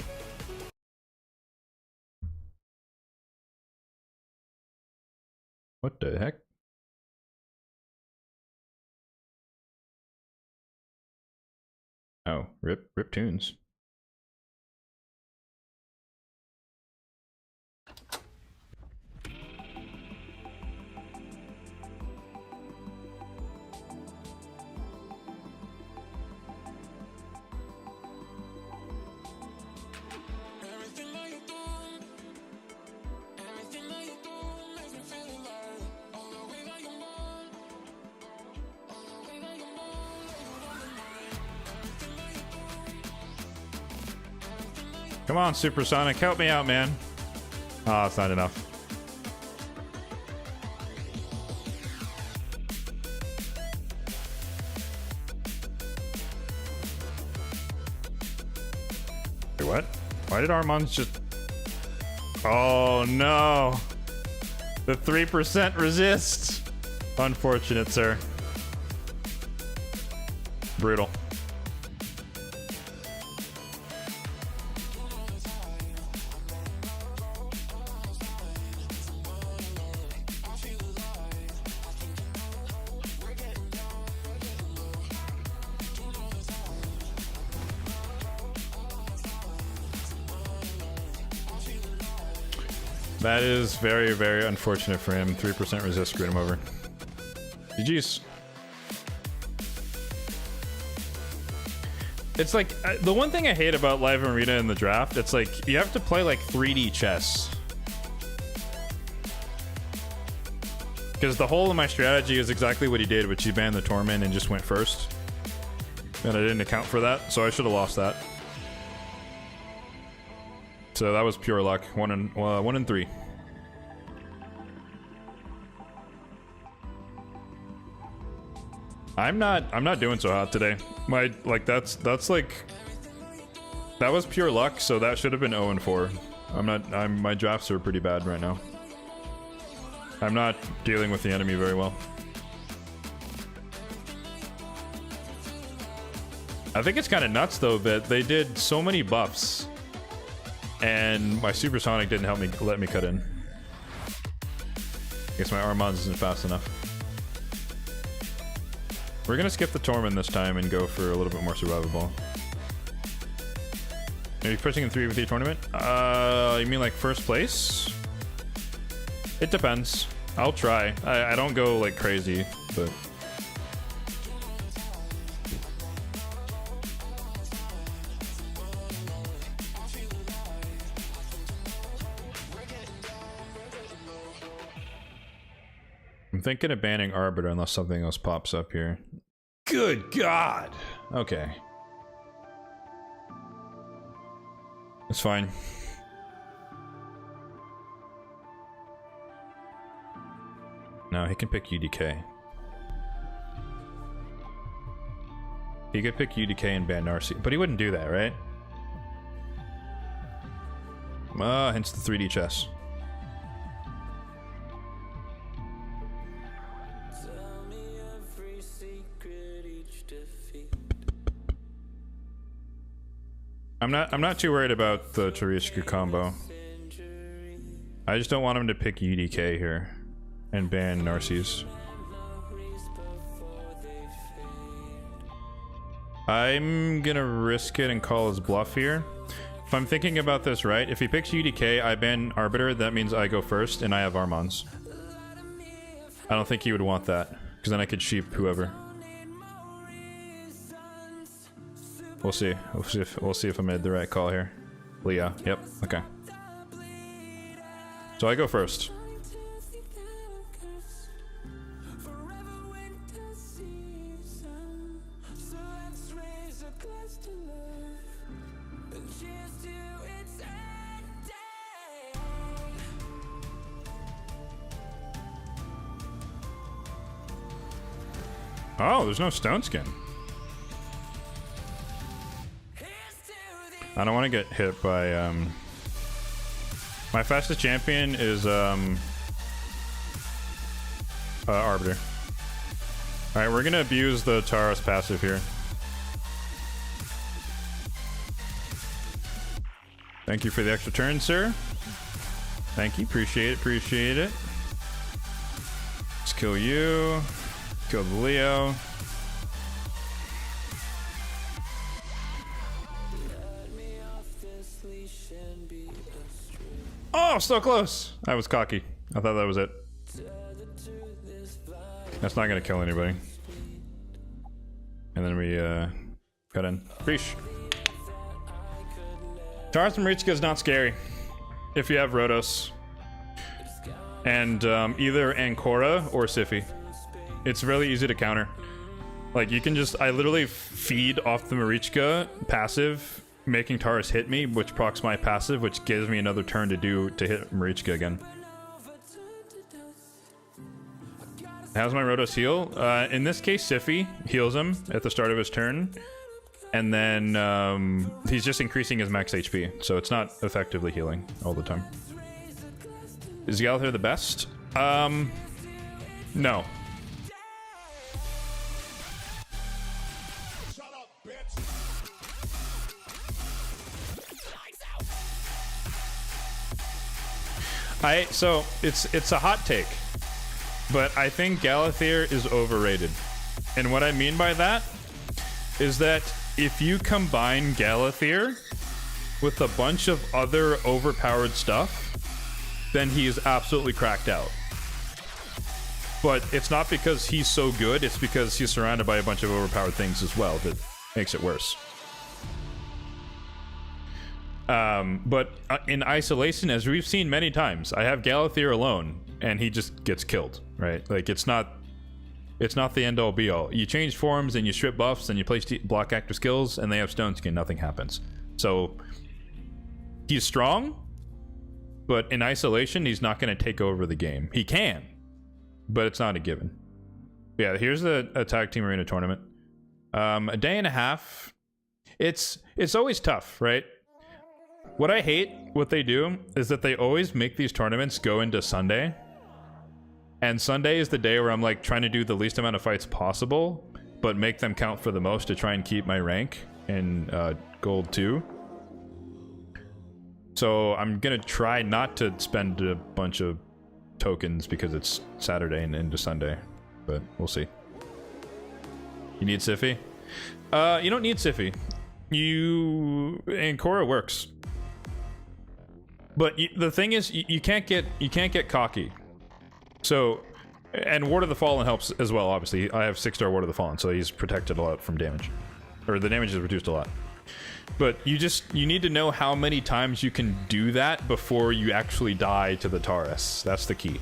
What the heck? Oh, rip tunes. Come on, Supersonic, help me out, man. Oh, it's not enough. Wait, what? Why did Armand's just... Oh, no. The 3% resist. Unfortunate, sir. Brutal. That is very, very unfortunate for him. 3% resist screwed him over. GG's. It's like, the one thing I hate about Live Arena in the draft, it's like, you have to play like 3D chess. Because the whole of my strategy is exactly what he did, which he banned the Torment and just went first. And I didn't account for that, so I should have lost that. So that was pure luck. 1 and 3. I'm not doing so hot today. That's like, that was pure luck, so that should have been 0 and 4. My drafts are pretty bad right now. I'm not dealing with the enemy very well. I think it's kind of nuts though that they did so many buffs and my Supersonic didn't let me cut in. I guess my Armands isn't fast enough. We're gonna skip the Torment this time and go for a little bit more survivable. Maybe pushing in 3 with the tournament? You mean like first place? It depends. I'll try. I don't go like crazy, but... I'm thinking of banning Arbiter unless something else pops up here. Good God! Okay. It's fine. No, he can pick UDK. He could pick UDK and ban Narcy, but he wouldn't do that, right? Hence the 3D chess. I'm not too worried about the Tarishka combo. I just don't want him to pick UDK here and ban Narcisse. I'm gonna risk it and call his bluff here. If I'm thinking about this right, if he picks UDK, I ban Arbiter, that means I go first and I have Armands. I don't think he would want that, because then I could sheep whoever. We'll see. We'll see if I made the right call here. Leo. Yep. Okay. So I go first. Oh, there's no stone skin. I don't want to get hit by my fastest champion is Arbiter. Alright, we're gonna abuse the Taros passive here. Thank you for the extra turn, sir. Thank you, appreciate it, appreciate it. Let's kill you. Kill the Leo. Oh, so close. I was cocky. I thought that was it. That's not gonna kill anybody. And then we got in. Breach. Taros Marichka is not scary if you have Rhodos. And either Ancora or Siphi. It's really easy to counter. Like, you can just... I literally feed off the Marichka passive, making Taros hit me, which procs my passive, which gives me another turn to hit Marichka again. How's my Rhodos heal? In this case, Siphi heals him at the start of his turn. And then he's just increasing his max HP, so it's not effectively healing all the time. Is Galathir the best? No. So it's a hot take, but I think Galathir is overrated. And what I mean by that is that if you combine Galathir with a bunch of other overpowered stuff, then he is absolutely cracked out. But it's not because he's so good, it's because he's surrounded by a bunch of overpowered things as well that makes it worse. But in isolation, as we've seen many times, I have Galathir alone and he just gets killed, right? Like, it's not the end all be all. You change forms and you strip buffs and you place block active skills and they have stone skin, nothing happens. So he's strong, but in isolation, he's not going to take over the game. He can, but it's not a given. Yeah, here's a tag team arena tournament. A day and a half. It's always tough, right? What I hate, what they do, is that they always make these tournaments go into Sunday. And Sunday is the day where I'm like trying to do the least amount of fights possible, but make them count for the most to try and keep my rank in Gold 2. So I'm gonna try not to spend a bunch of tokens because it's Saturday and into Sunday, but we'll see. You need Siphi? You don't need Siphi. Ancora works. But the thing is, you can't get cocky. So, and Ward of the Fallen helps as well, obviously. I have 6-star Ward of the Fallen, so he's protected a lot from damage. Or the damage is reduced a lot. But you need to know how many times you can do that before you actually die to the Taurus. That's the key.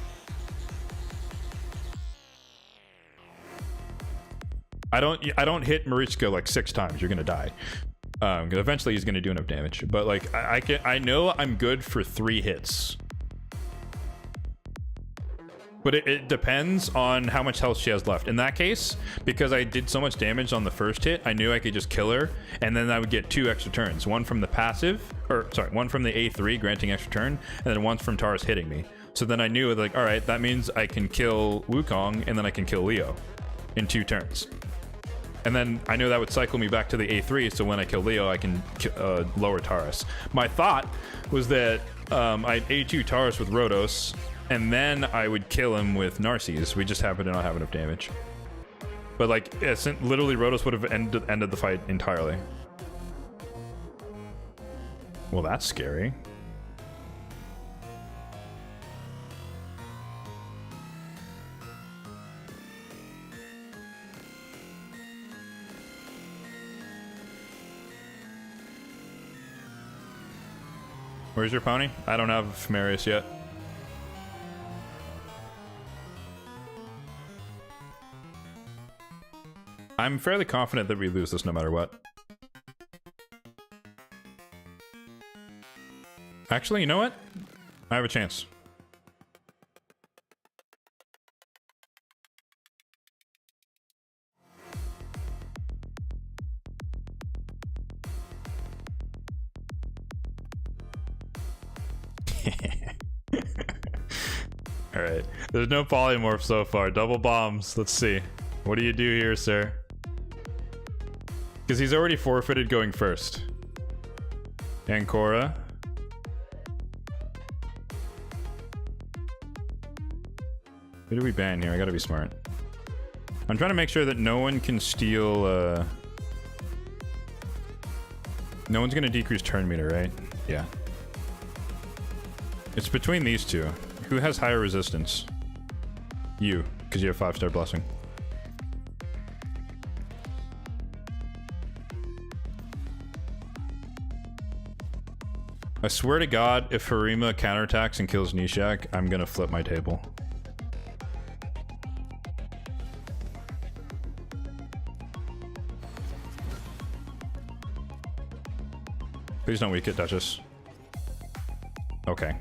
I don't hit Marichka like 6 times, you're gonna die. Because eventually he's gonna do enough damage. But like I know I'm good for 3 hits. But it depends on how much health she has left. In that case, because I did so much damage on the first hit, I knew I could just kill her, and then I would get 2 extra turns. One from the passive, or sorry, one from the A3 granting extra turn, and then one from Taurus hitting me. So then I knew, like, all right, that means I can kill Wukong, and then I can kill Leo in 2 turns. And then I knew that would cycle me back to the A3, so when I kill Leo, I can lower Taurus. My thought was that I'd A2 Taurus with Rhodos, and then I would kill him with Narses. We just happen to not have enough damage. But like, literally Rhodos would have ended the fight entirely. Well, that's scary. Where's your pony? I don't have Marius yet. I'm fairly confident that we lose this no matter what. Actually, you know what? I have a chance. Alright. There's no polymorph so far. Double bombs. Let's see. What do you do here, sir? Because he's already forfeited going first. Ancora. Who do we ban here? I gotta be smart. I'm trying to make sure that no one can steal, no one's gonna decrease turn meter, right? Yeah. It's between these two. Who has higher resistance? You, because you have 5-star blessing. I swear to God, if Harima counterattacks and kills Nishak, I'm gonna flip my table. Please don't weak it, Duchess. Okay.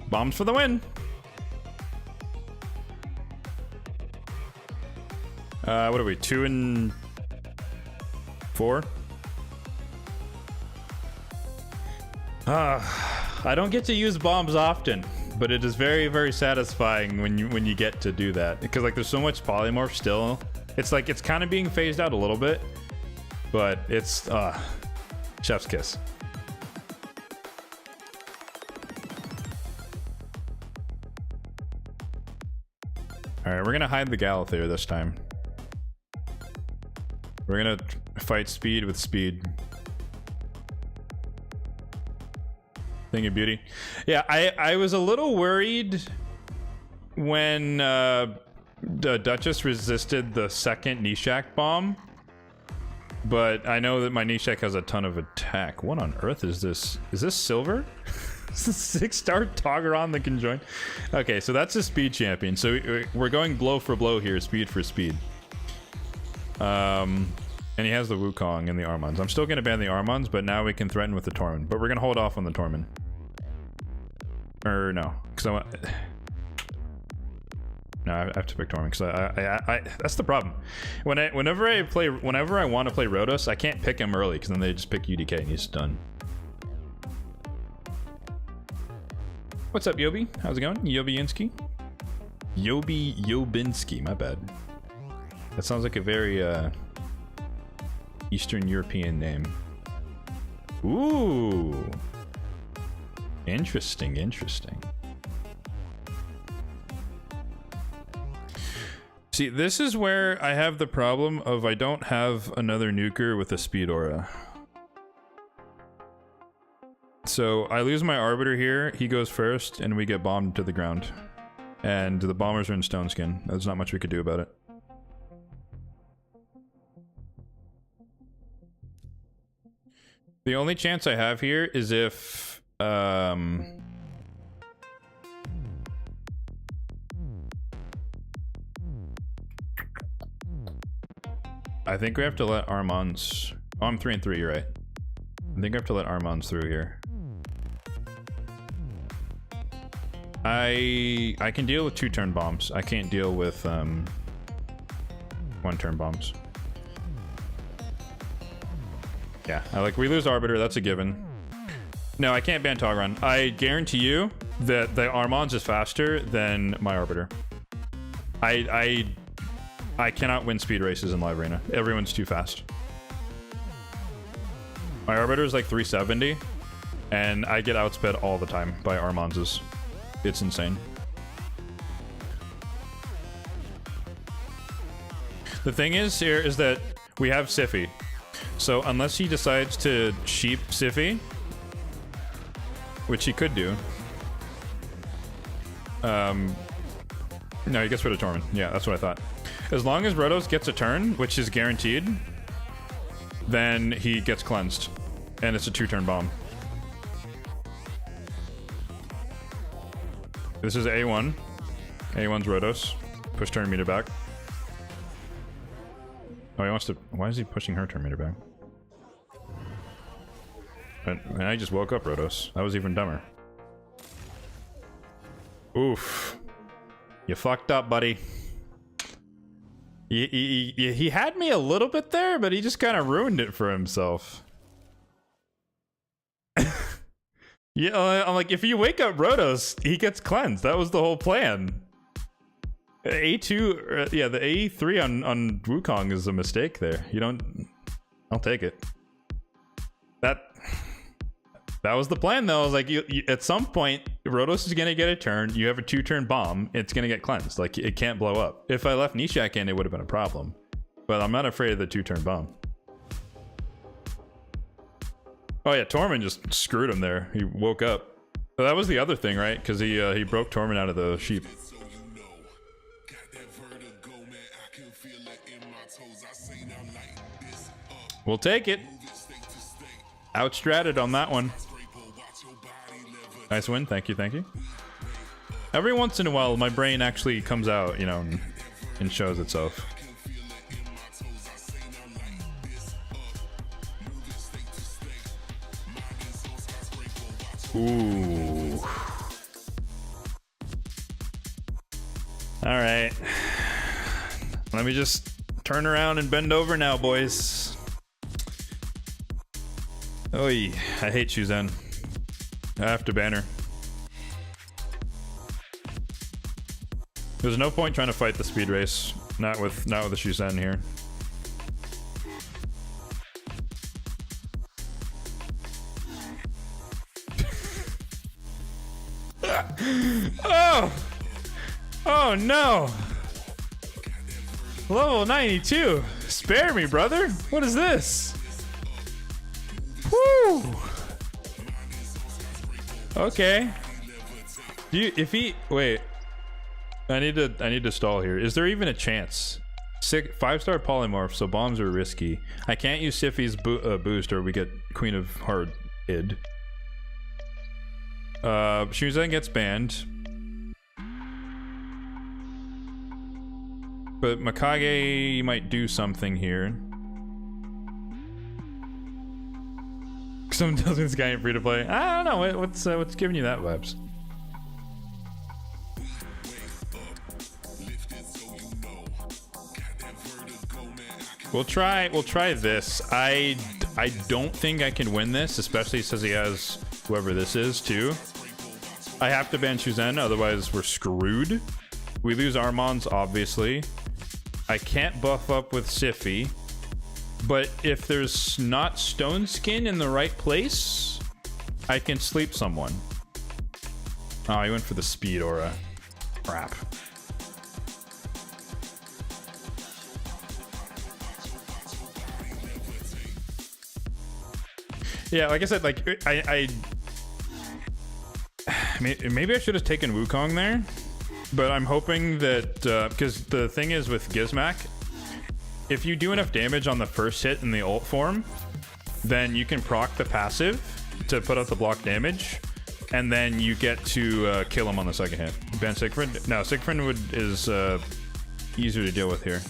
Bombs for the win. What are we? 2 and 4? I don't get to use bombs often, but it is very, very satisfying when you get to do that, because like there's so much polymorph still. It's like it's kind of being phased out a little bit, but it's chef's kiss. Alright, we're gonna hide the Galathir this time. We're gonna fight speed with speed. Thing of beauty. Yeah, I was a little worried when the Duchess resisted the second Nishak bomb. But I know that my Nishak has a ton of attack. What on earth is this? Is this silver? Is this 6-star Toggeron that can join? Okay, so that's a speed champion. So we're going blow for blow here, speed for speed. And he has the Wukong and the Armons. I'm still going to ban the Armons, but now we can threaten with the Tormund. But we're going to hold off on the Tormund. Or no, because I want... No, I have to pick Tormund because I that's the problem. Whenever I want to play Rhodos, I can't pick him early because then they just pick UDK and he's done. What's up, Yobi? How's it going? Yobinsky? Yobinsky, my bad. That sounds like a very Eastern European name. Ooh. Interesting, interesting. See, this is where I have the problem of I don't have another nuker with a speed aura. So I lose my Arbiter here, he goes first, and we get bombed to the ground. And the bombers are in stone skin. There's not much we could do about it. The only chance I have here is if... I think we have to let Armons... Oh, I'm 3 and 3, you're right. I think I have to let Armons through here. I can deal with 2-turn bombs. I can't deal with 1-turn bombs. Yeah, we lose Arbiter, that's a given. No, I can't ban Toggeron. I guarantee you that the Armons is faster than my Arbiter. I cannot win speed races in live arena. Everyone's too fast. My Arbiter is like 370, and I get outsped all the time by Armons'. It's insane. The thing is here is that we have Sify. So unless he decides to sheep Sify, which he could do, No, he gets rid of Torment. Yeah, that's what I thought. As long as Rotos gets a turn, which is guaranteed, then he gets cleansed. And it's a 2-turn bomb. This is A1. A1's Rotos. Push turn meter back. Oh, he wants to... Why is he pushing her turn meter back? And I just woke up Rotos. That was even dumber. Oof. You fucked up, buddy. He had me a little bit there, but he just kind of ruined it for himself. Yeah, I'm like, if you wake up Rotos, he gets cleansed. That was the whole plan. A2, yeah, the A3 on Wukong is a mistake there. You don't... I'll take it. That was the plan, though. I was like, you, at some point, Rotos is going to get a turn. You have a 2-turn bomb. It's going to get cleansed. Like, it can't blow up. If I left Nishak in, it would have been a problem. But I'm not afraid of the 2-turn bomb. Oh, yeah, Torment just screwed him there. He woke up. So that was the other thing, right? Because he broke Torment out of the sheep. We'll take it. Outstratted on that one. Nice win. Thank you, thank you. Every once in a while, my brain actually comes out, you know, and shows itself. Ooh. All right. Let me just turn around and bend over now, boys. Oy, I hate Shuzhen. I have to ban her. There's no point trying to fight the speed race. Not with the Shuzhen here. Oh! Oh no! Level 92! Spare me, brother! What is this? Woo! Okay. If he wait, I need to stall here. Is there even a chance? 5-star polymorph, so bombs are risky. I can't use Siffi's boost, or we get Queen of Heart id. Shuzhen gets banned. But Mikage might do something here. Someone tells me this guy ain't free to play. I don't know. What's giving you that vibes? We'll try this. I don't think I can win this, especially since he has whoever this is too. I have to ban Shuzhen, otherwise we're screwed. We lose Armons, obviously. I can't buff up with Siffi. But if there's not Stone Skin in the right place, I can sleep someone. Oh, he went for the speed aura. Crap. Yeah, like I said, like maybe I should have taken Wukong there, but I'm hoping that because the thing is with Gizmak, if you do enough damage on the first hit in the ult form, then you can proc the passive to put out the block damage, and then you get to kill him on the second hit. Ban Siegfried? No, Siegfried is easier to deal with here.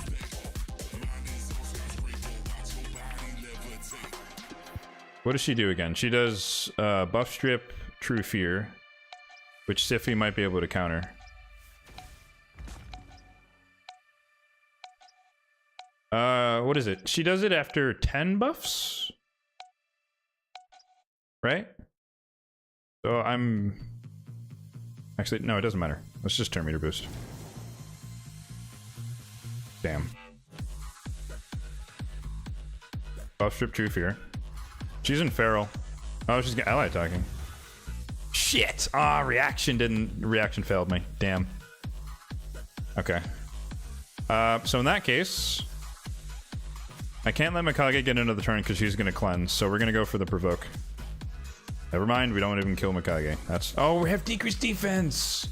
What does she do again? She does buff strip, True Fear, which Siffi might be able to counter. What is it? She does it after 10 buffs? Right? So I'm... Actually, no, it doesn't matter. Let's just turn meter boost. Damn. Buff strip, True Fear. She's in Feral. Oh, she's got ally attacking. Shit! Ah, reaction failed me. Damn. Okay. So in that case, I can't let Mikage get into the turn because she's gonna cleanse, so we're gonna go for the provoke. Never mind, we don't even kill Mikage. That's... Oh, we have decreased defense!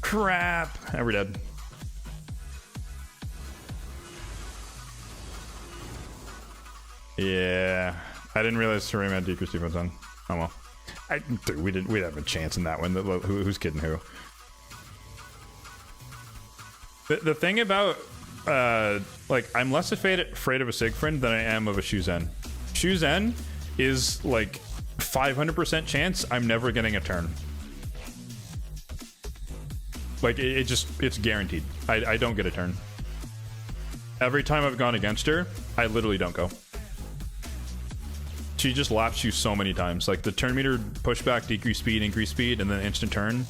crap. And we're dead. Yeah. I didn't realize Serena had decreased defense on. Oh well. Dude, we'd have a chance in that one. Who's kidding who? The thing about like, I'm less afraid of a Siegfried than I am of a Shuzen. Shuzen is like 500% chance I'm never getting a turn. Like, it's guaranteed. I don't get a turn. Every time I've gone against her, I literally don't go. She just laps you so many times. Like, the turn meter pushback, decrease speed, increase speed, and then instant turn.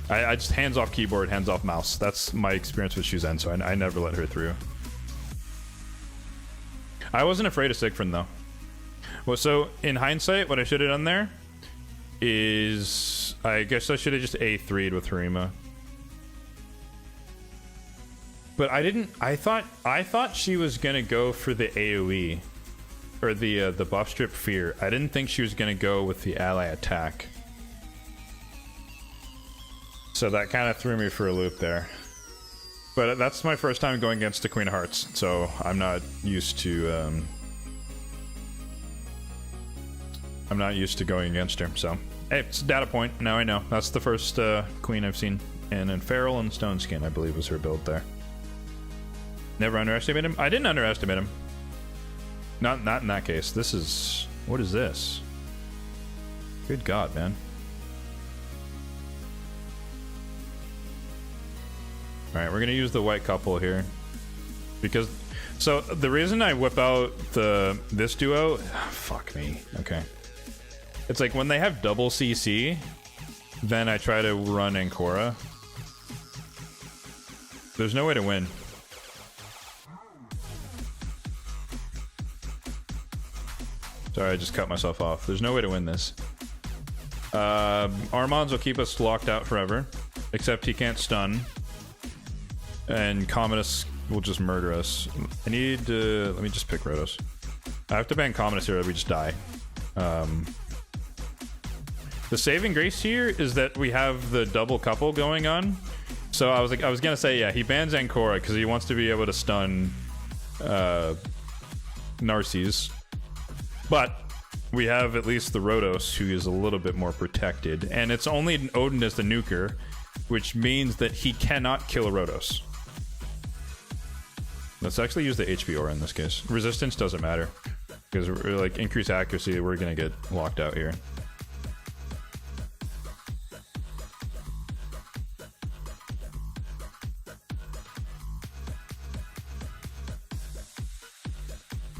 I just hands off keyboard, hands off mouse. That's my experience with Shuzen, so I never let her through. I wasn't afraid of Siegfried, though. Well, so, in hindsight, what I should have done there is... I guess I should have just A3'd with Harima. But I didn't... I thought she was gonna go for the AoE. Or the buff strip fear. I didn't think she was gonna go with the ally attack. So that kind of threw me for a loop there. But that's my first time going against the Queen of Hearts, so I'm not used to going against her, so hey, it's a data point. Now I know. That's the first queen I've seen. And then Feral and Stone Skin, I believe, was her build there. Never underestimate him? I didn't underestimate him. Not in that case. This is... What is this? Good God, man. Alright, we're gonna use the white couple here. Because... So, the reason I whip out this duo... fuck me. Okay. It's like, when they have double CC, then I try to run Ancora. There's no way to win. Sorry, I just cut myself off. There's no way to win this. Armands will keep us locked out forever. Except he can't stun. And Commodus will just murder us. I need to... let me just pick Rotos. I have to ban Commodus here or we just die. The saving grace here is that we have the double couple going on. So I was gonna say, yeah, he bans Ancora because he wants to be able to stun Narcisse. But we have at least the Rotos, who is a little bit more protected. And it's only Odin as the nuker, which means that he cannot kill a Rotos. Let's actually use the HP aura in this case. Resistance doesn't matter. Because we're like, increase accuracy, we're gonna get locked out here.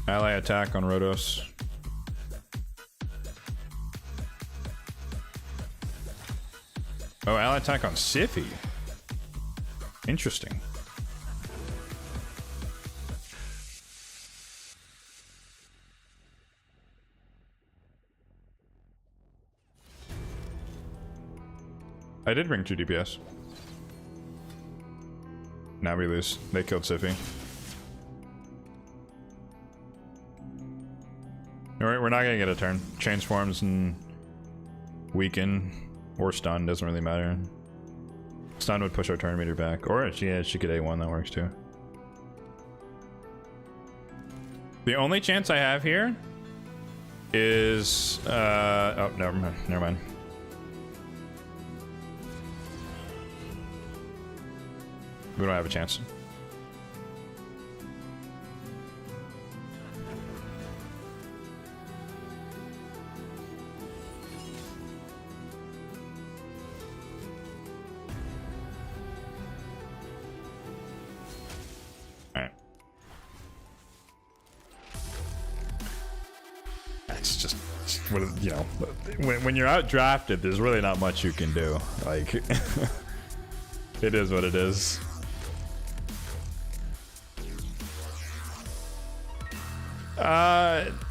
Ally attack on Rotos. Oh, ally attack on Siphi. Interesting. I did bring 2 DPS. Now we lose. They killed Siphi. Alright, we're not gonna get a turn. Transforms and weaken or stun, doesn't really matter. Stun would push our turn meter back. Or she could A1, that works too. The only chance I have here is oh, never mind. We don't have a chance. Alright. It's just you know, when you're out drafted, there's really not much you can do. Like, it is what it is.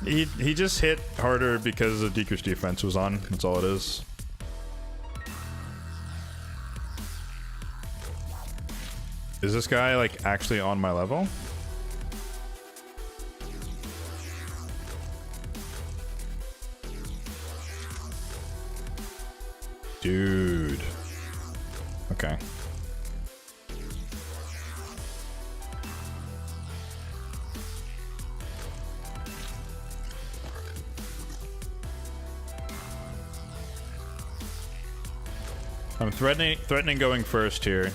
He just hit harder because the decreased defense was on. That's all it is. Is this guy like actually on my level? Dude. Okay. I'm threatening going first here.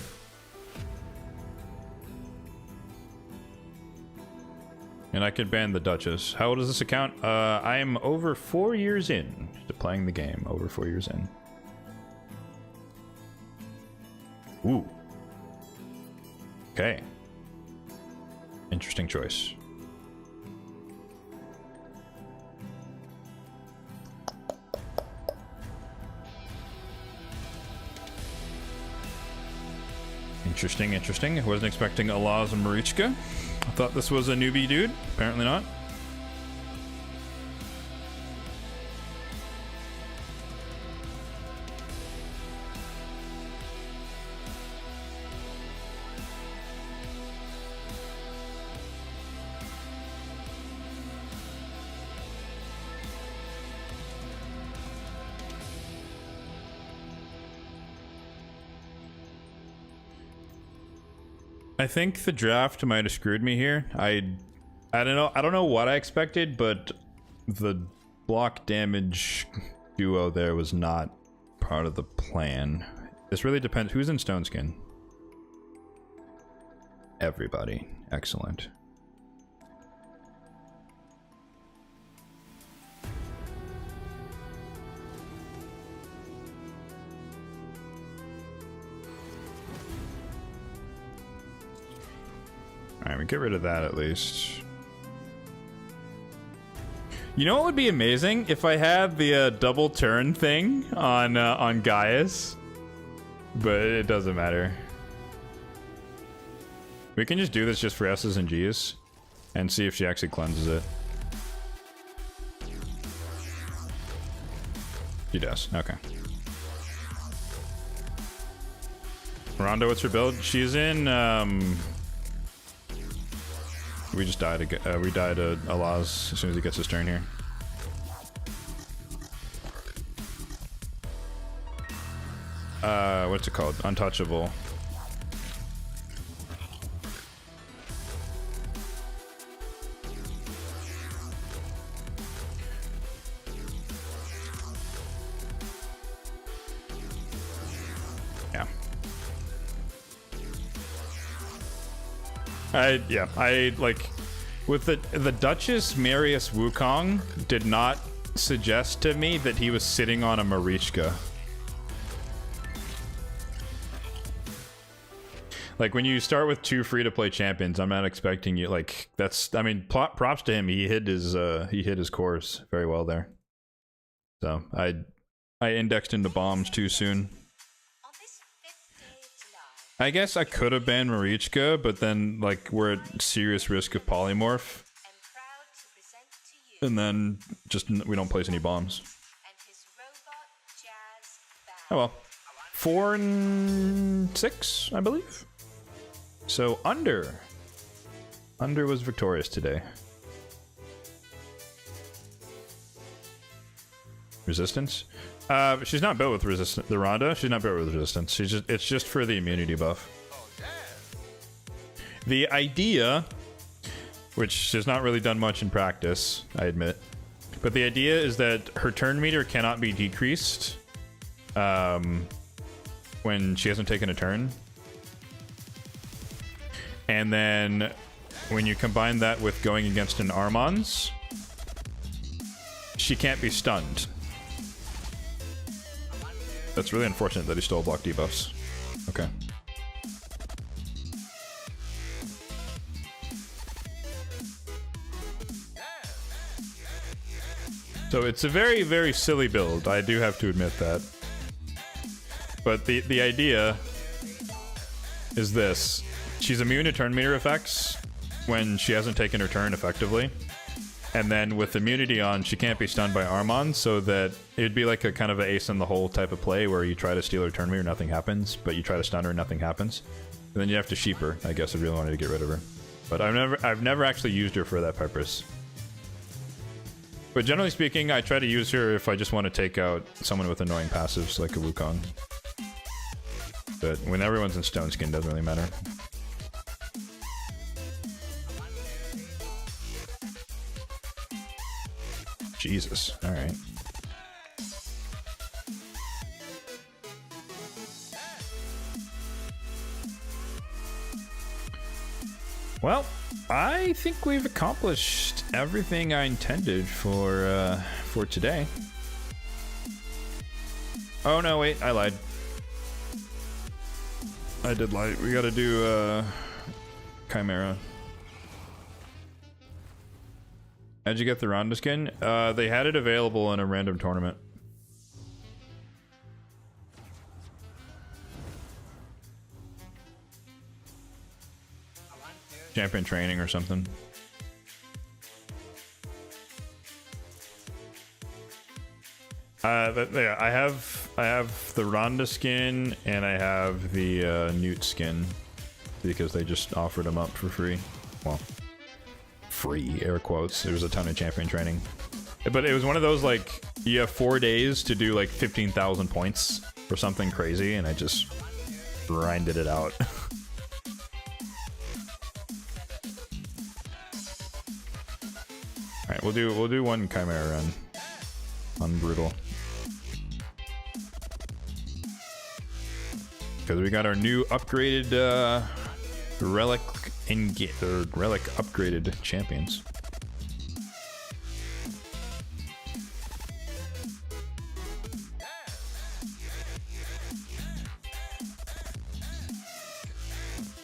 And I could ban the Duchess. How old is this account? I am over 4 years in to playing the game. Over 4 years in. Ooh. Okay. Interesting choice. Interesting, interesting. I wasn't expecting Alaz and Marichka. I thought this was a newbie dude. Apparently not. I think the draft might have screwed me here. I don't know what I expected, but the block damage duo there was not part of the plan. This really depends. Who's in Stone Skin? Everybody. Excellent. Alright, we get rid of that at least. You know what would be amazing? If I had the double turn thing on Gaius. But it doesn't matter. We can just do this just for S's and G's. And see if she actually cleanses it. She does, okay. Rondo, what's her build? She's in, we just died again. We died to Alaz as soon as he gets his turn here. What's it called? Untouchable. Yeah. I like with the Duchess Marius Wukong did not suggest to me that he was sitting on a Marichka. Like when you start with 2 free-to-play champions, I'm not expecting you like that's. I mean, props to him. He hit his course very well there. So I indexed into bombs too soon. I guess I could have banned Marichka, but then like we're at serious risk of polymorph. And then just we don't place any bombs. Oh well. 4 and 6, I believe. So Under was victorious today. Resistance? She's not built with resistance. The Ronda, she's not built with resistance. It's just for the immunity buff. The idea, which has not really done much in practice, I admit, but the idea is that her turn meter cannot be decreased when she hasn't taken a turn. And then when you combine that with going against an Armans, she can't be stunned. That's really unfortunate that he stole block debuffs. Okay. So it's a very, very silly build. I do have to admit that. But the idea is this. She's immune to turn meter effects when she hasn't taken her turn effectively. And then with immunity on, she can't be stunned by Armand, so that it'd be like a kind of an ace in the hole type of play where you try to steal her turn meter, nothing happens, but you try to stun her, nothing happens. And then you have to sheep her, I guess, if you really wanted to get rid of her. But I've never actually used her for that purpose. But generally speaking, I try to use her if I just want to take out someone with annoying passives like a Wukong. But when everyone's in stone skin, it doesn't really matter. Jesus. All right. Well, I think we've accomplished everything I intended for today. Oh no, wait, I lied. I did lie. We gotta do Chimera. How'd you get the Ronda skin? They had it available in a random tournament. Champion training or something. Yeah, I have the Ronda skin and I have the Newt skin because they just offered them up for free. Well, free air quotes. There was a ton of champion training, but it was one of those like you have 4 days to do like 15,000 points or something crazy, and I just grinded it out. All right, we'll do one Chimera run on brutal because we got our new upgraded relic relic upgraded champions.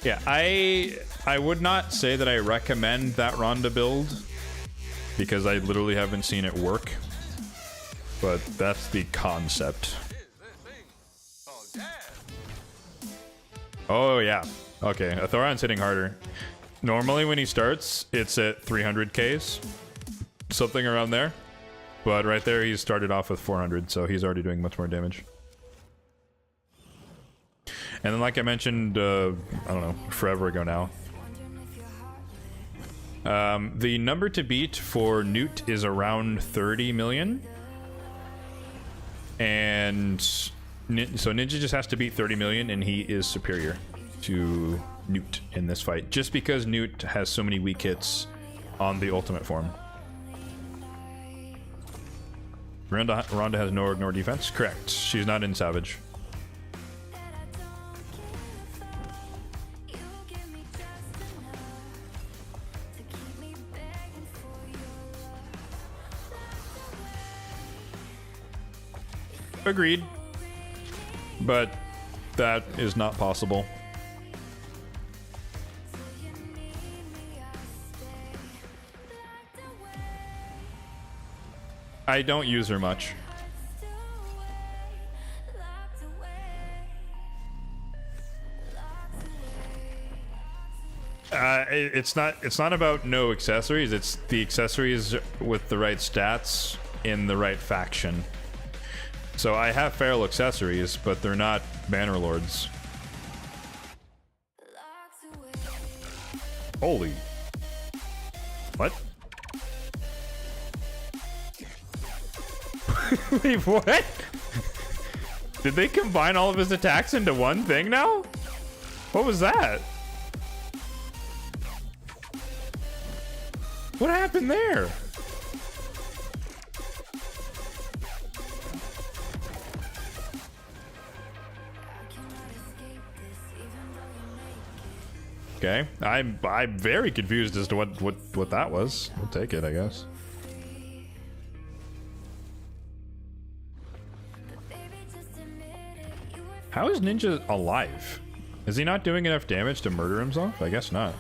Yeah, I would not say that I recommend that Ronda build because I literally haven't seen it work, but that's the concept. Oh yeah, okay, Athoron's hitting harder. Normally when he starts, it's at 300 Ks, something around there, but right there he started off with 400, so he's already doing much more damage. And then like I mentioned, I don't know, forever ago now, the number to beat for Newt is around 30 million. And so Ninja just has to beat 30 million and he is superior to Newt in this fight. Just because Newt has so many weak hits on the ultimate form. Ronda has no ignore defense? Correct. She's not in Savage. Agreed, but that is not possible. I don't use her much. It's not about no accessories. It's the accessories with the right stats in the right faction. So I have feral accessories, but they're not Bannerlords. Holy. What? Wait, what? Did they combine all of his attacks into one thing now? What was that? What happened there? Okay, I'm very confused as to what that was. We'll take it, I guess. How is Ninja alive? Is he not doing enough damage to murder himself? I guess not.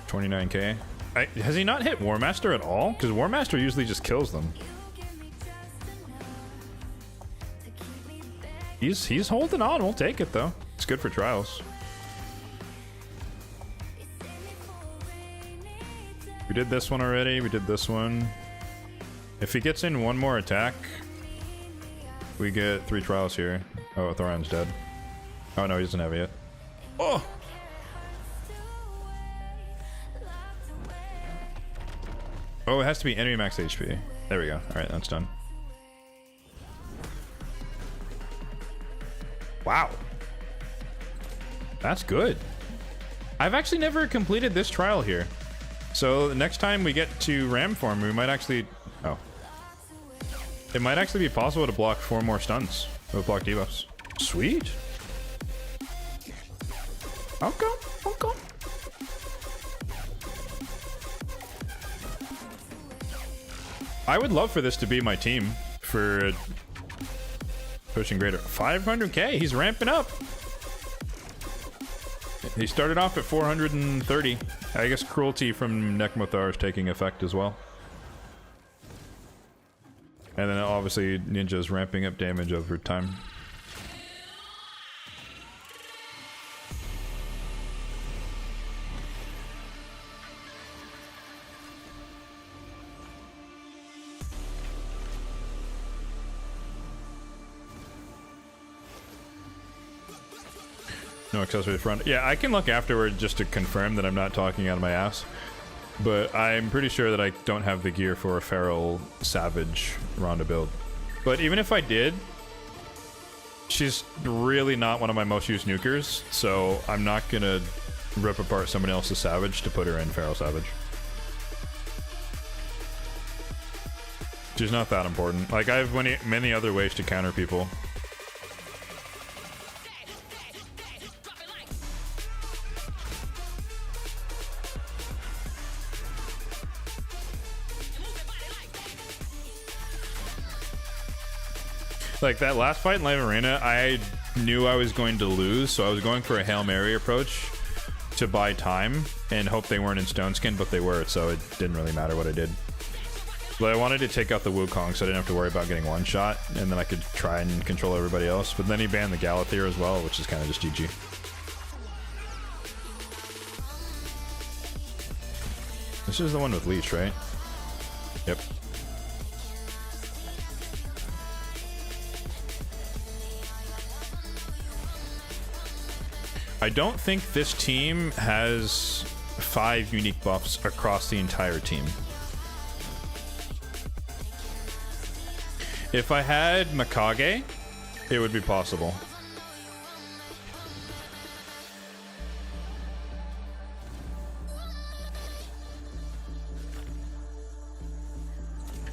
$29K. Has he not hit War Master at all? Because War Master usually just kills them. He's holding on. We'll take it though. It's good for trials. We did this one already. We did this one. If he gets in one more attack, we get 3 trials here. Oh, Thoron's dead. Oh no, he doesn't have it yet. Oh! Oh, it has to be enemy max HP. There we go. All right, that's done. Wow. That's good. I've actually never completed this trial here. So the next time we get to ram form, we might actually... Oh. It might actually be possible to block 4 more stuns with block debuffs. Sweet. Okay, okay. I would love for this to be my team for pushing greater. 500k, he's ramping up. He started off at 430. I guess cruelty from Nekmothar is taking effect as well. And then obviously Ninja's ramping up damage over time. No accessory front. Yeah, I can look afterward just to confirm that I'm not talking out of my ass. But I'm pretty sure that I don't have the gear for a Feral Savage Ronda build. But even if I did, she's really not one of my most used nukers, so I'm not gonna rip apart someone else's Savage to put her in Feral Savage. She's not that important. Like, I have many other ways to counter people. Like that last fight in Live Arena, I knew I was going to lose, so I was going for a Hail Mary approach to buy time and hope they weren't in Stone Skin, but they were, so it didn't really matter what I did. But I wanted to take out the Wukong so I didn't have to worry about getting one shot, and then I could try and control everybody else. But then he banned the Galathyr as well, which is kind of just GG. This is the one with Leech, right? Yep. I don't think this team has 5 unique buffs across the entire team. If I had Mikage, it would be possible.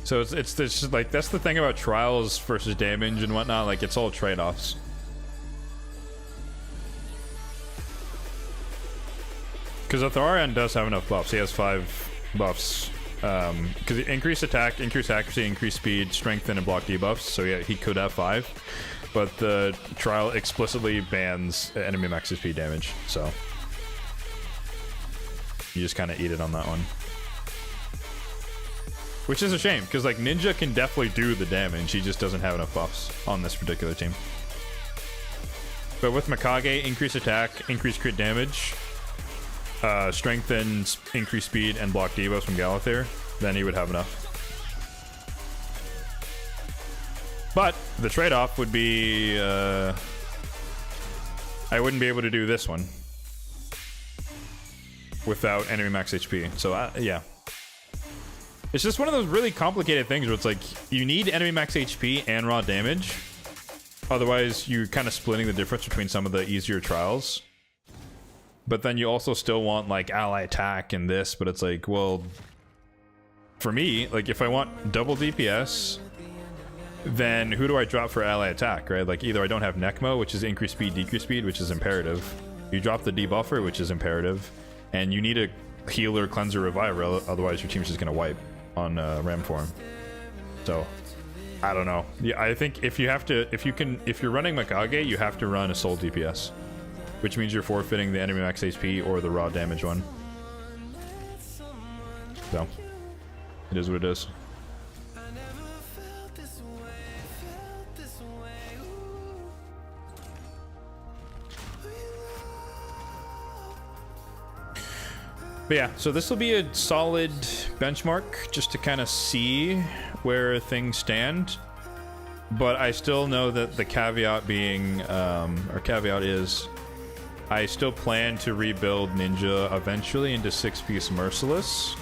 So it's just like, that's the thing about trials versus damage and whatnot, like it's all trade-offs. Because Athorian does have enough buffs. He has 5 buffs. Because increased attack, increased accuracy, increased speed, strengthen, and block debuffs. So yeah, he could have 5. But the trial explicitly bans enemy max HP damage. So you just kind of eat it on that one. Which is a shame, because like Ninja can definitely do the damage. He just doesn't have enough buffs on this particular team. But with Mikage, increased attack, increased crit damage, strengthen, increased speed, and block debuffs from Galathyr, then he would have enough. But the trade-off would be I wouldn't be able to do this one without enemy max HP. So yeah, it's just one of those really complicated things where it's like you need enemy max HP and raw damage, otherwise you're kind of splitting the difference between some of the easier trials. But then you also still want like ally attack and this, but it's like, well, for me, like if I want double DPS, then who do I drop for ally attack, right? Like either I don't have Nekmo, which is increased speed, decreased speed, which is imperative. You drop the debuffer, which is imperative, and you need a healer, cleanser, reviver, otherwise your team's just gonna wipe on ram form. So I don't know. Yeah, I think if you're running Mikage, you have to run a soul DPS. Which means you're forfeiting the enemy max HP or the raw damage one. So, it is what it is. But yeah, so this will be a solid benchmark just to kind of see where things stand. But I still know that the caveat being, or caveat is, I still plan to rebuild Ninja eventually into 6-piece Merciless.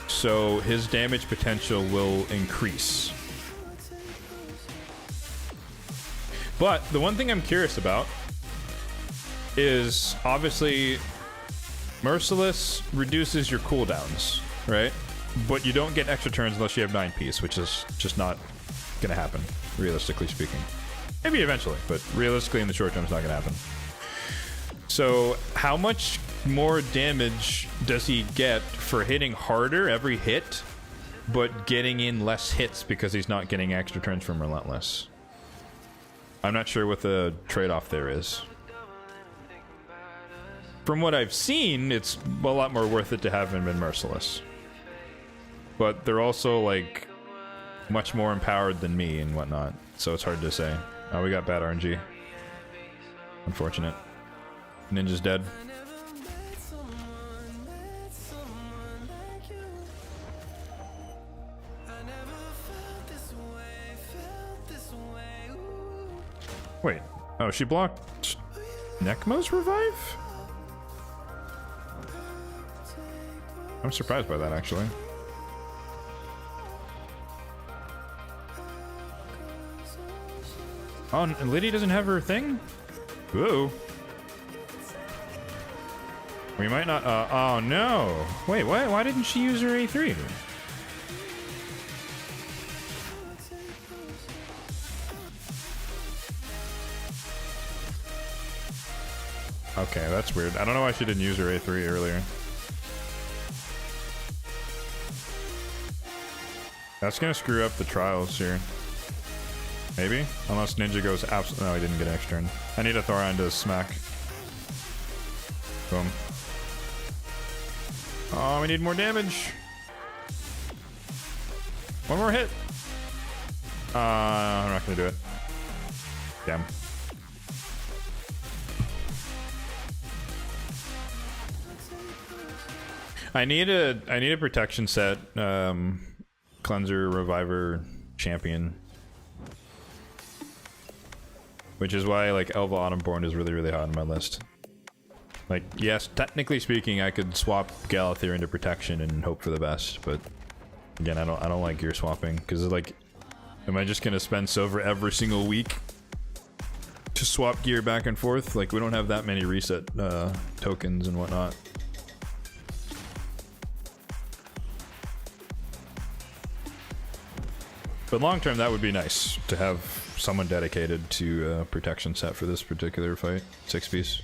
so his damage potential will increase. But the one thing I'm curious about is obviously Merciless reduces your cooldowns, right? But you don't get extra turns unless you have 9-piece, which is just not gonna happen, realistically speaking. Maybe eventually, but realistically in the short term it's not gonna happen. So how much more damage does he get for hitting harder every hit, but getting in less hits because he's not getting extra turns from Relentless? I'm not sure what the trade-off there is. From what I've seen, it's a lot more worth it to have him in Merciless. But they're also, like, much more empowered than me and whatnot, so it's hard to say. Oh, we got bad RNG. Unfortunate. Ninja's dead. Wait. Oh, she blocked Nekmo's revive? I'm surprised by that, actually. Oh, and Liddy doesn't have her thing? Ooh. We might not, oh no! Wait, what? Why didn't she use her A3? Okay, that's weird. I don't know why she didn't use her A3 earlier. That's gonna screw up the trials here. Maybe? Unless Ninja goes absolutely... No, he didn't get an extra turn. I need a Thoron to smack. Boom. Oh, we need more damage. One more hit. I'm not gonna do it. Damn. I need a protection set, cleanser, reviver, champion. Which is why, like, Elva Autumnborn is really, really hot on my list. Like, yes, technically speaking, I could swap Galathir into protection and hope for the best, but again, I don't like gear swapping, because, like, am I just gonna spend silver every single week to swap gear back and forth? Like, we don't have that many reset tokens and whatnot. But long term, that would be nice to have someone dedicated to protection set for this particular fight. 6-piece.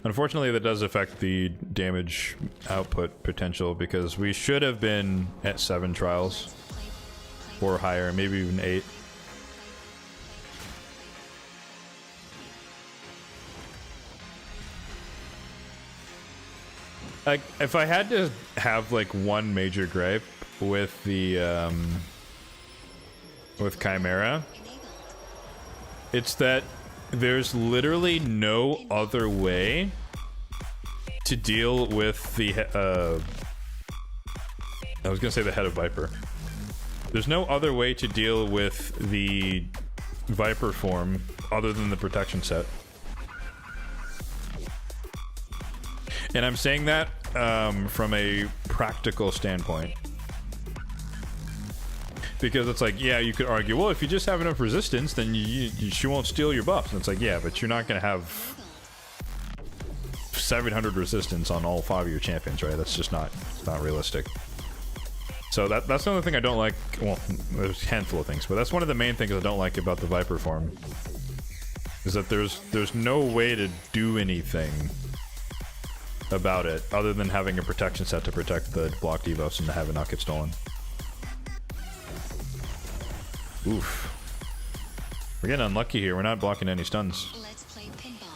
Unfortunately, that does affect the damage output potential because we should have been at 7 trials or higher, maybe even 8. Like, if I had to have like one major gripe with the with Chimera, it's that there's literally no other way to deal with the I was gonna say the head of Viper. There's no other way to deal with the Viper form other than the protection set. And I'm saying that from a practical standpoint. Because it's like, yeah, you could argue, well, if you just have enough resistance, then she won't steal your buffs. And it's like, yeah, but you're not going to have 700 resistance on all 5 of your champions, right? That's just not realistic. So that's another thing I don't like. Well, there's a handful of things, but that's one of the main things I don't like about the Viper form. Is that there's no way to do anything about it other than having a protection set to protect the block debuffs and to have it not get stolen. Oof. We're getting unlucky here. We're not blocking any stuns. Let's play pinball.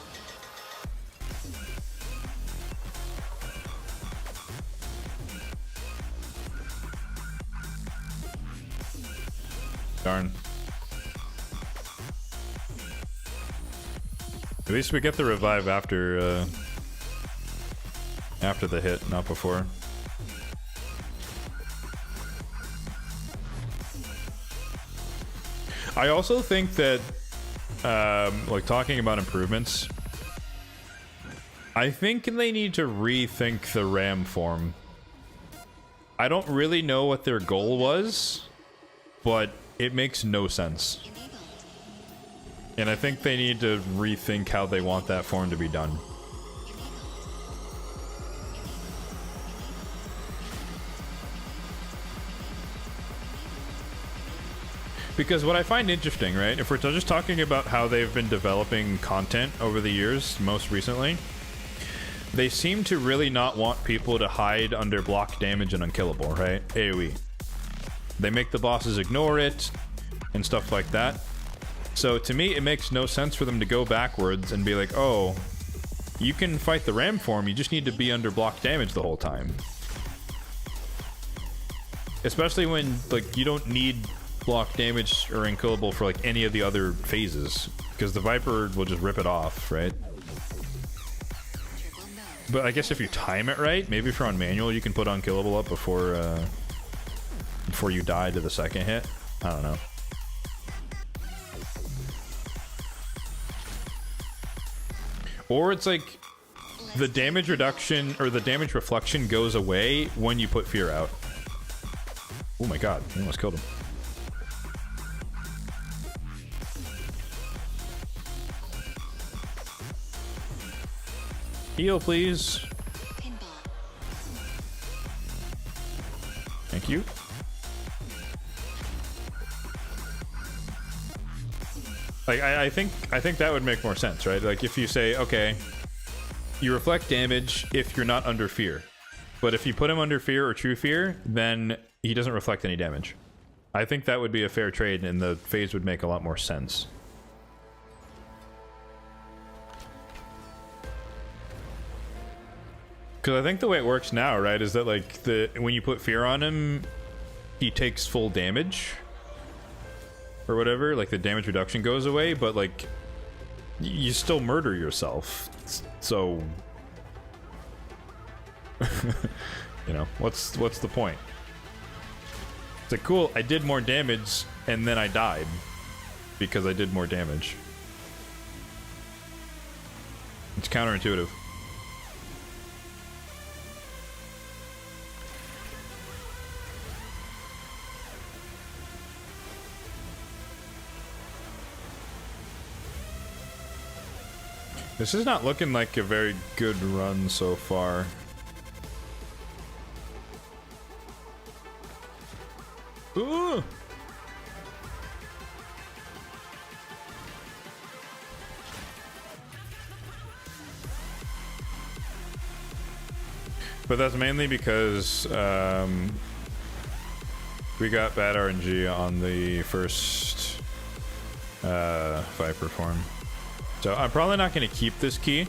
Darn. At least we get the revive after the hit, not before. I also think that like talking about improvements, I think they need to rethink the ram form. I don't really know what their goal was, but it makes no sense. And I think they need to rethink how they want that form to be done. Because what I find interesting, right, if we're just talking about how they've been developing content over the years, most recently, they seem to really not want people to hide under block damage and unkillable, right? AoE. They make the bosses ignore it and stuff like that. So to me, it makes no sense for them to go backwards and be like, oh, you can fight the ram form, you just need to be under block damage the whole time. Especially when, like, you don't need block damage or unkillable for, like, any of the other phases. Because the Viper will just rip it off, right? But I guess if you time it right, maybe if you're on manual, you can put unkillable up before you die to the second hit. I don't know. Or it's like the damage reduction or the damage reflection goes away when you put fear out. Oh my god, I almost killed him. Heal, please. Thank you. Like, I think that would make more sense, right? Like, if you say, okay, you reflect damage if you're not under fear. But if you put him under fear or true fear, then he doesn't reflect any damage. I think that would be a fair trade, and the phase would make a lot more sense. Because I think the way it works now, right, is that, like, when you put fear on him, he takes full damage. Or whatever, like, the damage reduction goes away, but, like, you still murder yourself. So... you know, what's the point? It's like, cool, I did more damage, and then I died. Because I did more damage. It's counterintuitive. This is not looking like a very good run so far. Ooh! But that's mainly because we got bad RNG on the first Viper form. So I'm probably not going to keep this key,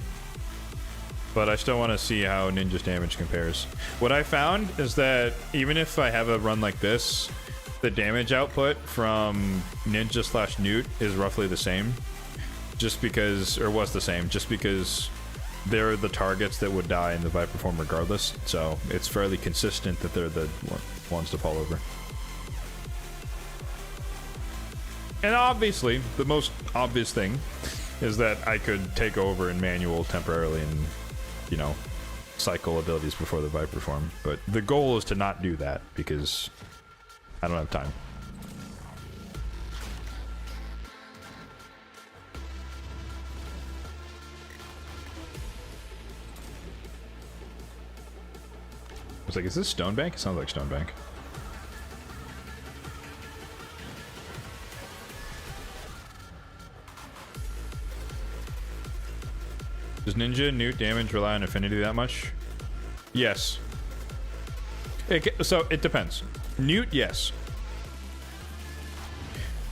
but I still want to see how Ninja's damage compares. What I found is that even if I have a run like this, the damage output from Ninja / Newt is roughly the same. Just because, or was the same, just because they're the targets that would die in the Viper form regardless. So it's fairly consistent that they're the ones to fall over. And obviously, the most obvious thing is that I could take over in manual temporarily and, you know, cycle abilities before the Viper form. But the goal is to not do that because I don't have time. I was like, is this Stonebank? It sounds like Stonebank. Does Ninja Newt damage rely on affinity that much? Yes. So it depends. Newt, yes.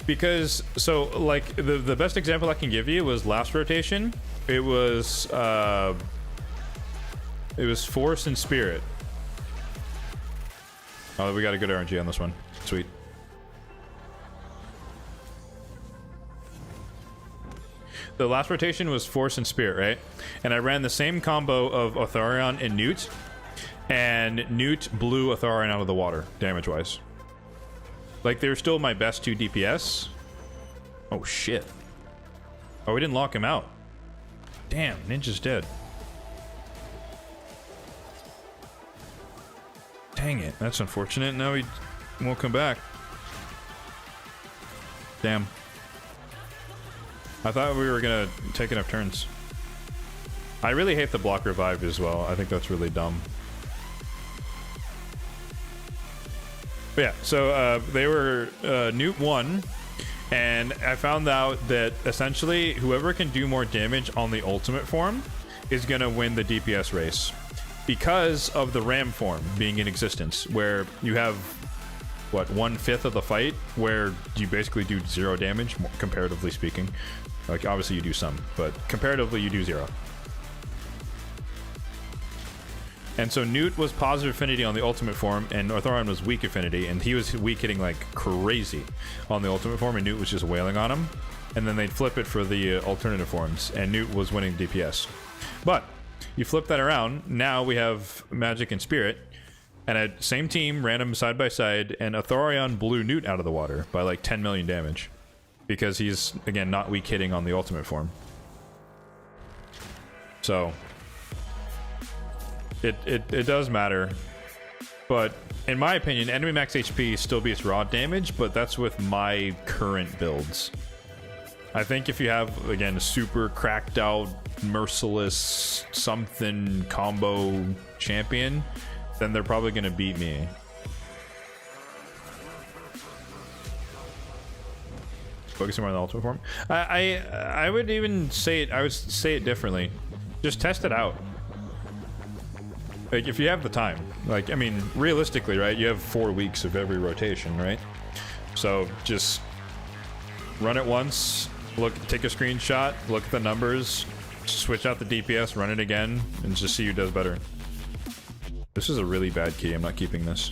Because, so, like, the best example I can give you was last rotation. It was Force and Spirit. Oh, we got a good RNG on this one. Sweet. The last rotation was Force and Spirit, right? And I ran the same combo of Atharion and Newt, and Newt blew Atharion out of the water, damage-wise. Like, they're still my best 2 DPS. Oh, shit. Oh, we didn't lock him out. Damn, Ninja's dead. Dang it, that's unfortunate. Now he won't come back. Damn. I thought we were gonna take enough turns. I really hate the block revive as well. I think that's really dumb. But yeah, so they were Newt 1, and I found out that essentially whoever can do more damage on the ultimate form is gonna win the DPS race because of the ram form being in existence, where you have what, 1/5 of the fight where you basically do 0 damage, comparatively speaking. Like obviously you do some, but comparatively you do 0. And so Newt was positive affinity on the ultimate form, and Orthoron was weak affinity, and he was weak hitting like crazy on the ultimate form, and Newt was just wailing on him. And then they'd flip it for the alternative forms, and Newt was winning DPS. But you flip that around, now we have Magic and Spirit, and a same team, random side by side, and Orthorion blew Newt out of the water by like 10 million damage. Because he's, again, not weak hitting on the ultimate form. So it does matter, but in my opinion, enemy max HP still beats raw damage, but that's with my current builds. I think if you have, again, a super cracked out, merciless something combo champion, then they're probably going to beat me. Focusing more on the ultimate form. I would even say it. I would say it differently. Just test it out. Like if you have the time. Like I mean, realistically, right? You have 4 weeks of every rotation, right? So just run it once. Look, take a screenshot. Look at the numbers. Switch out the DPS. Run it again, and just see who does better. This is a really bad key. I'm not keeping this.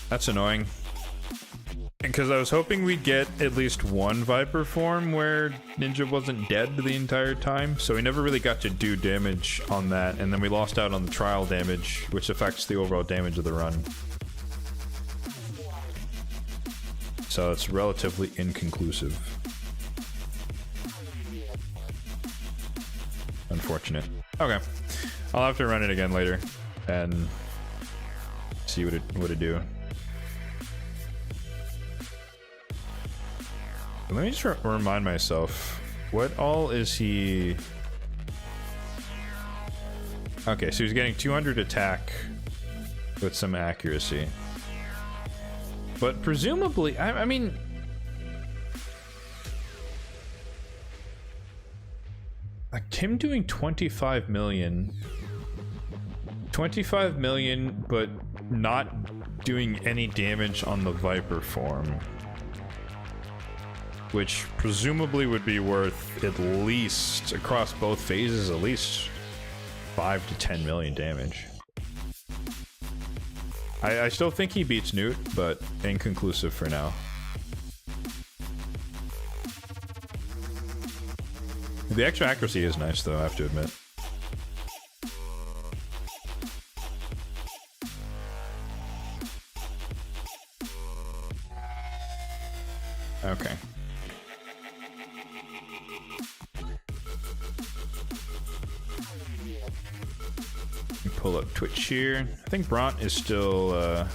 That's annoying. Because I was hoping we'd get at least one Viper form where Ninja wasn't dead the entire time, so we never really got to do damage on that, and then we lost out on the trial damage, which affects the overall damage of the run. So it's relatively inconclusive. Unfortunate. Okay. I'll have to run it again later and see what it do. Let me just remind myself, what all is he? Okay, so he's getting 200 attack with some accuracy. But presumably, I mean... like him doing 25 million... 25 million, but not doing any damage on the Viper form. Which presumably would be worth at least, across both phases, at least 5 to 10 million damage. I still think he beats Newt, but inconclusive for now. The extra accuracy is nice though, I have to admit. Okay. Pull up Twitch here. I think Bront is still,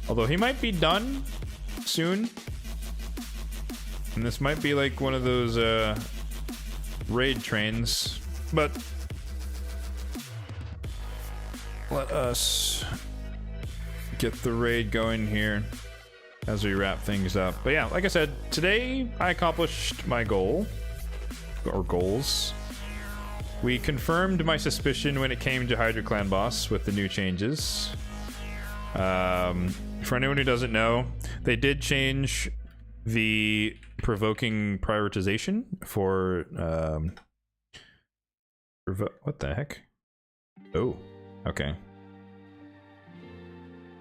although he might be done soon. And this might be like one of those, raid trains. But let us get the raid going here as we wrap things up. But yeah, like I said, today I accomplished my goal, or goals. We confirmed my suspicion when it came to Hydra Clan Boss with the new changes. For anyone who doesn't know, they did change the provoking prioritization for what the heck? Oh, okay.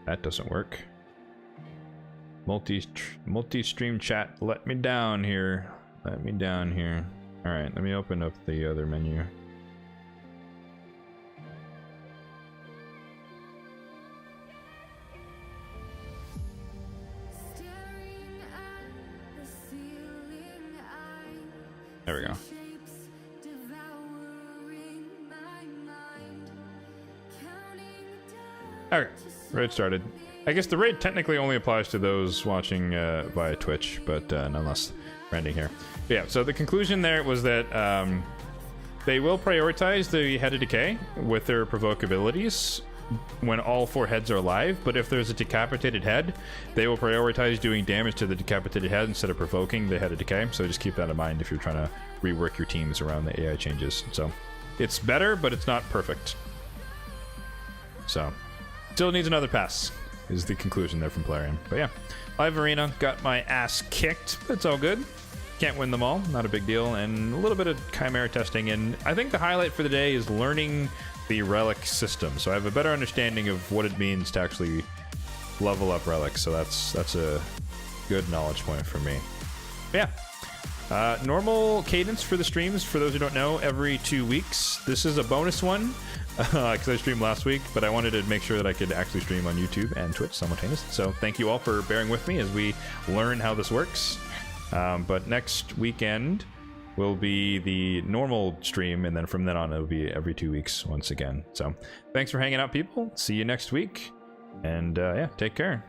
That doesn't work. Multi-stream chat, let me down here. Let me down here. Alright, let me open up the other menu. There we go. Okay, raid started. I guess the raid technically only applies to those watching via Twitch, but nonetheless, we're ending here. But yeah, so the conclusion there was that they will prioritize the Head of Decay with their provoke abilities when all 4 heads are alive, but if there's a decapitated head, they will prioritize doing damage to the decapitated head instead of provoking the Head of Decay. So just keep that in mind if you're trying to rework your teams around the AI changes. So it's better, but it's not perfect. So still needs another pass is the conclusion there from Plarium. But yeah, live arena, got my ass kicked, but it's all good. Can't win them all, not a big deal, and a little bit of Chimera testing, and I think the highlight for the day is learning the relic system. So I have a better understanding of what it means to actually level up relics, so that's a good knowledge point for me. But yeah, normal cadence for the streams, for those who don't know, every 2 weeks. This is a bonus one, because I streamed last week, but I wanted to make sure that I could actually stream on YouTube and Twitch simultaneously. So thank you all for bearing with me as we learn how this works. But next weekend will be the normal stream, and then from then on it'll be every 2 weeks once again. So thanks for hanging out, people. See you next week, and yeah, take care.